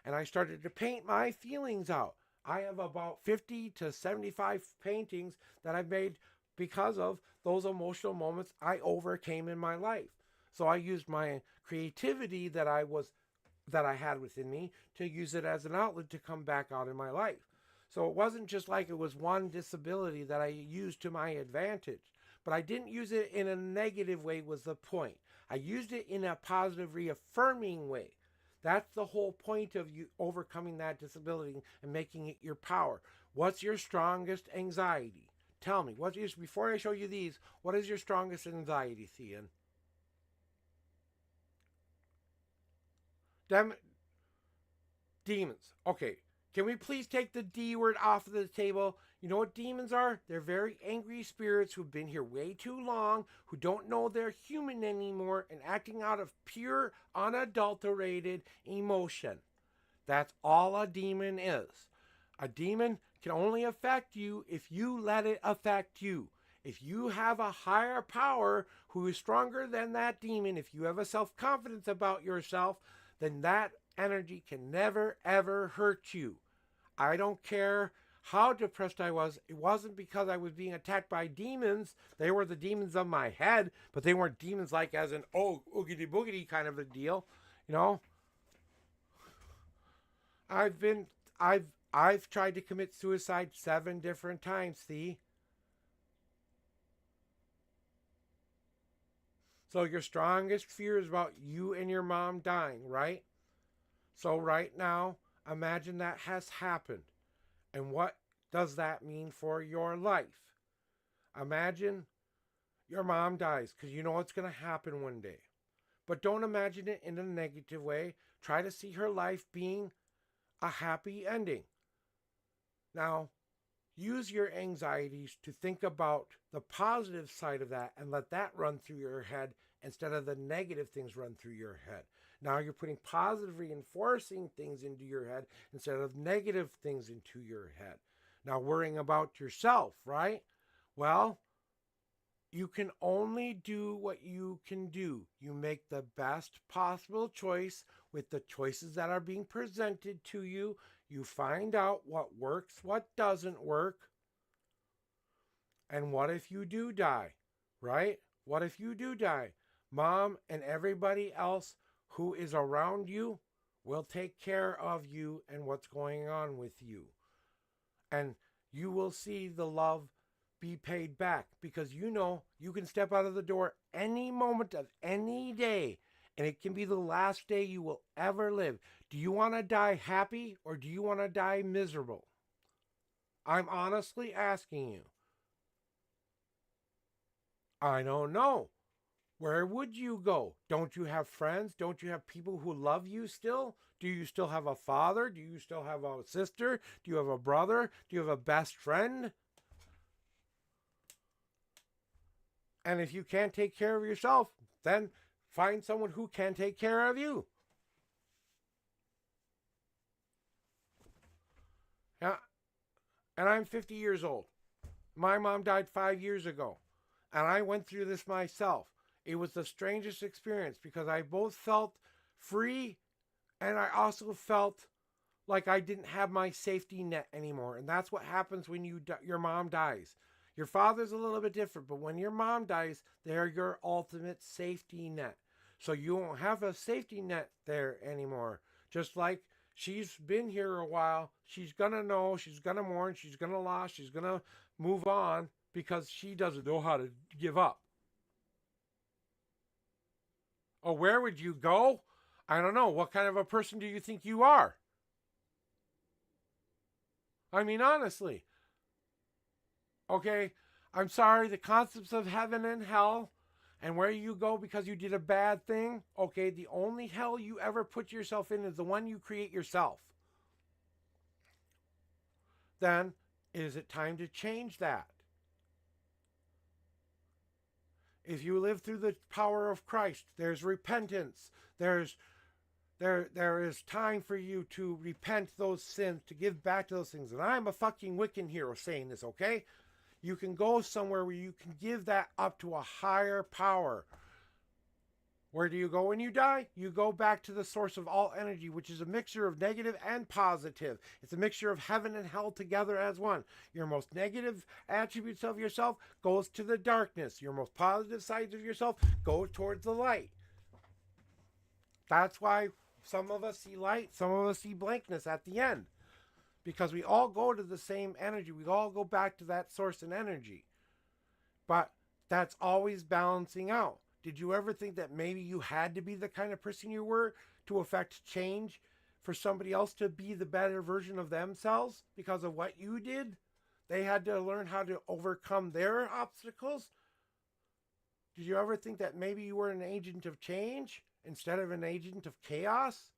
and I started to paint my feelings out. I have about 50 to 75 paintings that I've made because of those emotional moments I overcame in my life. So I used my creativity that I had within me to use it as an outlet to come back out in my life. So it wasn't just like it was one disability that I used to my advantage, but I didn't use it in a negative way was the point. I used it in a positive, reaffirming way. That's the whole point of you overcoming that disability and making it your power. What's your strongest anxiety? Tell me, before I show you these, what is your strongest anxiety, Thean? Demons. Okay. Can we please take the D word off of the table? You know what demons are? They're very angry spirits who've been here way too long, who don't know they're human anymore, and acting out of pure, unadulterated emotion. That's all a demon is. A demon can only affect you if you let it affect you. If you have a higher power who is stronger than that demon, if you have a self-confidence about yourself, then that energy can never, ever hurt you. I don't care how depressed I was. It wasn't because I was being attacked by demons. They were the demons of my head, but they weren't demons like as an, oh, oogity boogity kind of a deal. You know? I've tried to commit suicide 7 different times, see? So your strongest fear is about you and your mom dying, right? So right now, imagine that has happened. And what does that mean for your life? Imagine your mom dies, because you know it's going to happen one day. But don't imagine it in a negative way. Try to see her life being a happy ending. Now, use your anxieties to think about the positive side of that and let that run through your head instead of the negative things run through your head. Now you're putting positive reinforcing things into your head instead of negative things into your head. Now worrying about yourself, right? Well, you can only do what you can do. You make the best possible choice with the choices that are being presented to you. You find out what works, what doesn't work. And what if you do die, right? What if you do die? Mom and everybody else who is around you will take care of you and what's going on with you. And you will see the love be paid back, because you know you can step out of the door any moment of any day, and it can be the last day you will ever live. Do you want to die happy or do you want to die miserable? I'm honestly asking you. I don't know. Where would you go? Don't you have friends? Don't you have people who love you still? Do you still have a father? Do you still have a sister? Do you have a brother? Do you have a best friend? And if you can't take care of yourself, then find someone who can take care of you. Yeah. And I'm 50 years old. My mom died 5 years ago. And I went through this myself. It was the strangest experience because I both felt free and I also felt like I didn't have my safety net anymore. And that's what happens when your mom dies. Your father's a little bit different, but when your mom dies, they're your ultimate safety net. So you won't have a safety net there anymore. Just like she's been here a while, she's going to know, she's going to mourn, she's going to lose, she's going to move on because she doesn't know how to give up. Oh, where would you go? I don't know. What kind of a person do you think you are? I mean, honestly. Okay, I'm sorry, the concepts of heaven and hell and where you go because you did a bad thing, okay, the only hell you ever put yourself in is the one you create yourself. Then, is it time to change that? If you live through the power of Christ, there's repentance. There is time for you to repent those sins, to give back to those things. And I'm a fucking Wiccan hero saying this, okay? You can go somewhere where you can give that up to a higher power. Where do you go when you die? You go back to the source of all energy, which is a mixture of negative and positive. It's a mixture of heaven and hell together as one. Your most negative attributes of yourself goes to the darkness. Your most positive sides of yourself go towards the light. That's why some of us see light, some of us see blankness at the end. Because we all go to the same energy. We all go back to that source and energy. But that's always balancing out. Did you ever think that maybe you had to be the kind of person you were to affect change for somebody else to be the better version of themselves because of what you did? They had to learn how to overcome their obstacles. Did you ever think that maybe you were an agent of change instead of an agent of chaos?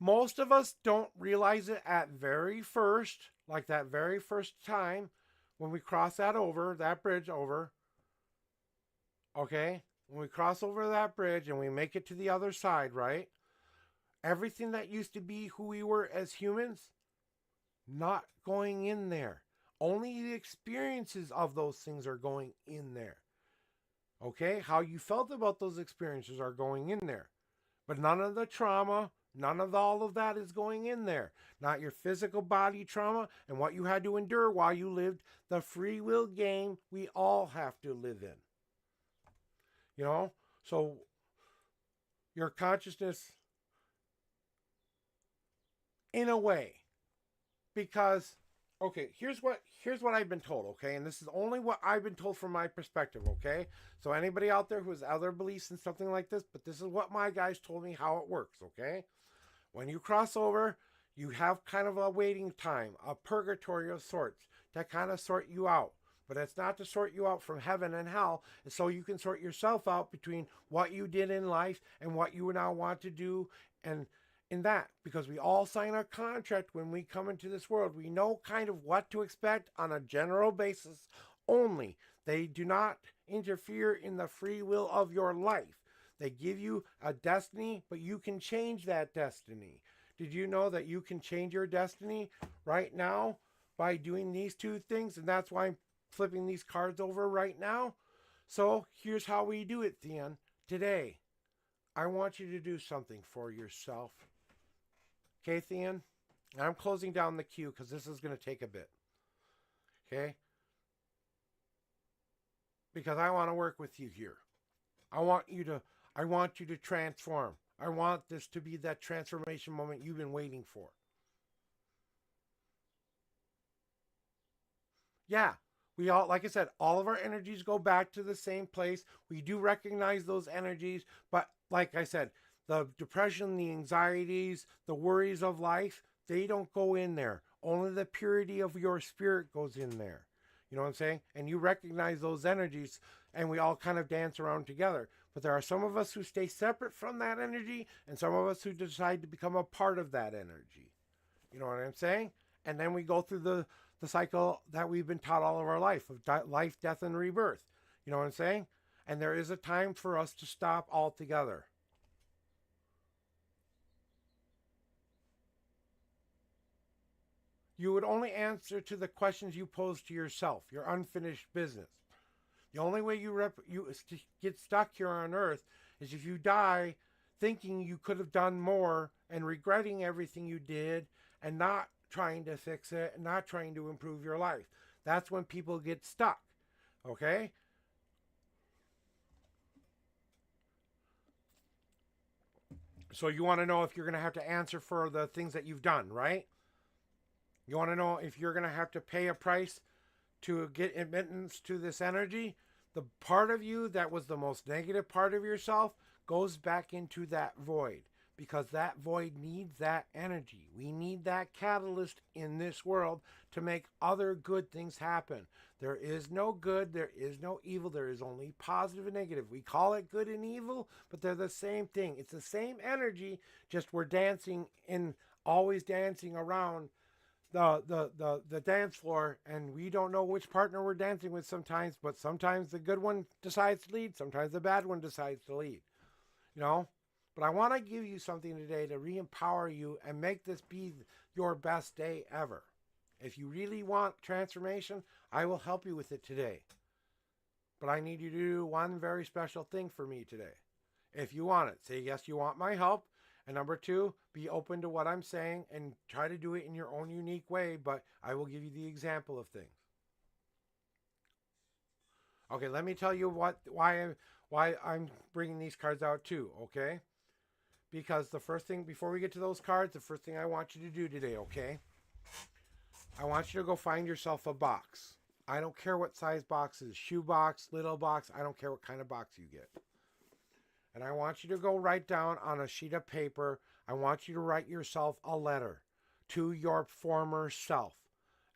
Most of us don't realize it at very first, like that very first time when we cross that bridge over. Okay? When we cross over that bridge and we make it to the other side, right? Everything that used to be who we were as humans, not going in there. Only the experiences of those things are going in there. Okay? How you felt about those experiences are going in there. But none of the trauma, none of all of that is going in there. Not your physical body trauma and what you had to endure while you lived the free will game we all have to live in. You know? So your consciousness, in a way, because, okay, here's what I've been told, okay? And this is only what I've been told from my perspective, okay? So anybody out there who has other beliefs in something like this, but this is what my guys told me how it works, okay? When you cross over, you have kind of a waiting time, a purgatory of sorts, to kind of sort you out. But it's not to sort you out from heaven and hell. It's so you can sort yourself out between what you did in life and what you now want to do, and in that, because we all sign a contract when we come into this world. We know kind of what to expect on a general basis only. They do not interfere in the free will of your life. They give you a destiny, but you can change that destiny. Did you know that you can change your destiny right now by doing these two things? And that's why I'm flipping these cards over right now. So here's how we do it, Theon. Today, I want you to do something for yourself. Okay, Theon? I'm closing down the queue because this is going to take a bit. Okay? Because I want to work with you here. I want you to transform. I want this to be that transformation moment you've been waiting for. Yeah, we all, like I said, all of our energies go back to the same place. We do recognize those energies, but like I said, the depression, the anxieties, the worries of life, they don't go in there. Only the purity of your spirit goes in there. You know what I'm saying? And you recognize those energies, and we all kind of dance around together. But there are some of us who stay separate from that energy, and some of us who decide to become a part of that energy. You know what I'm saying? And then we go through the cycle that we've been taught all of our life, of life, death, and rebirth. You know what I'm saying? And there is a time for us to stop altogether. You would only answer to the questions you pose to yourself, your unfinished business. The only way you get stuck here on Earth is if you die thinking you could have done more and regretting everything you did and not trying to fix it and not trying to improve your life. That's when people get stuck, okay? So you want to know if you're going to have to answer for the things that you've done, right? You want to know if you're going to have to pay a price to get admittance to this energy? The part of you that was the most negative part of yourself goes back into that void, because that void needs that energy. We need that catalyst in this world to make other good things happen. There is no good, there is no evil, there is only positive and negative. We call it good and evil, but they're the same thing. It's the same energy, just we're dancing in, always dancing around the dance floor, and we don't know which partner we're dancing with sometimes, but sometimes the good one decides to lead, sometimes the bad one decides to lead, you know. But I want to give you something today to re-empower you and make this be your best day ever. If you really want transformation, I will help you with it today. But I need you to do one very special thing for me today. If you want it, say yes, you want my help. And number two, be open to what I'm saying and try to do it in your own unique way, but I will give you the example of things. Okay, let me tell you why I'm bringing these cards out too, okay? Because the first thing, before we get to those cards, the first thing I want you to do today, okay? I want you to go find yourself a box. I don't care what size box it is, shoe box, little box, I don't care what kind of box you get. And I want you to go write down on a sheet of paper, I want you to write yourself a letter to your former self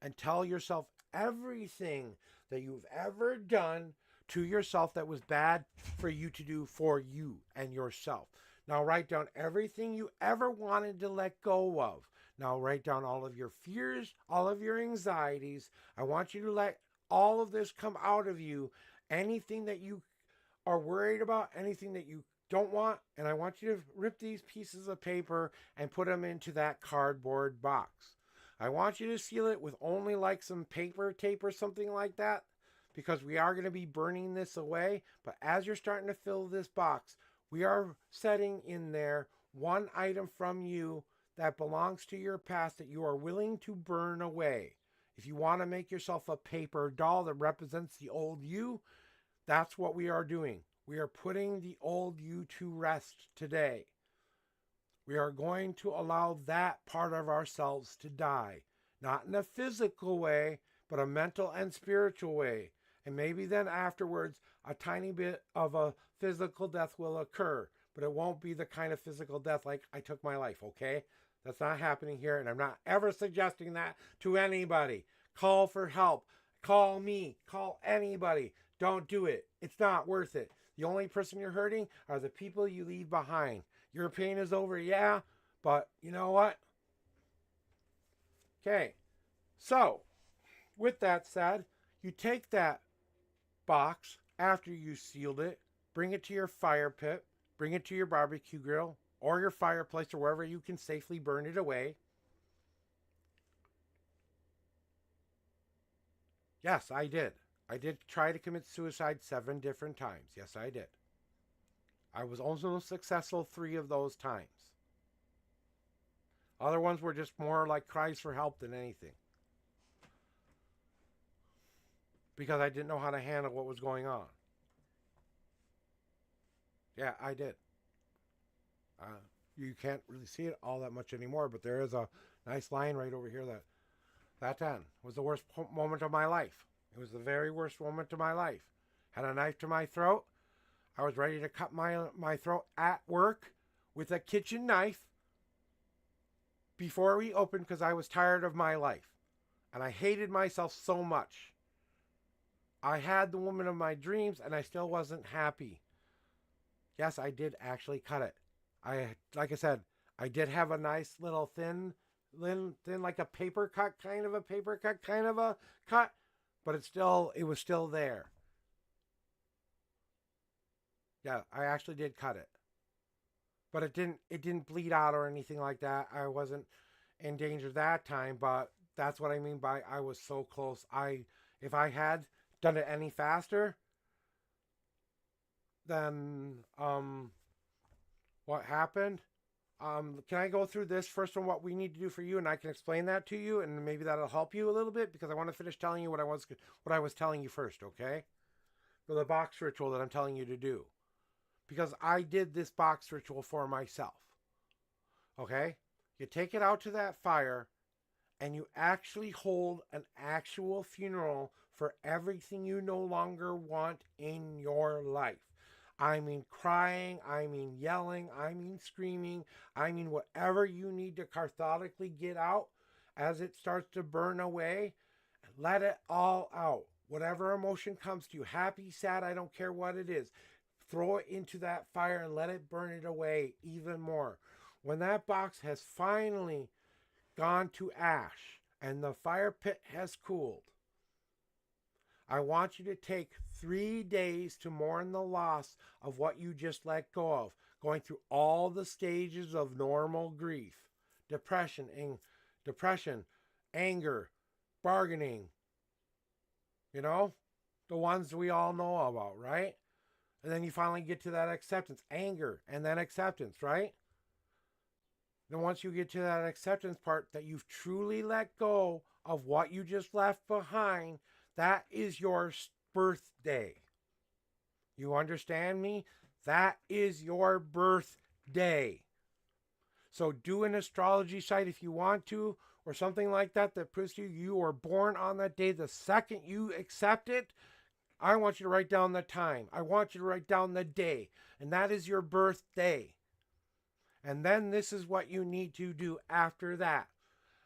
and tell yourself everything that you've ever done to yourself that was bad for you to do for you and yourself. Now write down everything you ever wanted to let go of. Now write down all of your fears, all of your anxieties. I want you to let all of this come out of you. Anything that you are worried about, anything that you don't want, and I want you to rip these pieces of paper and put them into that cardboard box. I want you to seal it with only like some paper tape or something like that, because we are going to be burning this away. But as you're starting to fill this box, we are setting in there one item from you that belongs to your past that you are willing to burn away. If you want to make yourself a paper doll that represents the old you, that's what we are doing. We are putting the old you to rest today. We are going to allow that part of ourselves to die. Not in a physical way, but a mental and spiritual way. And maybe then afterwards, a tiny bit of a physical death will occur. But it won't be the kind of physical death like I took my life, okay? That's not happening here, and I'm not ever suggesting that to anybody. Call for help. Call me. Call anybody. Don't do it. It's not worth it. The only person you're hurting are the people you leave behind. Your pain is over, yeah, but you know what? Okay, so with that said, you take that box after you sealed it, bring it to your fire pit, bring it to your barbecue grill or your fireplace or wherever you can safely burn it away. Yes, I did. I did try to commit suicide 7 different times. Yes, I did. I was almost successful 3 of those times. Other ones were just more like cries for help than anything. Because I didn't know how to handle what was going on. Yeah, I did. You can't really see it all that much anymore, but there is a nice line right over here that then was the worst moment of my life. It was the very worst moment of my life. Had a knife to my throat. I was ready to cut my throat at work with a kitchen knife before we opened because I was tired of my life. And I hated myself so much. I had the woman of my dreams and I still wasn't happy. Yes, I did actually cut it. Like I said, I did have a nice little thin like a paper cut kind of a cut, but it was still there. Yeah, I actually did cut it. But it didn't bleed out or anything like that. I wasn't in danger that time, but that's what I mean by I was so close. If I had done it any faster, then what happened? Can I go through this first on what we need to do for you, and I can explain that to you, and maybe that'll help you a little bit because I want to finish telling you what I was telling you first, okay? For the box ritual that I'm telling you to do, because I did this box ritual for myself. Okay, you take it out to that fire, and you actually hold an actual funeral for everything you no longer want in your life. I mean crying, I mean yelling, I mean screaming, I mean whatever you need to cathartically get out as it starts to burn away. Let it all out. Whatever emotion comes to you, happy, sad, I don't care what it is. Throw it into that fire and let it burn it away even more. When that box has finally gone to ash and the fire pit has cooled, I want you to take 3 days to mourn the loss of what you just let go of, going through all the stages of normal grief, depression, anger, bargaining, the ones we all know about, right? And then you finally get to that acceptance, anger, and then acceptance, right? Then once you get to that acceptance part that you've truly let go of what you just left behind, that is your birthday. You understand me? That is your birthday. So do an astrology site if you want to, or something like that proves to you were born on that day. The second you accept it, I want you to write down the time. I want you to write down the day. And that is your birthday. And then this is what you need to do after that.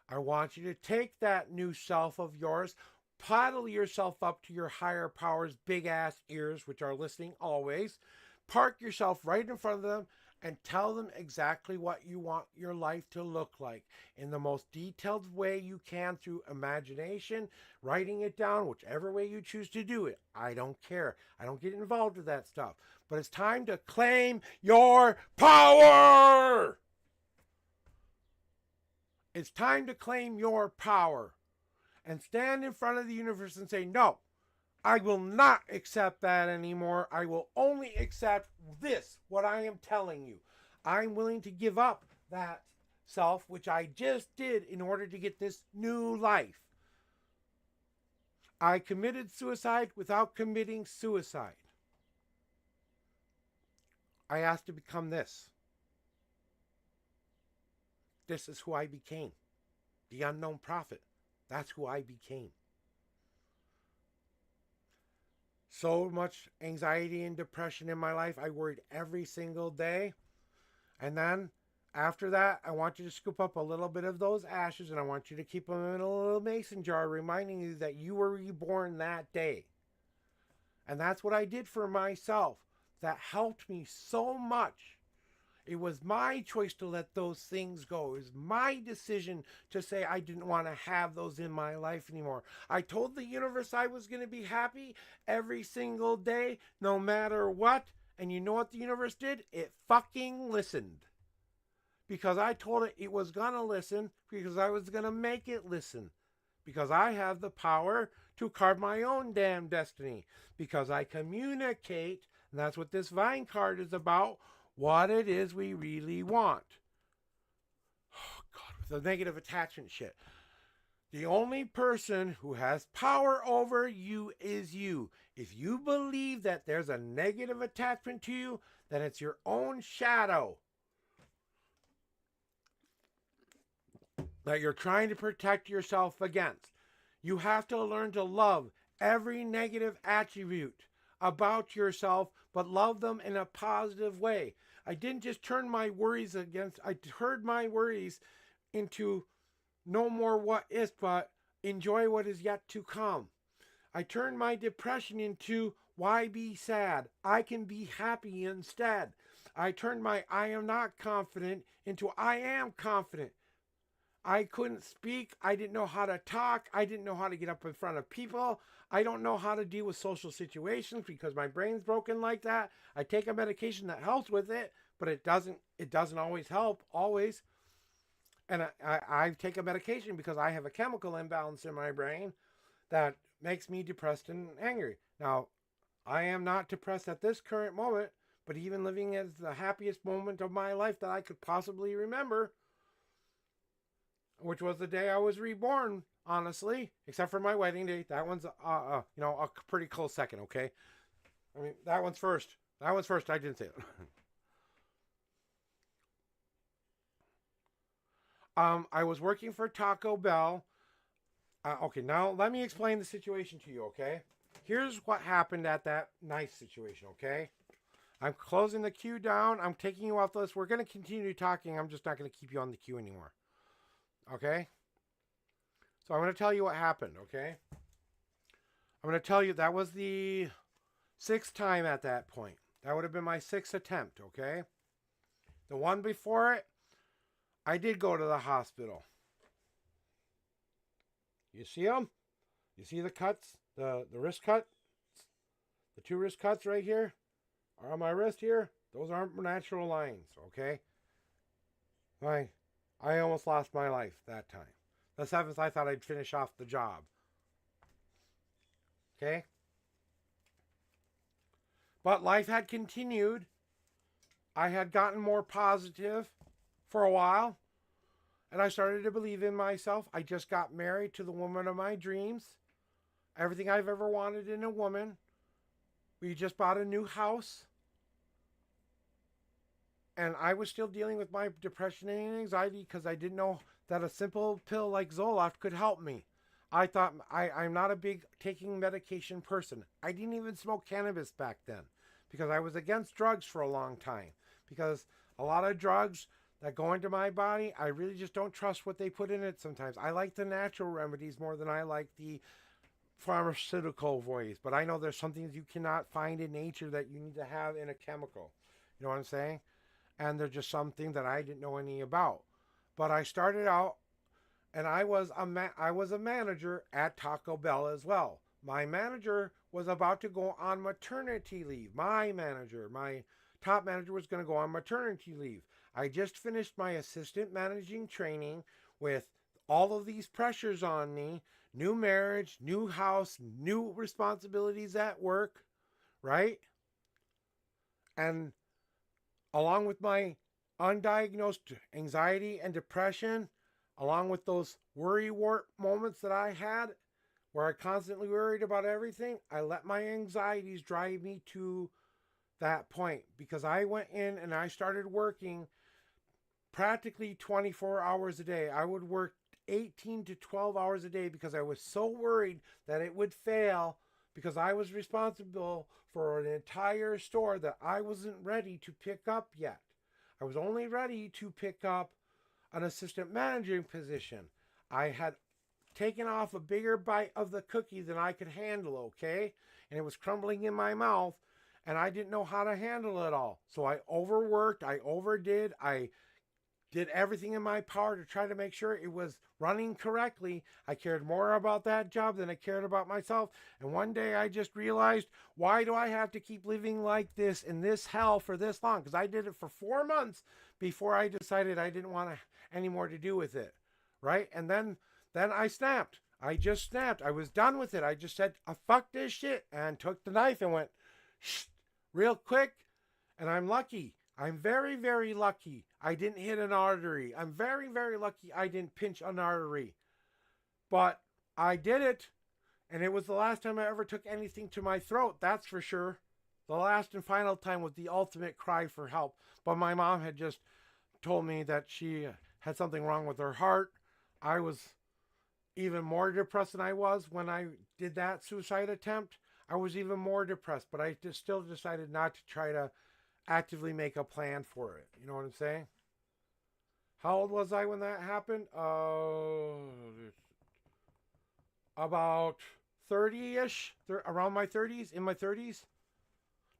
I want you to take that new self of yours, paddle yourself up to your higher powers' big ass ears, which are listening always. Park yourself right in front of them and tell them exactly what you want your life to look like in the most detailed way you can through imagination, writing it down, whichever way you choose to do it. I don't care. I don't get involved with that stuff. But it's time to claim your power. It's time to claim your power and stand in front of the universe and say, no, I will not accept that anymore. I will only accept this, what I am telling you. I'm willing to give up that self, which I just did in order to get this new life. I committed suicide without committing suicide. I asked to become this. This is who I became. The unknown prophet. That's who I became. So much anxiety and depression in my life. I worried every single day. And then after that, I want you to scoop up a little bit of those ashes and I want you to keep them in a little mason jar, reminding you that you were reborn that day. And that's what I did for myself. That helped me so much. It was my choice to let those things go. It was my decision to say I didn't want to have those in my life anymore. I told the universe I was going to be happy every single day, no matter what. And you know what the universe did? It fucking listened. Because I told it was going to listen, because I was going to make it listen. Because I have the power to carve my own damn destiny. Because I communicate, and that's what this Vine card is about, what it is we really want. Oh, God, with the negative attachment shit. The only person who has power over you is you. If you believe that there's a negative attachment to you, then it's your own shadow that you're trying to protect yourself against. You have to learn to love every negative attribute about yourself, but love them in a positive way. I didn't just turn my worries against, I turned my worries into no more what is, but enjoy what is yet to come. I turned my depression into why be sad? I can be happy instead. I turned my I am not confident into I am confident. I couldn't speak. I didn't know how to talk. I didn't know how to get up in front of people. I don't know how to deal with social situations because my brain's broken like that. I take a medication that helps with it, but it doesn't always help, always. And I take a medication because I have a chemical imbalance in my brain that makes me depressed and angry. Now, I am not depressed at this current moment, but even living as the happiest moment of my life that I could possibly remember, which was the day I was reborn, honestly, except for my wedding date. That one's, a pretty close second, okay? I mean, that one's first. That one's first. I didn't say it. I was working for Taco Bell. Okay, now let me explain the situation to you, okay? Here's what happened at that knife situation, okay? I'm closing the queue down. I'm taking you off the list. We're going to continue talking. I'm just not going to keep you on the queue anymore. Okay? So I'm going to tell you what happened, okay? I'm going to tell you that was the 6th time at that point. That would have been my 6th attempt, okay? The one before it, I did go to the hospital. You see them? You see the cuts? The wrist cut? The 2 wrist cuts right here are on my wrist here. Those aren't natural lines, okay? I almost lost my life that time. The 7th, I thought I'd finish off the job. Okay? But life had continued. I had gotten more positive for a while. And I started to believe in myself. I just got married to the woman of my dreams. Everything I've ever wanted in a woman. We just bought a new house. And I was still dealing with my depression and anxiety because I didn't know that a simple pill like Zoloft could help me. I thought I'm not a big taking medication person. I didn't even smoke cannabis back then because I was against drugs for a long time. Because a lot of drugs that go into my body, I really just don't trust what they put in it sometimes. I like the natural remedies more than I like the pharmaceutical ways. But I know there's some things you cannot find in nature that you need to have in a chemical. You know what I'm saying? And there's just something that I didn't know any about. But I started out, and I was a manager at Taco Bell as well. My manager was about to go on maternity leave. My top manager was going to go on maternity leave. I just finished my assistant managing training with all of these pressures on me. New marriage, new house, new responsibilities at work, right? And along with my undiagnosed anxiety and depression, along with those worry warp moments that I had, where I constantly worried about everything, I let my anxieties drive me to that point because I went in and I started working practically 24 hours a day. I would work 18 to 12 hours a day because I was so worried that it would fail because I was responsible for an entire store that I wasn't ready to pick up yet. I was only ready to pick up an assistant managing position. I had taken off a bigger bite of the cookie than I could handle, okay? And it was crumbling in my mouth, and I didn't know how to handle it all. So I overworked, I overdid, I did everything in my power to try to make sure it was running correctly. I cared more about that job than I cared about myself. And one day I just realized, why do I have to keep living like this in this hell for this long? Because I did it for 4 months before I decided I didn't want any more to do with it, right? And then I snapped. I just snapped. I was done with it. I just said, fuck this shit, and took the knife and went real quick. And I'm lucky. I'm very, very lucky I didn't hit an artery. I'm very, very lucky I didn't pinch an artery. But I did it, and it was the last time I ever took anything to my throat, that's for sure. The last and final time was the ultimate cry for help. But my mom had just told me that she had something wrong with her heart. I was even more depressed than I was when I did that suicide attempt. I was even more depressed, but I just still decided not to try to actively make a plan for it. You know what I'm saying? How old was I when that happened? About 30-ish, around my 30s, in my 30s.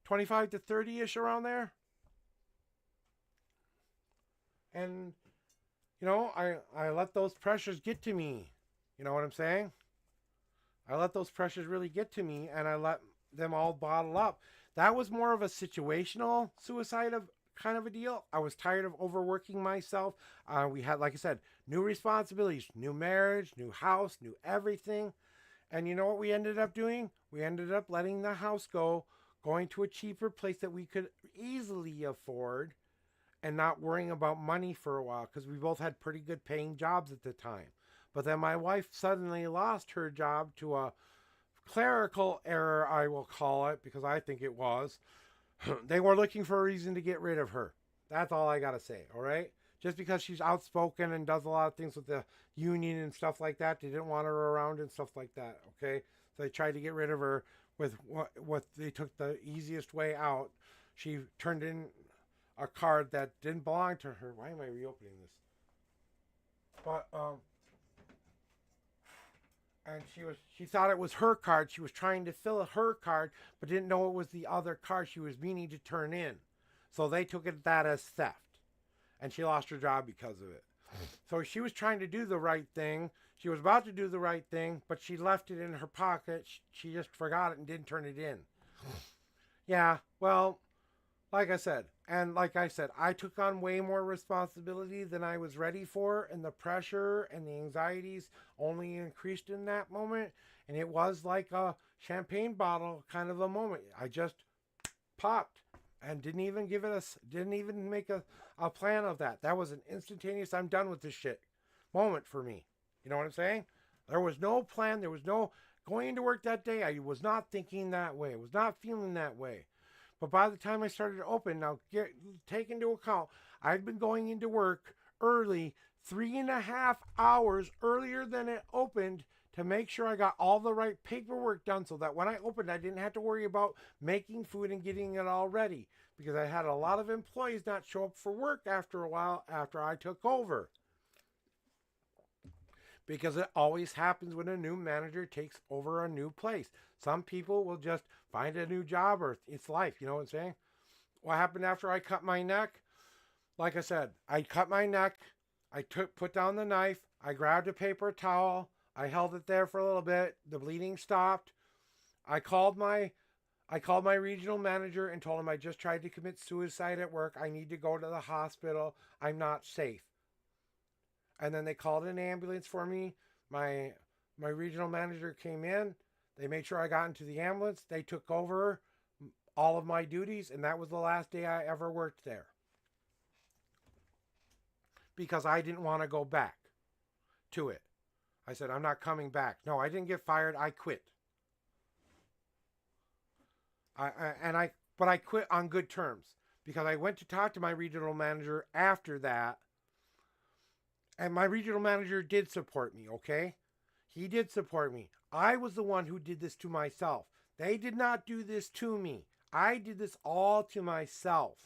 25 to 30-ish, around there. And, you know, I let those pressures get to me. You know what I'm saying? I let those pressures really get to me, and I let them all bottle up. That was more of a situational suicide kind of a deal. I was tired of overworking myself. We had, like I said, new responsibilities, new marriage, new house, new everything. And you know what we ended up doing? We ended up letting the house go, going to a cheaper place that we could easily afford, and not worrying about money for a while, because we both had pretty good paying jobs at the time. But then my wife suddenly lost her job to a clerical error, I will call it, because I think it was. They were looking for a reason to get rid of her. That's all I gotta say, all right? Just because she's outspoken and does a lot of things with the union and stuff like that, they didn't want her around and stuff like that, okay? So they tried to get rid of her with what they took the easiest way out. She turned in a card that didn't belong to her. Why am I reopening this? But, and she thought it was her card. She was trying to fill her card, but didn't know it was the other card she was meaning to turn in. So they took that as theft. And she lost her job because of it. So she was trying to do the right thing. She was about to do the right thing, but she left it in her pocket. She just forgot it and didn't turn it in. Yeah, well, like I said, I took on way more responsibility than I was ready for, and the pressure and the anxieties only increased in that moment. And it was like a champagne bottle kind of a moment. I just popped and didn't even make a plan of that. That was an instantaneous, I'm done with this shit moment for me. You know what I'm saying? There was no plan. There was no going into work that day. I was not thinking that way. I was not feeling that way. But by the time I started to open, now take into account, I'd been going into work early, 3.5 hours earlier than it opened, to make sure I got all the right paperwork done so that when I opened, I didn't have to worry about making food and getting it all ready, because I had a lot of employees not show up for work after a while after I took over. Because it always happens when a new manager takes over a new place. Some people will just find a new job, or it's life, you know what I'm saying? What happened after I cut my neck? Like I said, I cut my neck, put down the knife, I grabbed a paper towel, I held it there for a little bit, the bleeding stopped. I called my regional manager and told him I just tried to commit suicide at work. I need to go to the hospital. I'm not safe. And then they called an ambulance for me. My regional manager came in. They made sure I got into the ambulance. They took over all of my duties, and that was the last day I ever worked there. Because I didn't want to go back to it. I said, I'm not coming back. No, I didn't get fired. I quit. But I quit on good terms, because I went to talk to my regional manager after that. And my regional manager did support me, okay? He did support me. I was the one who did this to myself. They did not do this to me. I did this all to myself.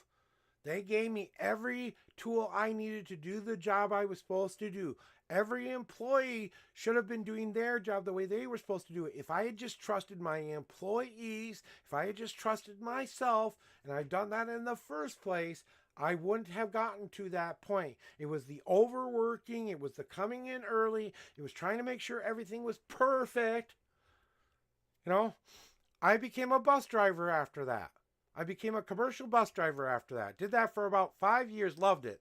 They gave me every tool I needed to do the job I was supposed to do. Every employee should have been doing their job the way they were supposed to do it. If I had just trusted my employees, if I had just trusted myself, and I'd done that in the first place, I wouldn't have gotten to that point. It was the overworking. It was the coming in early. It was trying to make sure everything was perfect. You know, I became a bus driver after that. I became a commercial bus driver after that. Did that for about 5 years. Loved it.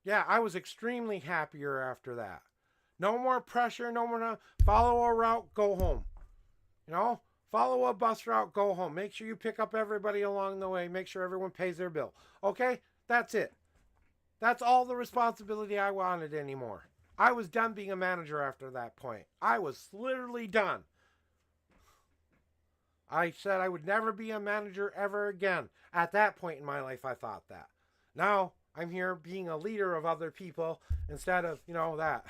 Yeah, I was extremely happier after that. No more pressure. No more follow a route, go home. You know? Follow a bus route, go home. Make sure you pick up everybody along the way. Make sure everyone pays their bill. Okay? That's it. That's all the responsibility I wanted anymore. I was done being a manager after that point. I was literally done. I said I would never be a manager ever again. At that point in my life, I thought that. Now, I'm here being a leader of other people instead of, that.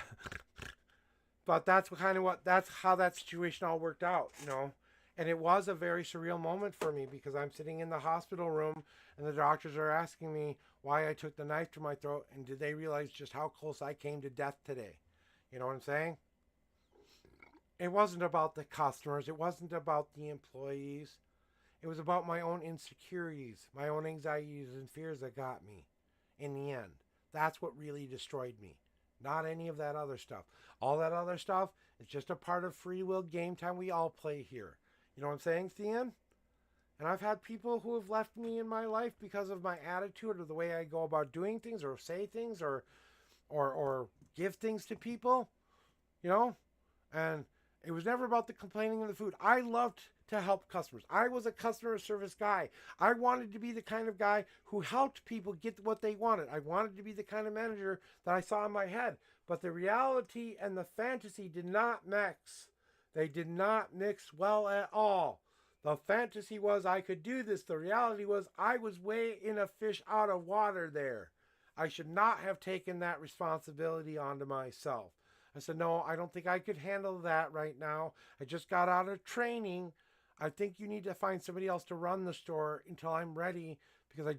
But that's how that situation all worked out, And it was a very surreal moment for me, because I'm sitting in the hospital room and the doctors are asking me why I took the knife to my throat, and did they realize just how close I came to death today? You know what I'm saying? It wasn't about the customers. It wasn't about the employees. It was about my own insecurities, my own anxieties and fears that got me in the end. That's what really destroyed me. Not any of that other stuff. All that other stuff is just a part of free will game time we all play here. You know what I'm saying, Thean? And I've had people who have left me in my life because of my attitude or the way I go about doing things or say things or give things to people, and it was never about the complaining of the food. I loved to help customers. I was a customer service guy. I wanted to be the kind of guy who helped people get what they wanted. I wanted to be the kind of manager that I saw in my head. But the reality and the fantasy did not mix. They did not mix well at all. The fantasy was I could do this. The reality was I was way in a fish out of water there. I should not have taken that responsibility onto myself. I said, no, I don't think I could handle that right now. I just got out of training. I think you need to find somebody else to run the store until I'm ready, because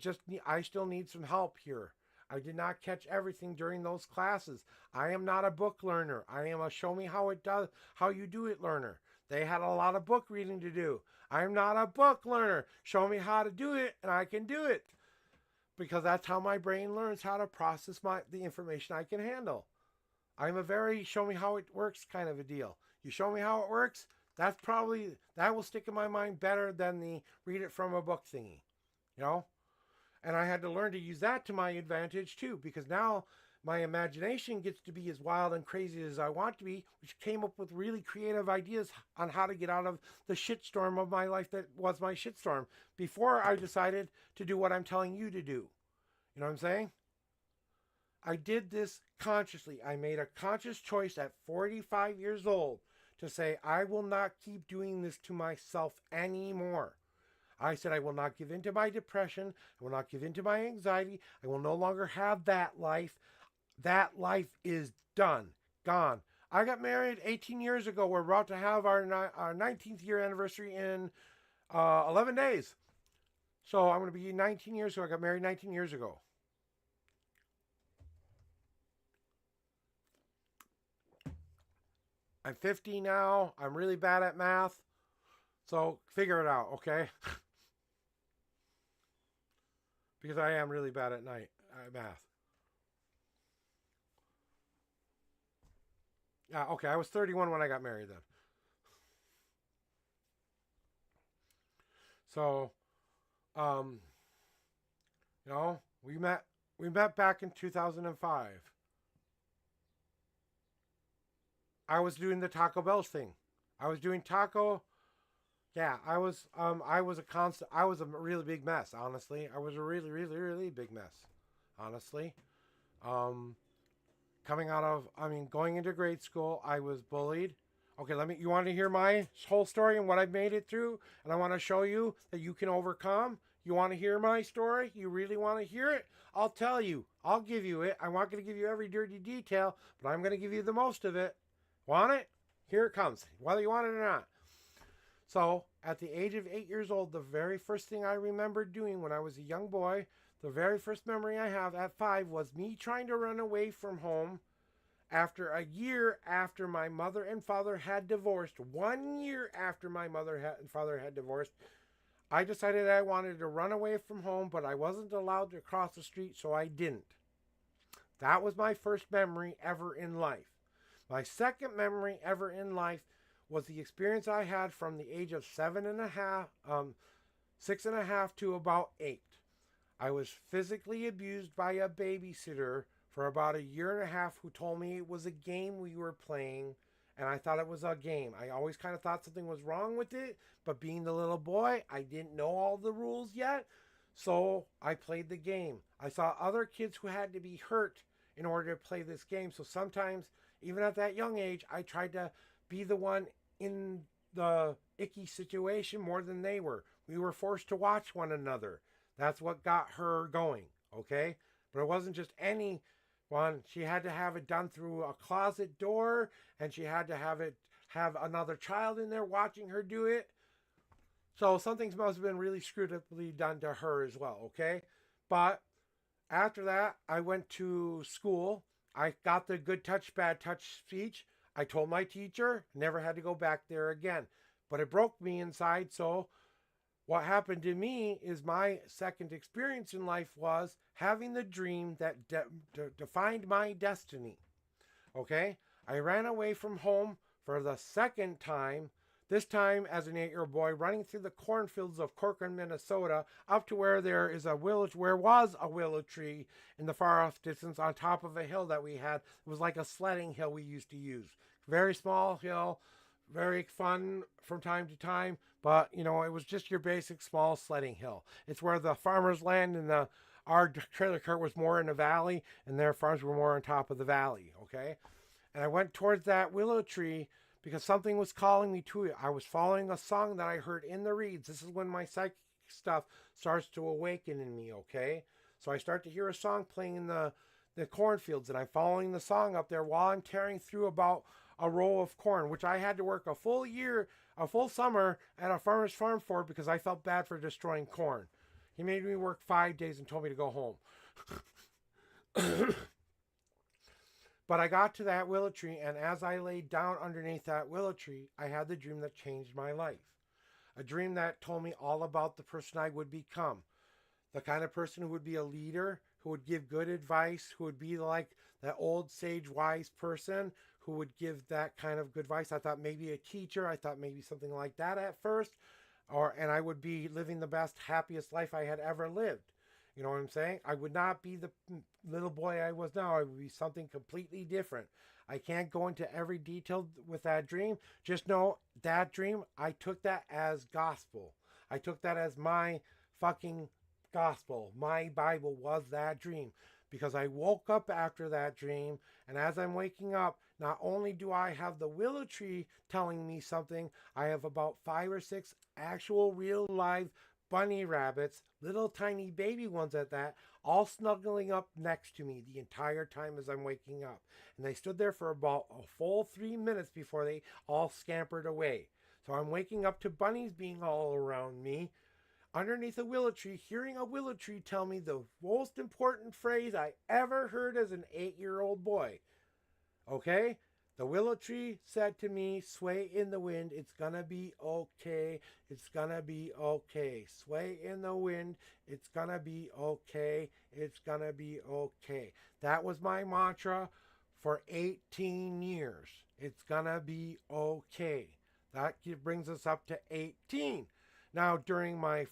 I still need some help here. I did not catch everything during those classes. I am not a book learner. I am a show me how you do it learner. They had a lot of book reading to do. I'm not a book learner. Show me how to do it and I can do it. because that's how my brain learns how to process the information I can handle. I'm a very show me how it works kind of a deal. You show me how it works, that will stick in my mind better than the read it from a book thingy, you know? And I had to learn to use that to my advantage too, because now my imagination gets to be as wild and crazy as I want to be, which came up with really creative ideas on how to get out of the shitstorm of my life that was my shitstorm before I decided to do what I'm telling you to do. You know what I'm saying? I did this consciously. I made a conscious choice at 45 years old to say, I will not keep doing this to myself anymore. I said, I will not give in to my depression. I will not give in to my anxiety. I will no longer have that life. That life is done, gone. I got married 18 years ago. We're about to have our 19th year anniversary in 11 days. So I'm going to be 19 years ago. I got married 19 years ago. I'm 50 now. I'm really bad at math. So figure it out, okay? Because I am really bad at math. Yeah, okay, I was 31 when I got married then. So, you know, we met back in 2005. I was doing the Taco Bell thing. I was doing taco. Yeah, I was a really big mess, honestly. I was a really, really, really big mess, honestly. Going into grade school, I was bullied. Okay, you want to hear my whole story and what I've made it through? And I want to show you that you can overcome. You want to hear my story? You really want to hear it? I'll tell you. I'll give you it. I'm not going to give you every dirty detail, but I'm going to give you the most of it. Want it? Here it comes, whether you want it or not. So, at the age of 8 years old, the very first thing I remember doing when I was a young boy, the very first memory I have at 5 was me trying to run away from home after a year after my mother and father had divorced. 1 year after my mother and father had divorced, I decided I wanted to run away from home, but I wasn't allowed to cross the street, so I didn't. That was my first memory ever in life. My second memory ever in life was the experience I had from the age of 6.5 to about 8. I was physically abused by a babysitter for about a year and a half who told me it was a game we were playing, and I thought it was a game. I always kind of thought something was wrong with it, but being the little boy, I didn't know all the rules yet, so I played the game. I saw other kids who had to be hurt in order to play this game, so sometimes, even at that young age, I tried to be the one in the icky situation more than they were. We were forced to watch one another. That's what got her going, okay? But it wasn't just any one. She had to have it done through a closet door, and she had to have another child in there watching her do it. So some things must have been really screwed uply done to her as well, okay? But after that, I went to school. I got the good touch, bad touch speech. I told my teacher, never had to go back there again. But it broke me inside, so what happened to me is my second experience in life was having the dream that defined my destiny. Okay? I ran away from home for the second time, this time as an 8-year-old boy running through the cornfields of Corcoran, Minnesota, up to where was a willow tree in the far off distance on top of a hill that we had. It was like a sledding hill we used to use. Very small hill, very fun from time to time, but it was just your basic small sledding hill. It's where the farmers' land and our trailer court was more in the valley, and their farms were more on top of the valley, okay? And I went towards that willow tree because something was calling me to it. I was following a song that I heard in the reeds. This is when my psychic stuff starts to awaken in me, okay? So I start to hear a song playing in the cornfields, and I'm following the song up there while I'm tearing through about a row of corn, which I had to work a full summer at a farmer's farm for because I felt bad for destroying corn. He made me work 5 days and told me to go home. But I got to that willow tree, and as I laid down underneath that willow tree, I had the dream that changed my life. A dream that told me all about the person I would become. the kind of person who would be a leader, who would give good advice, who would be like that old sage wise person who would give that kind of good advice. I thought maybe a teacher. I thought maybe something like that at first. And I would be living the best, happiest life I had ever lived. You know what I'm saying? I would not be the little boy I was now. I would be something completely different. I can't go into every detail with that dream. Just know that dream, I took that as gospel. I took that as my fucking gospel. My Bible was that dream. Because I woke up after that dream, and as I'm waking up, not only do I have the willow tree telling me something, I have about 5 or 6 actual real live bunny rabbits, little tiny baby ones at that, all snuggling up next to me the entire time as I'm waking up. And they stood there for about a full 3 minutes before they all scampered away. So I'm waking up to bunnies being all around me, underneath a willow tree, hearing a willow tree tell me the most important phrase I ever heard as an 8-year-old boy. Okay? The willow tree said to me, sway in the wind, it's gonna be okay, it's gonna be okay. Sway in the wind, it's gonna be okay, it's gonna be okay. That was my mantra for 18 years. It's gonna be okay. That brings us up to 18. Now, during my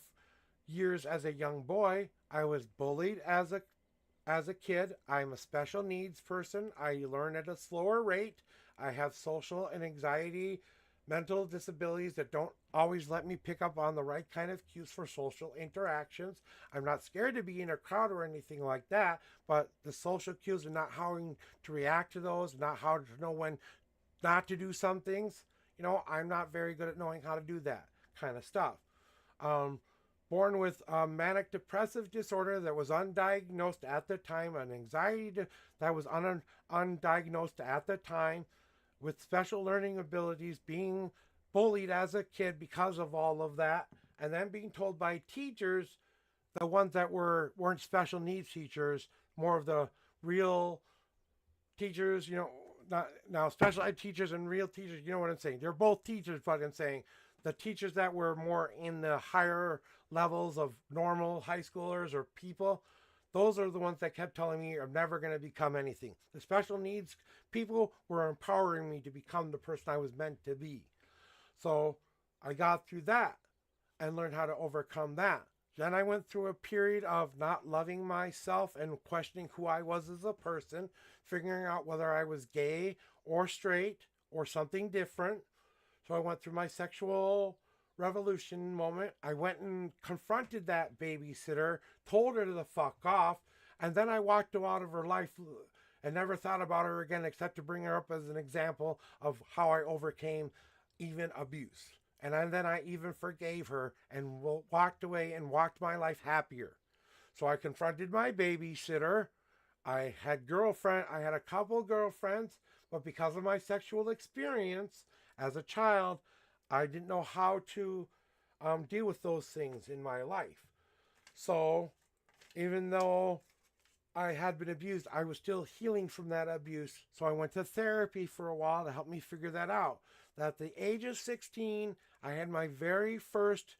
years as a young boy, I was bullied as a kid. I'm a special needs person. I learn at a slower rate. I have social and anxiety, mental disabilities that don't always let me pick up on the right kind of cues for social interactions. I'm not scared to be in a crowd or anything like that, but the social cues and not how to react to those, not how to know when not to do some things. You know, I'm not very good at knowing how to do that kind of stuff. Born with a manic depressive disorder that was undiagnosed at the time, an anxiety that was undiagnosed at the time, with special learning abilities, being bullied as a kid because of all of that, and then being told by teachers, the ones that weren't special needs teachers, more of the real teachers, you know, not now special ed teachers and real teachers, you know what I'm saying? They're both teachers, but I'm saying the teachers that were more in the higher levels of normal high schoolers or people, those are the ones that kept telling me I'm never going to become anything. The special needs people were empowering me to become the person I was meant to be. So I got through that and learned how to overcome that. Then I went through a period of not loving myself and questioning who I was as a person, figuring out whether I was gay or straight or something different. So I went through my sexual revolution moment. I went and confronted that babysitter, told her to the fuck off, and then I walked out of her life and never thought about her again except to bring her up as an example of how I overcame even abuse. And then I even forgave her and walked away and walked my life happier. So I confronted my babysitter. I had a couple girlfriends, but because of my sexual experience as a child, I didn't know how to deal with those things in my life. So even though I had been abused, I was still healing from that abuse. So I went to therapy for a while to help me figure that out. At the age of 16, I had my very first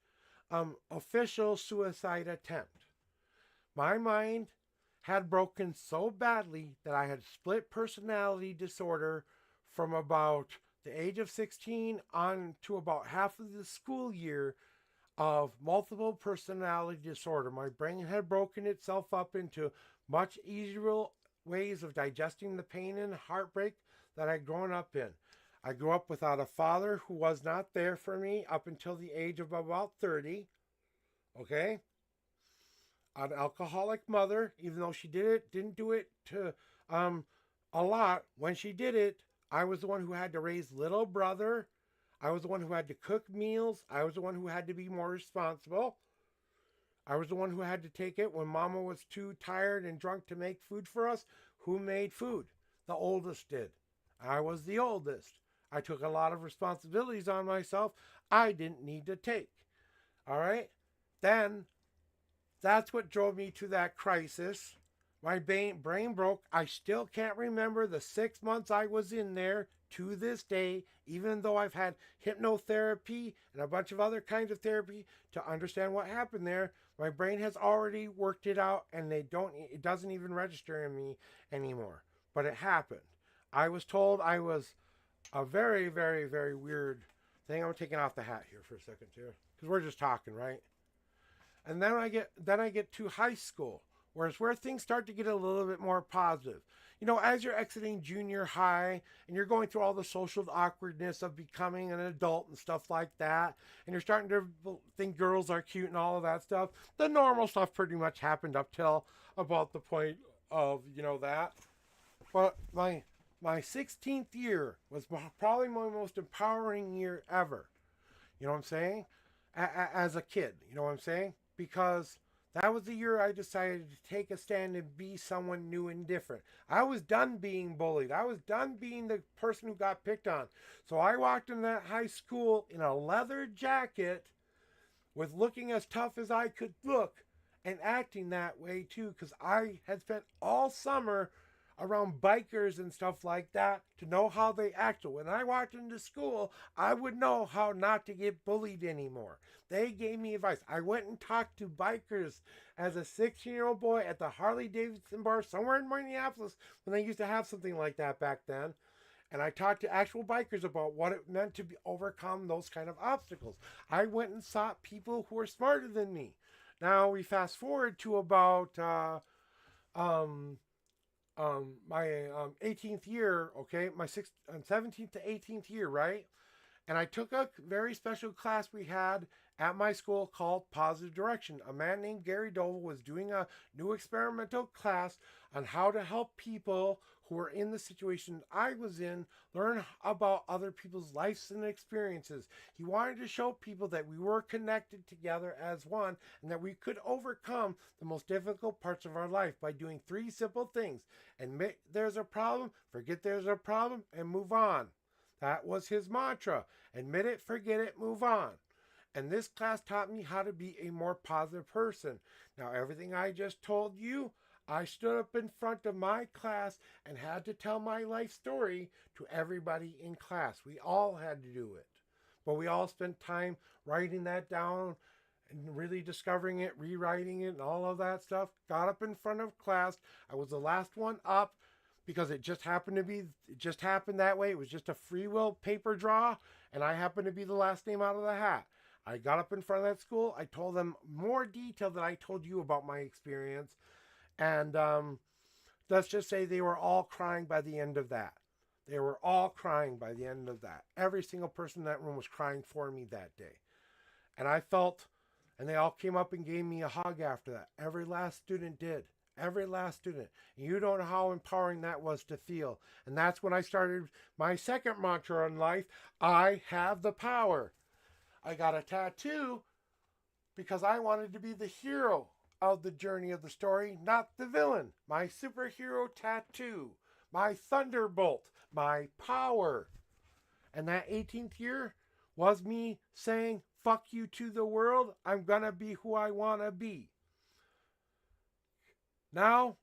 official suicide attempt. My mind had broken so badly that I had split personality disorder from about the age of 16 on to about half of the school year of multiple personality disorder. My brain had broken itself up into much easier ways of digesting the pain and heartbreak that I'd grown up in. I grew up without a father who was not there for me up until the age of about 30. Okay? An alcoholic mother, even though she didn't do it to a lot. When she did it, I was the one who had to raise little brother. I was the one who had to cook meals. I was the one who had to be more responsible. I was the one who had to take it when mama was too tired and drunk to make food for us. Who made food? The oldest did. I was the oldest. I took a lot of responsibilities on myself I didn't need to take. All right? Then, that's what drove me to that crisis. My brain broke. I still can't remember the 6 months I was in there to this day, even though I've had hypnotherapy and a bunch of other kinds of therapy to understand what happened there, my brain has already worked it out, and it doesn't even register in me anymore. But it happened. I was told I was a very, very, very weird thing. I'm taking off the hat here for a second too, because we're just talking, right? And then I get to high school, where things start to get a little bit more positive. You know, as you're exiting junior high and you're going through all the social awkwardness of becoming an adult and stuff like that, and you're starting to think girls are cute and all of that stuff, the normal stuff pretty much happened up till about the point of, that. But my 16th year was probably my most empowering year ever. You know what I'm saying? As a kid, you know what I'm saying? Because that was the year I decided to take a stand and be someone new and different. I was done being bullied. I was done being the person who got picked on. So I walked in that high school in a leather jacket with looking as tough as I could look and acting that way too, because I had spent all summer around bikers and stuff like that to know how they act. So when I walked into school, I would know how not to get bullied anymore. They gave me advice. I went and talked to bikers as a 16-year-old boy at the Harley Davidson bar somewhere in Minneapolis when they used to have something like that back then. And I talked to actual bikers about what it meant to overcome those kind of obstacles. I went and sought people who were smarter than me. Now we fast forward to about my 18th year, okay, my 17th to 18th year, right? And I took a very special class we had at my school called Positive Direction. A man named Gary Dovell was doing a new experimental class on how to help people who were in the situation I was in learn about other people's lives and experiences. He wanted to show people that we were connected together as one and that we could overcome the most difficult parts of our life by doing 3 simple things. Admit there's a problem, forget there's a problem, and move on. That was his mantra. Admit it, forget it, move on. And this class taught me how to be a more positive person. Now, everything I just told you, I stood up in front of my class and had to tell my life story to everybody in class. We all had to do it. But we all spent time writing that down and really discovering it, rewriting it, and all of that stuff. Got up in front of class. I was the last one up because it just happened that way. It was just a free will paper draw, and I happened to be the last name out of the hat. I got up in front of that school. I told them more detail than I told you about my experience. And let's just say they were all crying by the end of that. They were all crying by the end of that. Every single person in that room was crying for me that day. And I felt, and they all came up and gave me a hug after that. Every last student did. Every last student. And you don't know how empowering that was to feel. And that's when I started my second mantra in life. I have the power. I got a tattoo because I wanted to be the hero of the journey of the story, not the villain. My superhero tattoo, my thunderbolt, my power. And that 18th year was me saying, fuck you to the world. I'm gonna be who I wanna be. Now,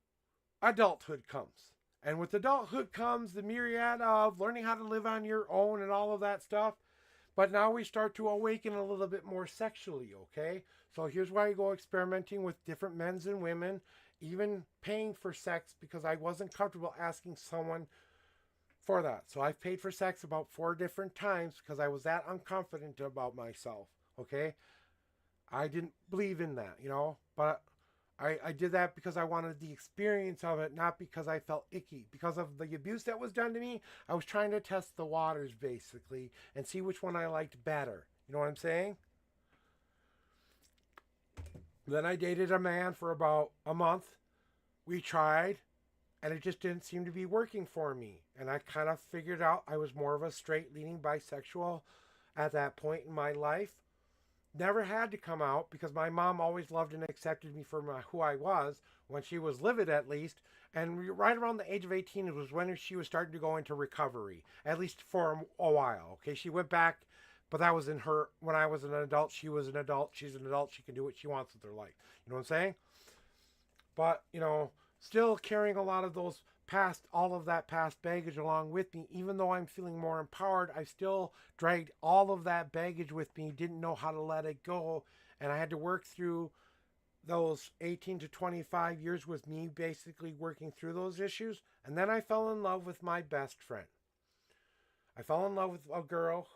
adulthood comes. And with adulthood comes the myriad of learning how to live on your own and all of that stuff. But now we start to awaken a little bit more sexually, okay? So here's why I go experimenting with different men and women, even paying for sex because I wasn't comfortable asking someone for that. So I've paid for sex about 4 different times because I was that unconfident about myself, okay? I didn't believe in that, but I did that because I wanted the experience of it, not because I felt icky. Because of the abuse that was done to me, I was trying to test the waters, basically, and see which one I liked better. You know what I'm saying? Then I dated a man for about a month. We tried, and it just didn't seem to be working for me. And I kind of figured out I was more of a straight-leaning bisexual at that point in my life. Never had to come out because my mom always loved and accepted me for who I was, when she was livid at least. And right around the age of 18 it was when she was starting to go into recovery, at least for a while. Okay, she went back, but that was in her, when I was an adult. She was an adult. She's an adult. She can do what she wants with her life. You know what I'm saying? But, still carrying a lot of those passed all of that past baggage along with me. Even though I'm feeling more empowered, I still dragged all of that baggage with me, didn't know how to let it go. And I had to work through those 18 to 25 years with me basically working through those issues. And then I fell in love with my best friend. I fell in love with a girl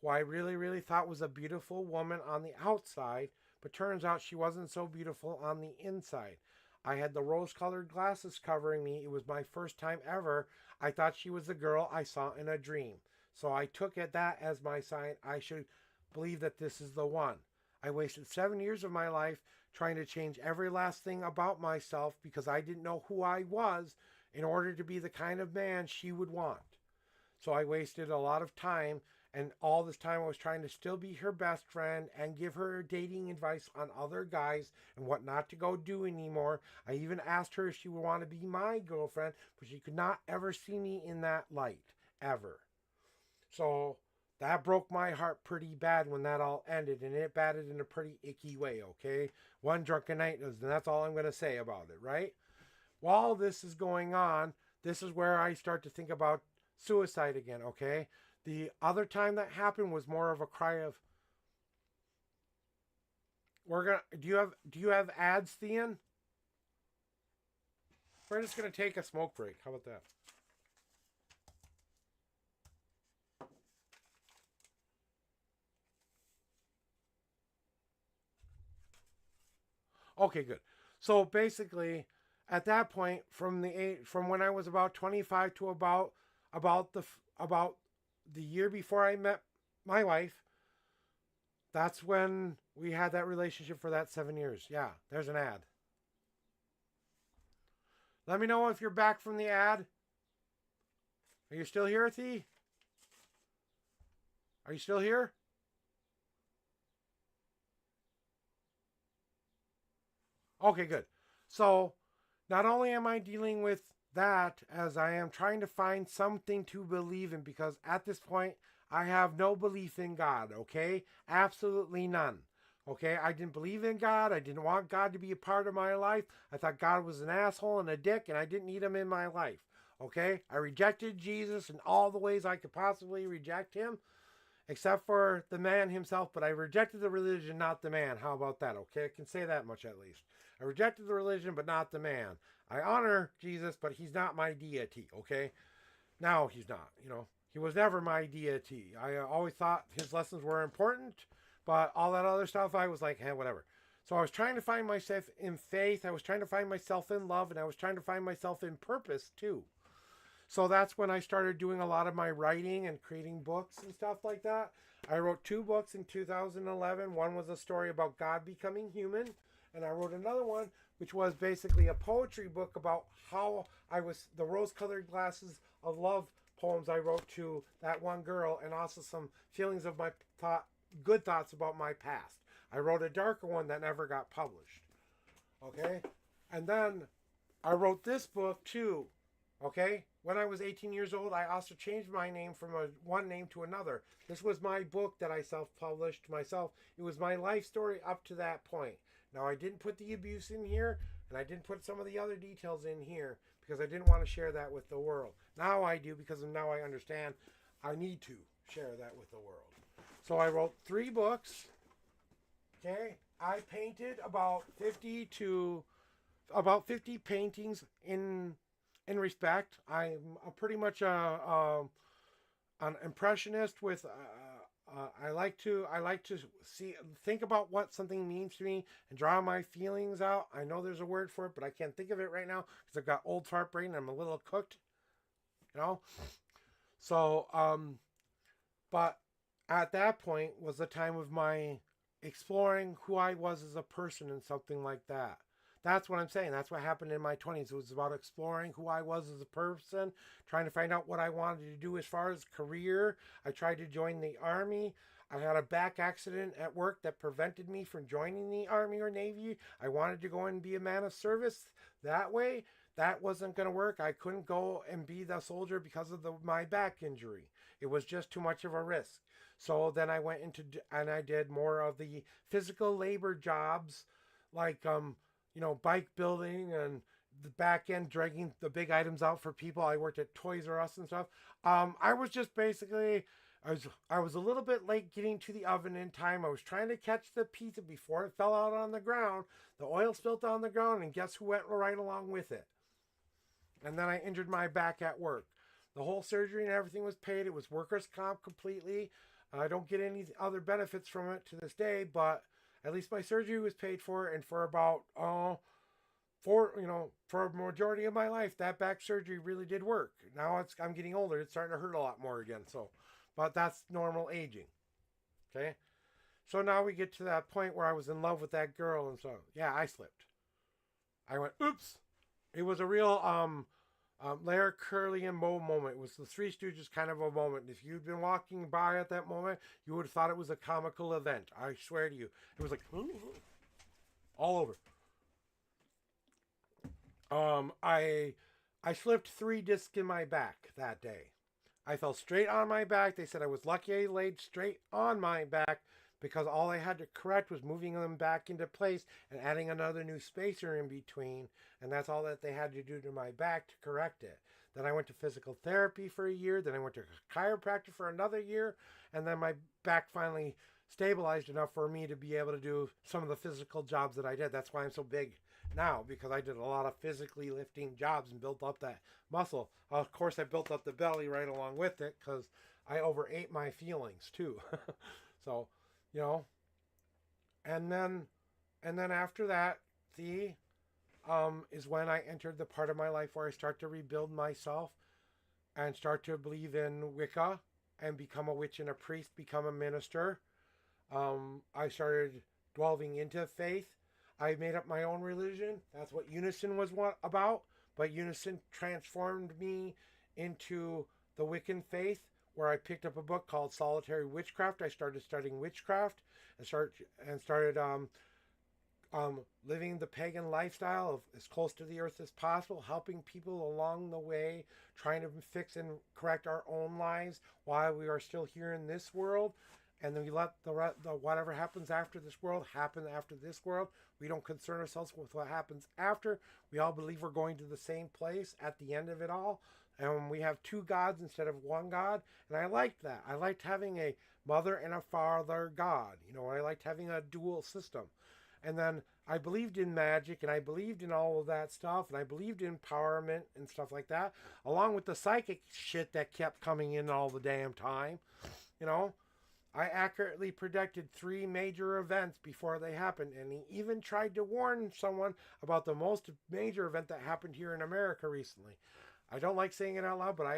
who I really, really thought was a beautiful woman on the outside, but turns out she wasn't so beautiful on the inside. I had the rose-colored glasses covering me. It was my first time ever. I thought she was the girl I saw in a dream. So I took that as my sign. I should believe that this is the one. I wasted 7 years of my life trying to change every last thing about myself because I didn't know who I was in order to be the kind of man she would want. So I wasted a lot of time, and all this time I was trying to still be her best friend and give her dating advice on other guys and what not to go do anymore. I even asked her if she would want to be my girlfriend, but she could not ever see me in that light, ever. So that broke my heart pretty bad when that all ended, and it batted in a pretty icky way, okay? One drunken night, and that's all I'm going to say about it, right? While this is going on, this is where I start to think about suicide again, okay? The other time that happened was more of a cry of, do you have ads, Thean? We're just gonna take a smoke break. How about that? Okay, good. So basically, at that point, from when I was about 25 to about the year before I met my wife, that's when we had that relationship for that 7 years. Yeah, there's an ad. Let me know if you're back from the ad. Are you still here, Thee? Are you still here? Okay, good. So, not only am I dealing with that, as I am trying to find something to believe in, because at this point, I have no belief in God, okay? Absolutely none. Okay, I didn't believe in God. I didn't want God to be a part of my life. I thought God was an asshole and a dick, and I didn't need him in my life. Okay, I rejected Jesus in all the ways I could possibly reject him, except for the man himself, but I rejected the religion, not the man. How about that? Okay, I can say that much at least. I rejected the religion, but not the man. I honor Jesus, but he's not my deity, okay? Now he's not, He was never my deity. I always thought his lessons were important, but all that other stuff, I was like, hey, whatever. So I was trying to find myself in faith. I was trying to find myself in love, and I was trying to find myself in purpose, too. So that's when I started doing a lot of my writing and creating books and stuff like that. I wrote 2 books in 2011. One was a story about God becoming human, and I wrote another one which was basically a poetry book about how the rose-colored glasses of love poems I wrote to that one girl, and also some feelings of my good thoughts about my past. I wrote a darker one that never got published. Okay? And then I wrote this book too. Okay? When I was 18 years old, I also changed my name from one name to another. This was my book that I self-published myself. It was my life story up to that point. Now, I didn't put the abuse in here, and I didn't put some of the other details in here because I didn't want to share that with the world. Now I do, because now I understand I need to share that with the world. So I wrote 3 books. Okay? I painted about 50 paintings in respect. I'm pretty much an impressionist with I like to think about what something means to me and draw my feelings out. I know there's a word for it, but I can't think of it right now because I've got old fart brain and I'm a little cooked, So, but at that point was the time of my exploring who I was as a person and something like that. That's what I'm saying. That's what happened in my 20s. It was about exploring who I was as a person, trying to find out what I wanted to do as far as career. I tried to join the Army. I had a back accident at work that prevented me from joining the Army or Navy. I wanted to go and be a man of service that way. That wasn't going to work. I couldn't go and be the soldier because of my back injury. It was just too much of a risk. So then I went and I did more of the physical labor jobs, like bike building and the back end dragging the big items out for people. I worked at Toys R Us and stuff. I was just basically I was a little bit late getting to the oven in time. I was trying to catch the pizza before it fell out on the ground. The oil spilled on the ground, and guess who went right along with it? And then I injured my back at work. The whole surgery and everything was paid. It was workers' comp completely. I don't get any other benefits from it to this day, but at least my surgery was paid for, and for about for a majority of my life, that back surgery really did work. Now I'm getting older. It's starting to hurt a lot more again. So, but that's normal aging. Okay. So now we get to that point where I was in love with that girl, and so yeah, I slipped. I went, oops. It was a real Larry, Curly, and Moe moment. It was the Three Stooges kind of a moment. If you'd been walking by at that moment, you would have thought it was a comical event. I swear to you. It was like all over. I slipped 3 discs in my back that day. I fell straight on my back. They said I was lucky I laid straight on my back because all I had to correct was moving them back into place and adding another new spacer in between. And that's all that they had to do to my back to correct it. Then I went to physical therapy for a year. Then I went to chiropractor for another year. And then my back finally stabilized enough for me to be able to do some of the physical jobs that I did. That's why I'm so big now, because I did a lot of physically lifting jobs and built up that muscle. Of course, I built up the belly right along with it because I overate my feelings too. So, and then after that, is when I entered the part of my life where I start to rebuild myself and start to believe in Wicca and become a witch and a priest, become a minister. I started delving into faith. I made up my own religion. That's what Unison was about. But Unison transformed me into the Wiccan faith, where I picked up a book called Solitary Witchcraft. I started studying witchcraft and started living the pagan lifestyle of as close to the earth as possible, helping people along the way, trying to fix and correct our own lives while we are still here in this world. And then we let the whatever happens after this world happen after this world. We don't concern ourselves with what happens after. We all believe we're going to the same place at the end of it all. And we have 2 gods instead of 1 God. And I liked that. I liked having a mother and a father God. I liked having a dual system. And then I believed in magic, and I believed in all of that stuff, and I believed in empowerment and stuff like that, along with the psychic shit that kept coming in all the damn time. I accurately predicted 3 major events before they happened, and he even tried to warn someone about the most major event that happened here in America recently. I don't like saying it out loud, but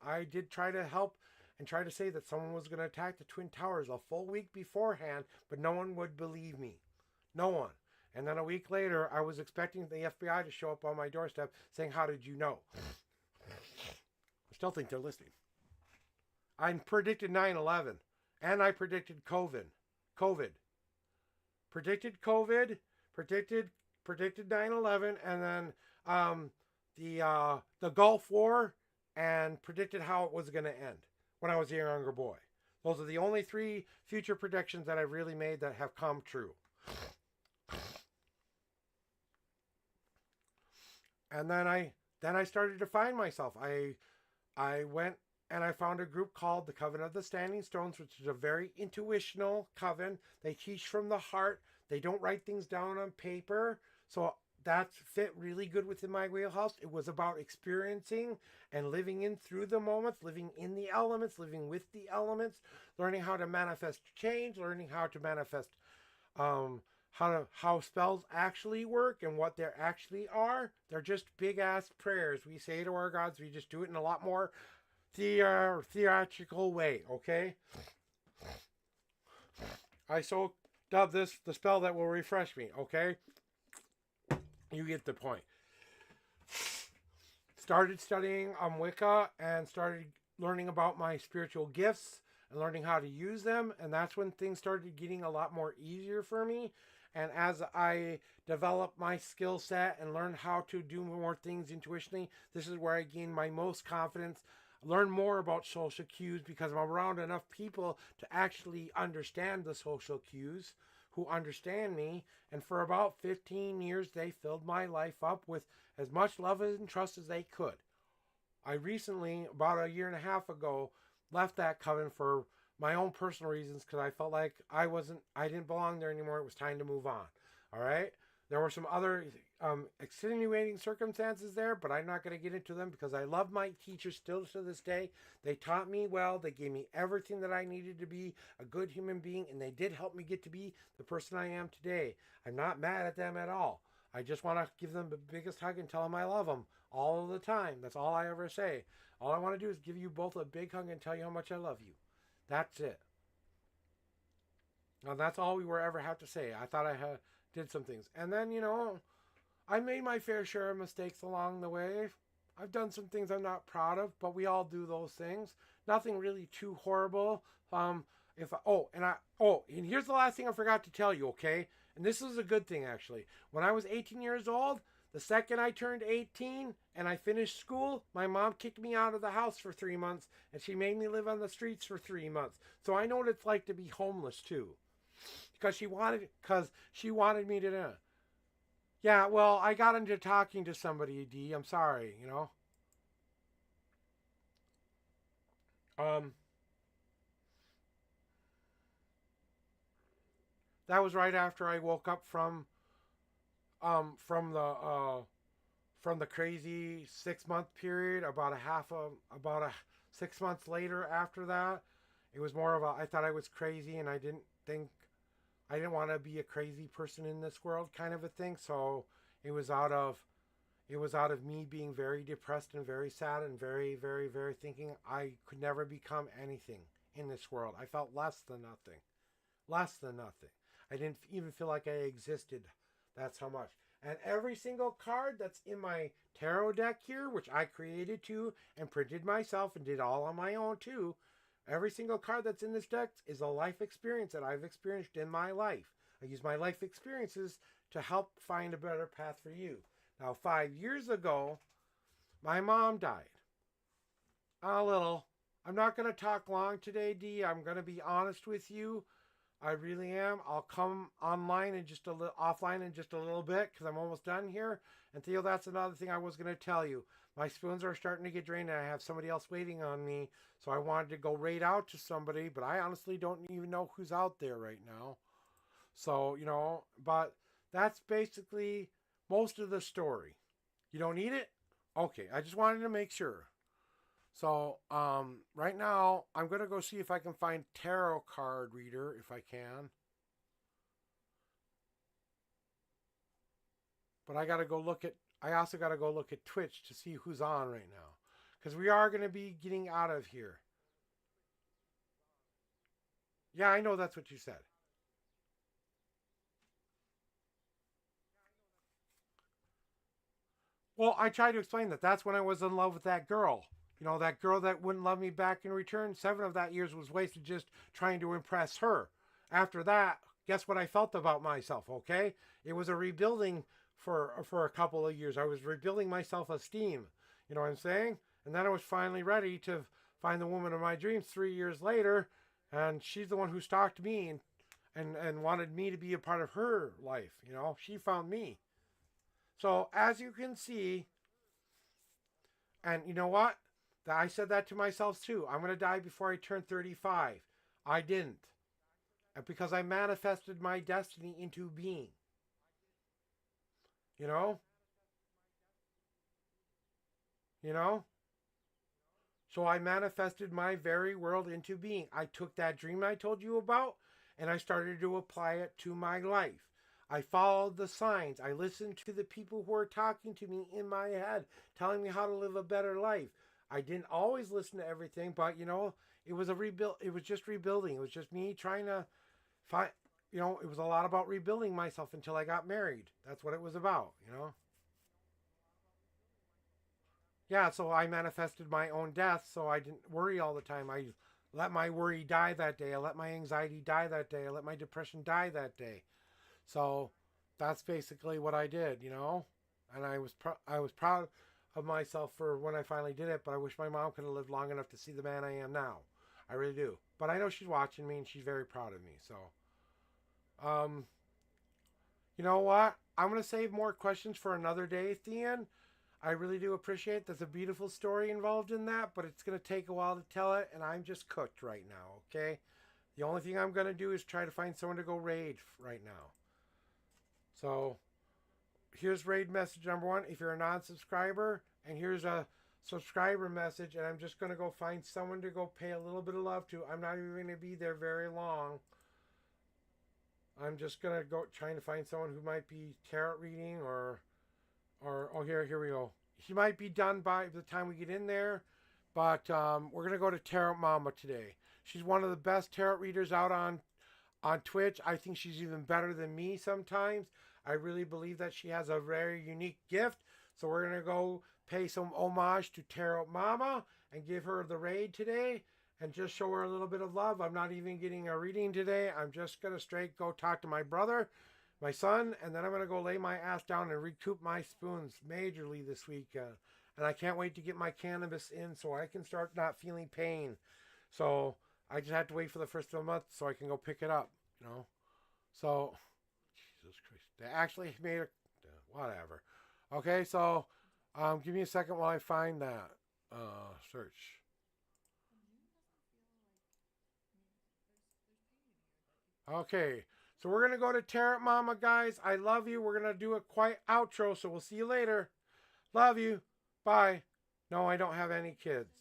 I did try to help and try to say that someone was going to attack the Twin Towers a full week beforehand, but no one would believe me. No one. And then a week later, I was expecting the FBI to show up on my doorstep saying, "How did you know?" I still think they're listening. I predicted 9/11. And I predicted COVID. Predicted COVID, predicted 9/11, and then the Gulf War, and predicted how it was going to end when I was a younger boy. Those are the only 3 future predictions that I've really made that have come true. And then I started to find myself. I went and I found a group called the Coven of the Standing Stones, which is a very intuitional coven. They teach from the heart. They don't write things down on paper. So that fit really good within my wheelhouse. It was about experiencing and living in through the moments, living in the elements, living with the elements, learning how to manifest change, learning how to manifest how spells actually work and what they actually are. They're just big ass prayers we say to our gods. We just do it in a lot more theatrical way, okay? I so dubbed this the spell that will refresh me, okay? You get the point. Started studying Wicca and started learning about my spiritual gifts and learning how to use them, and that's when things started getting a lot more easier for me. And as I developed my skill set and learned how to do more things intuitionally, this is where I gained my most confidence. Learn more about social cues because I'm around enough people to actually understand the social cues, who understand me. And for about 15 years, they filled my life up with as much love and trust as they could. I recently, about a year and a half ago, left that coven for my own personal reasons because I felt like I didn't belong there anymore. It was time to move on. All right. There were some other extenuating circumstances there, but I'm not going to get into them because I love my teachers still to this day. They taught me well. They gave me everything that I needed to be a good human being, and they did help me get to be the person I am today. I'm not mad at them at all. I just want to give them the biggest hug and tell them I love them all the time. That's all I ever say. All I want to do is give you both a big hug and tell you how much I love you. That's it. Now, that's all we were ever have to say. I thought I did some things. And then, I made my fair share of mistakes along the way. I've done some things I'm not proud of, but we all do those things. Nothing really too horrible. And here's the last thing I forgot to tell you, okay? And this is a good thing, actually. When I was 18 years old, the second I turned 18 and I finished school, my mom kicked me out of the house for 3 months, and she made me live on the streets for 3 months. So I know what it's like to be homeless, too. Because she wanted me to... Yeah, well, I got into talking to somebody, D. I'm sorry, That was right after I woke up from the crazy 6-month period. About 6 months later after that, it was more of I thought I was crazy, and I didn't want to be a crazy person in this world, kind of a thing. So it was out of me being very depressed and very sad and very, very, very thinking I could never become anything in this world. I felt less than nothing. I didn't even feel like I existed. That's how much. And every single card that's in my tarot deck here, which I created too and printed myself and did all on my own too, every single card that's in this deck is a life experience that I've experienced in my life. I use my life experiences to help find a better path for you. Now, 5 years ago, my mom died. A little. I'm not going to talk long today, D. I'm going to be honest with you. I really am. I'll come online in just offline in just a little bit because I'm almost done here. And Theo, that's another thing I was going to tell you. My spoons are starting to get drained and I have somebody else waiting on me. So I wanted to go right out to somebody, but I honestly don't even know who's out there right now. So, but that's basically most of the story. You don't need it? Okay, I just wanted to make sure. So, right now, I'm going to go see if I can find tarot card reader, if I can. But I also got to go look at Twitch to see who's on right now. Because we are going to be getting out of here. Yeah, I know that's what you said. Well, I tried to explain that. That's when I was in love with that girl. That girl that wouldn't love me back in return. 7 of that years was wasted just trying to impress her. After that, guess what I felt about myself, okay? It was a rebuilding for a couple of years. I was rebuilding my self-esteem. You know what I'm saying? And then I was finally ready to find the woman of my dreams 3 years later. And she's the one who stalked me and wanted me to be a part of her life. She found me. So as you can see, and you know what? I said that to myself too. I'm going to die before I turn 35. I didn't. Because I manifested my destiny into being. You know? So I manifested my very world into being. I took that dream I told you about and I started to apply it to my life. I followed the signs. I listened to the people who were talking to me in my head, telling me how to live a better life. I didn't always listen to everything, but it was it was just rebuilding. It was just me trying to find, it was a lot about rebuilding myself until I got married. That's what it was about, Yeah, so I manifested my own death, so I didn't worry all the time. I let my worry die that day. I let my anxiety die that day. I let my depression die that day. So that's basically what I did, And I was proud of myself for when I finally did it, but I wish my mom could have lived long enough to see the man I am now. I really do. But I know she's watching me and she's very proud of me. So You know what? I'm going to save more questions for another day, Thean. I really do appreciate there's a beautiful story involved in that, but it's going to take a while to tell it, and I'm just cooked right now, okay? The only thing I'm going to do is try to find someone to go raid right now. So, here's raid message number 1 if you're a non-subscriber, and here's a subscriber message, and I'm just going to go find someone to go pay a little bit of love to. I'm not even going to be there very long. I'm just going to go trying to find someone who might be tarot reading or oh, here we go. He might be done by the time we get in there, but we're going to go to Tarot Mama today. She's one of the best tarot readers out on Twitch. I think she's even better than me sometimes. I really believe that she has a very unique gift. So we're going to go pay some homage to Tarot Mama and give her the raid today and just show her a little bit of love. I'm not even getting a reading today. I'm just going to straight go talk to my brother, my son, and then I'm going to go lay my ass down and recoup my spoons majorly this week. And I can't wait to get my cannabis in so I can start not feeling pain. So I just have to wait for the first of the month so I can go pick it up, you know. So, Jesus Christ. They actually made a, whatever. Okay, so give me a second while I find that. Search. Okay, so we're going to go to Tarot Mama, guys. I love you. We're going to do a quiet outro, so we'll see you later. Love you. Bye. No, I don't have any kids.